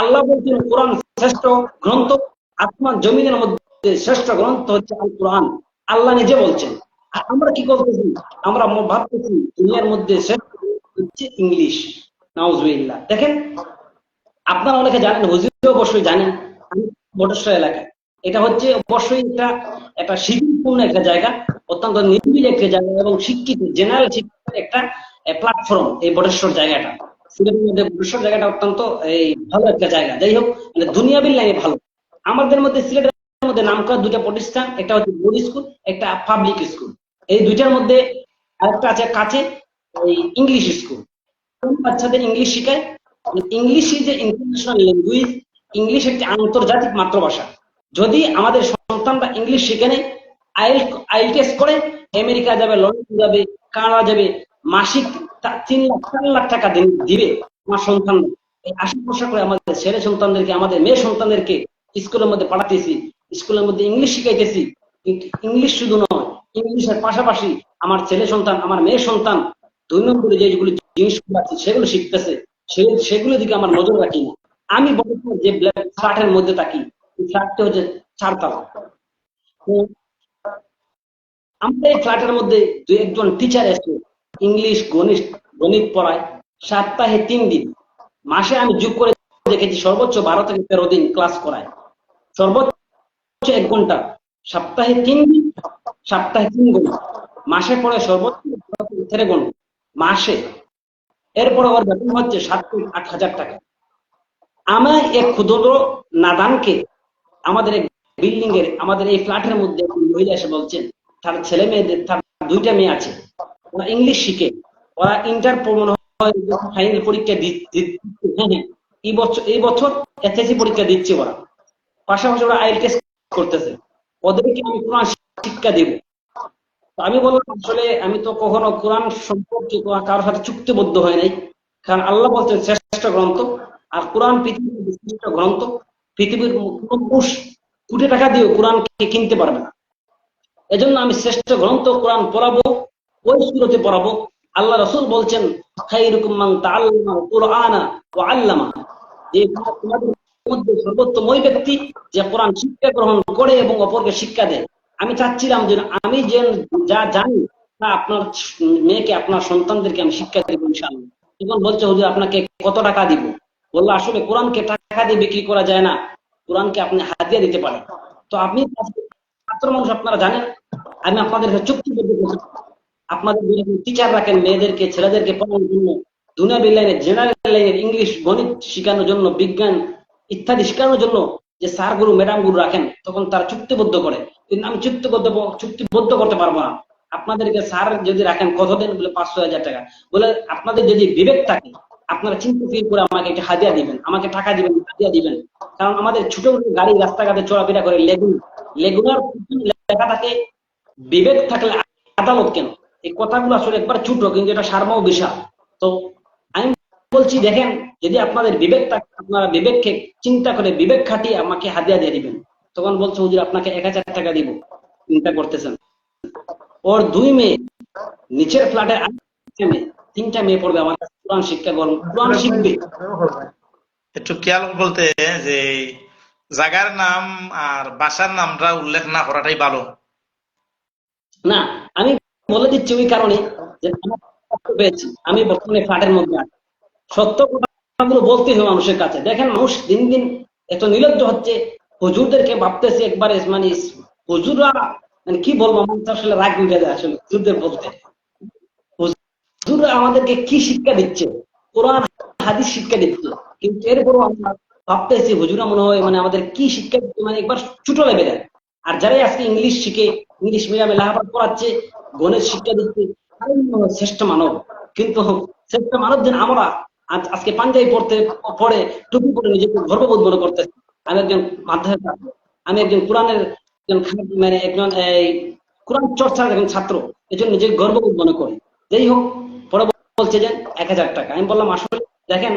আল্লাহ বলছেন কোরআন শ্রেষ্ঠ গ্রন্থ, আসমান জমিনের মধ্যে শ্রেষ্ঠ গ্রন্থ হচ্ছে আল কোরআন, আল্লাহ নিজে বলছেন। আর আমরা কি করতেছি? আমরা ভাবতেছি দুনিয়ার মধ্যে শ্রেষ্ঠ হচ্ছে ইংলিশ। নাউজুবিল্লাহ। দেখেন, আপনারা অনেকে জানেন, হুজুর অবশ্যই জানেন, আমি বটেশ্বর এলাকায়, এটা হচ্ছে অবশ্যই একটা শিক্ষাপূর্ণ একটা জায়গা, অত্যন্ত নিরিবিলি একটা জায়গা এবং শিক্ষিত জেনারেল শিক্ষিত একটা প্ল্যাটফর্ম এই বটেশ্বর জায়গাটা। সিলেটের মধ্যে বটেশ্বর জায়গাটা অত্যন্ত এই ভালো একটা জায়গা। যাই হোক, মানে দুনিয়াবিল লাগে ভালো। আমাদের মধ্যে সিলেটের মধ্যে নামকরা 2টা প্রতিষ্ঠান, একটা হচ্ছে বোর্ড স্কুল, একটা পাবলিক স্কুল। এই 2টার মধ্যে আরেকটা আছে কাছে এই ইংলিশ স্কুল। বাচ্চাদের ইংলিশ শিখায়। English is a international language, English একটি আন্তর্জাতিক মাতৃভাষা। যদি আমাদের সন্তানরা ইংলিশ শিখে নেয়, আইএলটিএস করে আমেরিকা যাবে, লন্ডন যাবে, কানাডা যাবে, মাসিক 3 লাখ 4 লাখ টাকা দিবে আমার সন্তানরা। এই আশা ভরসা করে আমাদের ছেলে সন্তানদেরকে, আমাদের মেয়ে সন্তানদেরকে স্কুলের মধ্যে পাঠাতেছি, স্কুলের মধ্যে ইংলিশ শিখাইতেছি। কিন্তু ইংলিশ শুধু নয়, ইংলিশের পাশাপাশি আমার ছেলে সন্তান, আমার মেয়ে সন্তান 2 নম্বরে যেগুলো জিনিসগুলো আছে সেগুলো শিখতেছে, সেগুলো দিকে আমার নজর রাখি না। আমি বর্তমানে যে ফ্ল্যাটের মধ্যে থাকি, এই ফ্ল্যাটটা হচ্ছে 4 তলা। আমরা এই ফ্ল্যাটের মধ্যে 2-1 জন টিচার এসে ইংলিশ গণিত পড়ায় সপ্তাহে 3 দিন। মাসে আমি যোগ করে দেখেছি সর্বোচ্চ 12 থেকে 13 দিন ক্লাস করায়, সর্বোচ্চ 1 ঘন্টা। সপ্তাহে 3 দিন, সপ্তাহে 3 ঘন্টা, মাসে পড়ে সর্বোচ্চ 13 ঘন্টা মাসে। এরপরে ওর বেতন হচ্ছে 7 থেকে 8 হাজার টাকা। আমার এক ক্ষুদ্র নাদানকে আমাদের বিল্ডিং এর, আমাদের এই ফ্ল্যাটের মধ্যে মহিলা এসে বলছেন তার ছেলে মেয়েদের, তার 2টা মেয়ে আছে, ওরা ইংলিশ শিখে, ওরা ইন্টার মনে হয় ফাইনাল পরীক্ষা দিচ্ছে। হ্যাঁ, এই বছর এসএসসি পরীক্ষা দিচ্ছে ওরা, পাশাপাশি ওরা আইএলটিএস করতেছে। ওদেরকে আমি কোরআন শিক্ষা দেব। তো আমি বললাম আসলে আমি তো কখনো কোরআন সম্পর্কে কারোর সাথে চুক্তিবদ্ধ হয় নাই, কারণ আল্লাহ বলছেন শ্রেষ্ঠ গ্রন্থ, আর কোরআন পৃথিবীর শ্রেষ্ঠ গ্রন্থ। পৃথিবীর কোন পুরুষ কোটি টাকা দিয়ে কোরআনকে কিনতে পারবে না। এজন্য আমি শ্রেষ্ঠ গ্রন্থ কোরআন পড়াবো, ওই সুরতে পড়াবো। আল্লাহ রসুল বলছেন খায়রুকুম মান তাআল্লামাল কুরআনা ওয়া আল্লামা, যে তোমাদের মধ্যে সর্বোত্তম ওই ব্যক্তি যে কোরআন শিক্ষা গ্রহণ করে এবং অপরকে শিক্ষা দেয়। আমি চাচ্ছিলাম যে আমি যে যা জানি তা আপনার মেয়েকে, আপনার সন্তানদেরকে আমি শিক্ষা দেব ইনশাআল্লাহ। তখন বলছে হুজুর আপনাকে কত টাকা দিব? বললো আসলে কোরআনকে টাকা দিয়ে বিক্রি করা যায় না, কোরআনকে আপনি হাদিয়া দিতে পারেন। তো আপনি ছাত্র মানুষ, আপনারা জানেন আমি আপনাদের সাথে চুক্তিবদ্ধ করছি, আপনাদের টিচার রাখেন মেয়েদেরকে ছেলেদেরকে পড়ানোর জন্য, দুনিয়াবি লাইনে জেনারেল লাইনের ইংলিশ গণিত শেখানোর জন্য, বিজ্ঞান ইত্যাদি শেখানোর জন্য যে স্যার গুরু ম্যাডাম গুরু রাখেন, তখন তারা চুক্তিবদ্ধ করে। কিন্তু আমি চুক্তিবদ্ধ করতে পারবো না। আপনাদেরকে স্যার যদি রাখেন কত দেন? বলে 500,000 টাকা। বলে আপনাদের যদি বিবেক থাকে আপনারা চিন্তা ফিল করে আমাকে একটা হাদিয়া দিবেন, আমাকে টাকা দিবেন, হাদিয়া দিবেন। কারণ আমাদের ছোট গাড়ি রাস্তাঘাটে চলাফেরা করে লেগুলার লেখা থাকে বিবেক থাকলে আদালত কেন? এই কথাগুলো আসলে একবার ছোট, কিন্তু এটা সারমর্ম বিশাল। তো আমি বলছি দেখেন, যদি আপনাদের বিবেক থাকে আপনারা বিবেককে চিন্তা করে বিবেক খাটিয়ে আমাকে হাদিয়া দিয়ে দিবেন। তখন বলছে হুজুর আপনাকে 1,000 টাকা দিব। চিন্তা করতেছেন, ওর 2 মেয়ে, নিচের ফ্ল্যাটের 3টা মেয়ে পড়বে আমার কাছে কোরআন শিক্ষা গ্রহণ, কোরআন শিখবে। একটু খেয়াল বলতে যে জায়গার নাম আর বাসার নামটা উল্লেখ না করাটাই ভালো। না, আমি বলে দিচ্ছি ওই কারণে যে আমার কষ্ট পেয়েছি, আমি বর্তমানে ফ্ল্যাটের মধ্যে আছি। সত্য কথাগুলো বলতে হবে মানুষের কাছে। দেখেন মানুষ দিন দিন এত নির্লজ্জ হচ্ছে, হুজুরদেরকে ভাবতেছে একবারে মানে হুজুররা মানে কি বলবো, আমার তো আসলে রাগ উঠে যায় আসলে হুজুরদের বলতে। হুজুররা আমাদেরকে কি শিক্ষা দিচ্ছে? কোরআন হাদিস শিক্ষা দিচ্ছে, কিন্তু এরপরও আমরা ভাবতেছি হুজুররা মনে হয় মানে আমাদের কি শিক্ষা দিচ্ছে, মানে একবার ছোট লেভেলের। আর যারাই আজকে ইংলিশ শিখে ইংলিশ মিডিয়ামে লেখাপড়া পড়াচ্ছে, গণিত শিক্ষা দিচ্ছে, তারাই মনে হয় শ্রেষ্ঠ মানব। কিন্তু শ্রেষ্ঠ মানব যেন আমরা আজকে পাঞ্জাবি পড়ে টুপি পরে নিজেকে গর্ববোধ মনে করতেছি। আমি একজন মাদ্রাসা ছাত্র, আমি একজন কোরআনের একজন মানে একজন এই কোরআন চর্চার একজন ছাত্র, এজন্য নিজেকে গর্ববোধ মনে করি। যাই হোক, পরে বলছে যে 1,000 টাকা। আমি বললাম আসলে দেখেন,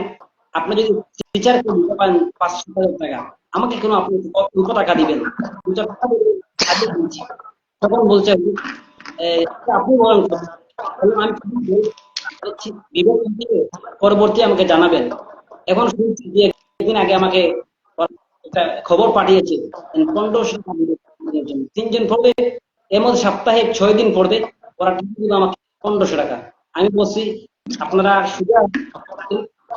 আপনি যদি টিচারকে দিতে পারেন 500,000 টাকা, আমাকে কেন আপনি 200 টাকা দিবেন? 200 টাকা দিয়ে হাদিয়া দিচ্ছি। তখন বলছে আপনি বলেন তো। বললাম, আমি বলছি, বিবেক দিয়ে পরবর্তী আমাকে জানাবেন। এখন শুনছি যে একদিন আগে আমাকে একটা খবর পাঠিয়েছে 1500 টাকা দিবেন আমাদের জন্য। 3 জন পড়বে, এর মধ্যে সাপ্তাহে 6 দিন পড়বে, ওরা টাকা দিবে আমাকে 1500 টাকা। আমি বলছি আপনারা শুধু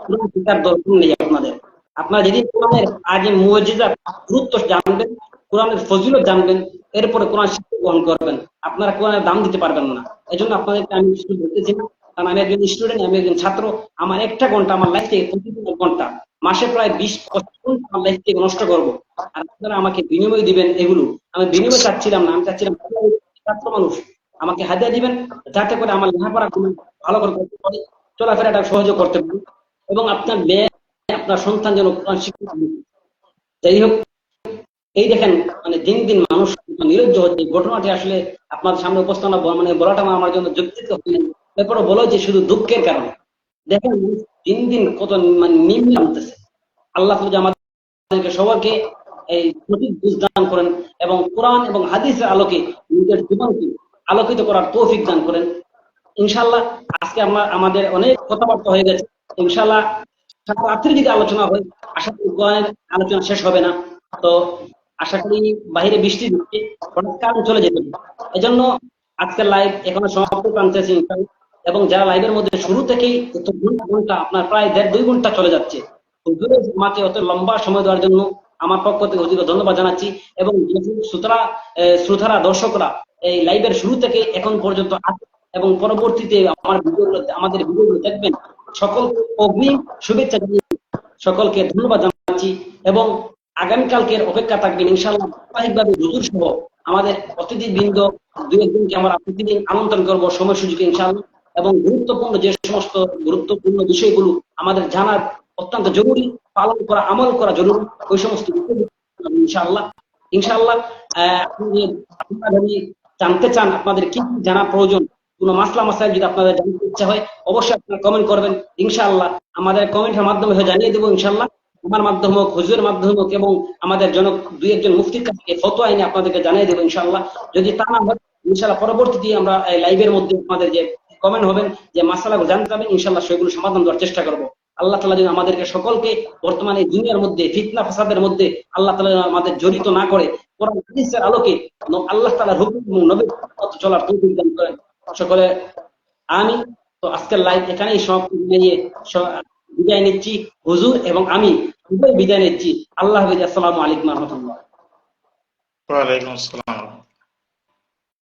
কোরআন শিক্ষার দরকার নেই আপনাদের। আপনারা যেদিন কোরআনের আজ মুজিজার গুরুত্ব জানবেন, কোরআনের ফজিলত জানবেন, এরপরে কোরআন শিক্ষা গ্রহণ করবেন, আপনারা কোরআনের দাম দিতে পারবেন না। এই জন্য আপনাদেরকে আমি শুধু বলতেছি না, কারণ আমি একজন স্টুডেন্ট, আমি একজন ছাত্র। আমার 1টা ঘন্টা আমার লাইফ থেকে, প্রতিদিন 1 ঘন্টা, মাসে প্রায় 20-25 ঘন্টা আমার লাইফ থেকে নষ্ট করবো। আর আপনারা আমাকে বিনিময় দিবেন এগুলো। আমি বিনিময় চাচ্ছিলাম না, আমি চাচ্ছিলাম ছাত্র মানুষ আমাকে হাদিয়া দিবেন, যাতে করে আমার লেখাপড়া ভালো করে করতে পারি, চলাফেরাটা সহযোগ করতে পারি, এবং আপনার মেয়ে আপনার সন্তান যেন কোরআন শিক্ষা। যাই হোক, এই দেখেন মানে দিন দিন মানুষ নিরজ্জ হচ্ছে। ঘটনাটি আসলে আপনার সামনে উপস্থাপনা মানে বলাটা আমার জন্য যৌক্তিক হয়নি, এরপরে বলো যে শুধু দুঃখের কারণে। দেখেন দিন দিন কত মানে নিম্ন নামতেছে। আল্লাহ যদি আমাদেরকে সবাইকে এই সঠিক বুঝ দান করেন এবং কোরআন এবং হাদিসের আলোকে নিজের জীবনকে আলোকিত করার তৌফিক দান করেন। ইনশাআল্লাহ আজকে আমাদের অনেক কথাবার্তা হয়ে গেছে। ইনশাআল্লাহ রাত্রি যদি আলোচনা হয়, আশা করি কোরআনের আলোচনা শেষ হবে না। তো আশা করি বাইরে বৃষ্টি দিচ্ছে, হঠাৎ কারণ চলে যেতে পারে। এজন্য আজকের লাইভ এখনো সমাপ্ত টানতেছি। এবং যারা লাইভের মধ্যে শুরু থেকেই ঘন্টা আপনার প্রায় 1.5-2 ঘন্টা চলে যাচ্ছে, হুজুরের আমাকে অত লম্বা সময় দেওয়ার জন্য আমার পক্ষ থেকে হুজুরকে ধন্যবাদ জানাচ্ছি। এবং শ্রোতারা দর্শকরা এই লাইভের শুরু থেকে এখন পর্যন্ত আছে এবং পরবর্তীতে আমাদের ভিডিওগুলো দেখবেন, সকলকে অগ্রিম শুভেচ্ছা জানিয়ে সকলকে ধন্যবাদ জানাচ্ছি। এবং আগামীকালকের অপেক্ষা থাকবেন ইনশাআল্লাহ। ধারাবাহিকভাবে হুজুর সহ আমাদের অতিথিবৃন্দ 2-1 জনকে আমরা প্রতিদিন আমন্ত্রণ করবো সময় সুযোগে ইনশাআল্লাহ। এবং গুরুত্বপূর্ণ যে সমস্ত গুরুত্বপূর্ণ বিষয়গুলো আমাদের জানার অত্যন্ত জরুরি, পালন করা আমল করা জরুরি, ওই সমস্ত বিষয়গুলো ইনশাআল্লাহ ইনশাআল্লাহ আপনারা যদি জানতে চান, আপনাদের কি কি জানা প্রয়োজন, কোনো মাসলা মাসাইল যদি আপনাদের জানতে ইচ্ছা হয়, অবশ্যই আপনারা কমেন্ট করবেন। ইনশাআল্লাহ আমাদের কমেন্টের মাধ্যমে জানিয়ে দেবো ইনশাআল্লাহ। আমার মাধ্যমে হোক, হুজুরের মাধ্যমে হোক, এবং আমাদের জনক দুই একজন মুফতির কাছে ফতোয়া এনে আপনাদেরকে জানিয়ে দেবো ইনশাআল্লাহ। যদি তা না হয় ইনশাআল্লাহ পরবর্তীতে আমরা এই লাইভের মধ্যে আপনাদের যে কমেন্ট হবেন, যে মাসালাগুলো জানতে পারবেন, ইনশাআল্লাহ সেগুলো সমাধান দেওয়ার চেষ্টা করবো। আল্লাহ তাআলা যেন আমাদেরকে সকলকে বর্তমানে এই দুনিয়ার মধ্যে ফিতনা ফাসাদের মধ্যে আল্লাহ তাআলা যেন আমাদের জড়িত না করে, কোরআন হাদিসের আলোকে আল্লাহ তাআলার হুকুম এবং নবীর পথে চলার তৌফিক দান করেন সকলে, আমি। তো আজকের লাইভ এখানেই সমাপ্তি নিয়ে বিদায় নিচ্ছি। হুজুর এবং আমি উভয় বিদায় নিচ্ছি। আল্লাহ হাফেজ। আসসালামু আলাইকুম ওয়া রাহমাতুল্লাহ। ওয়ালাইকুম আসসালাম।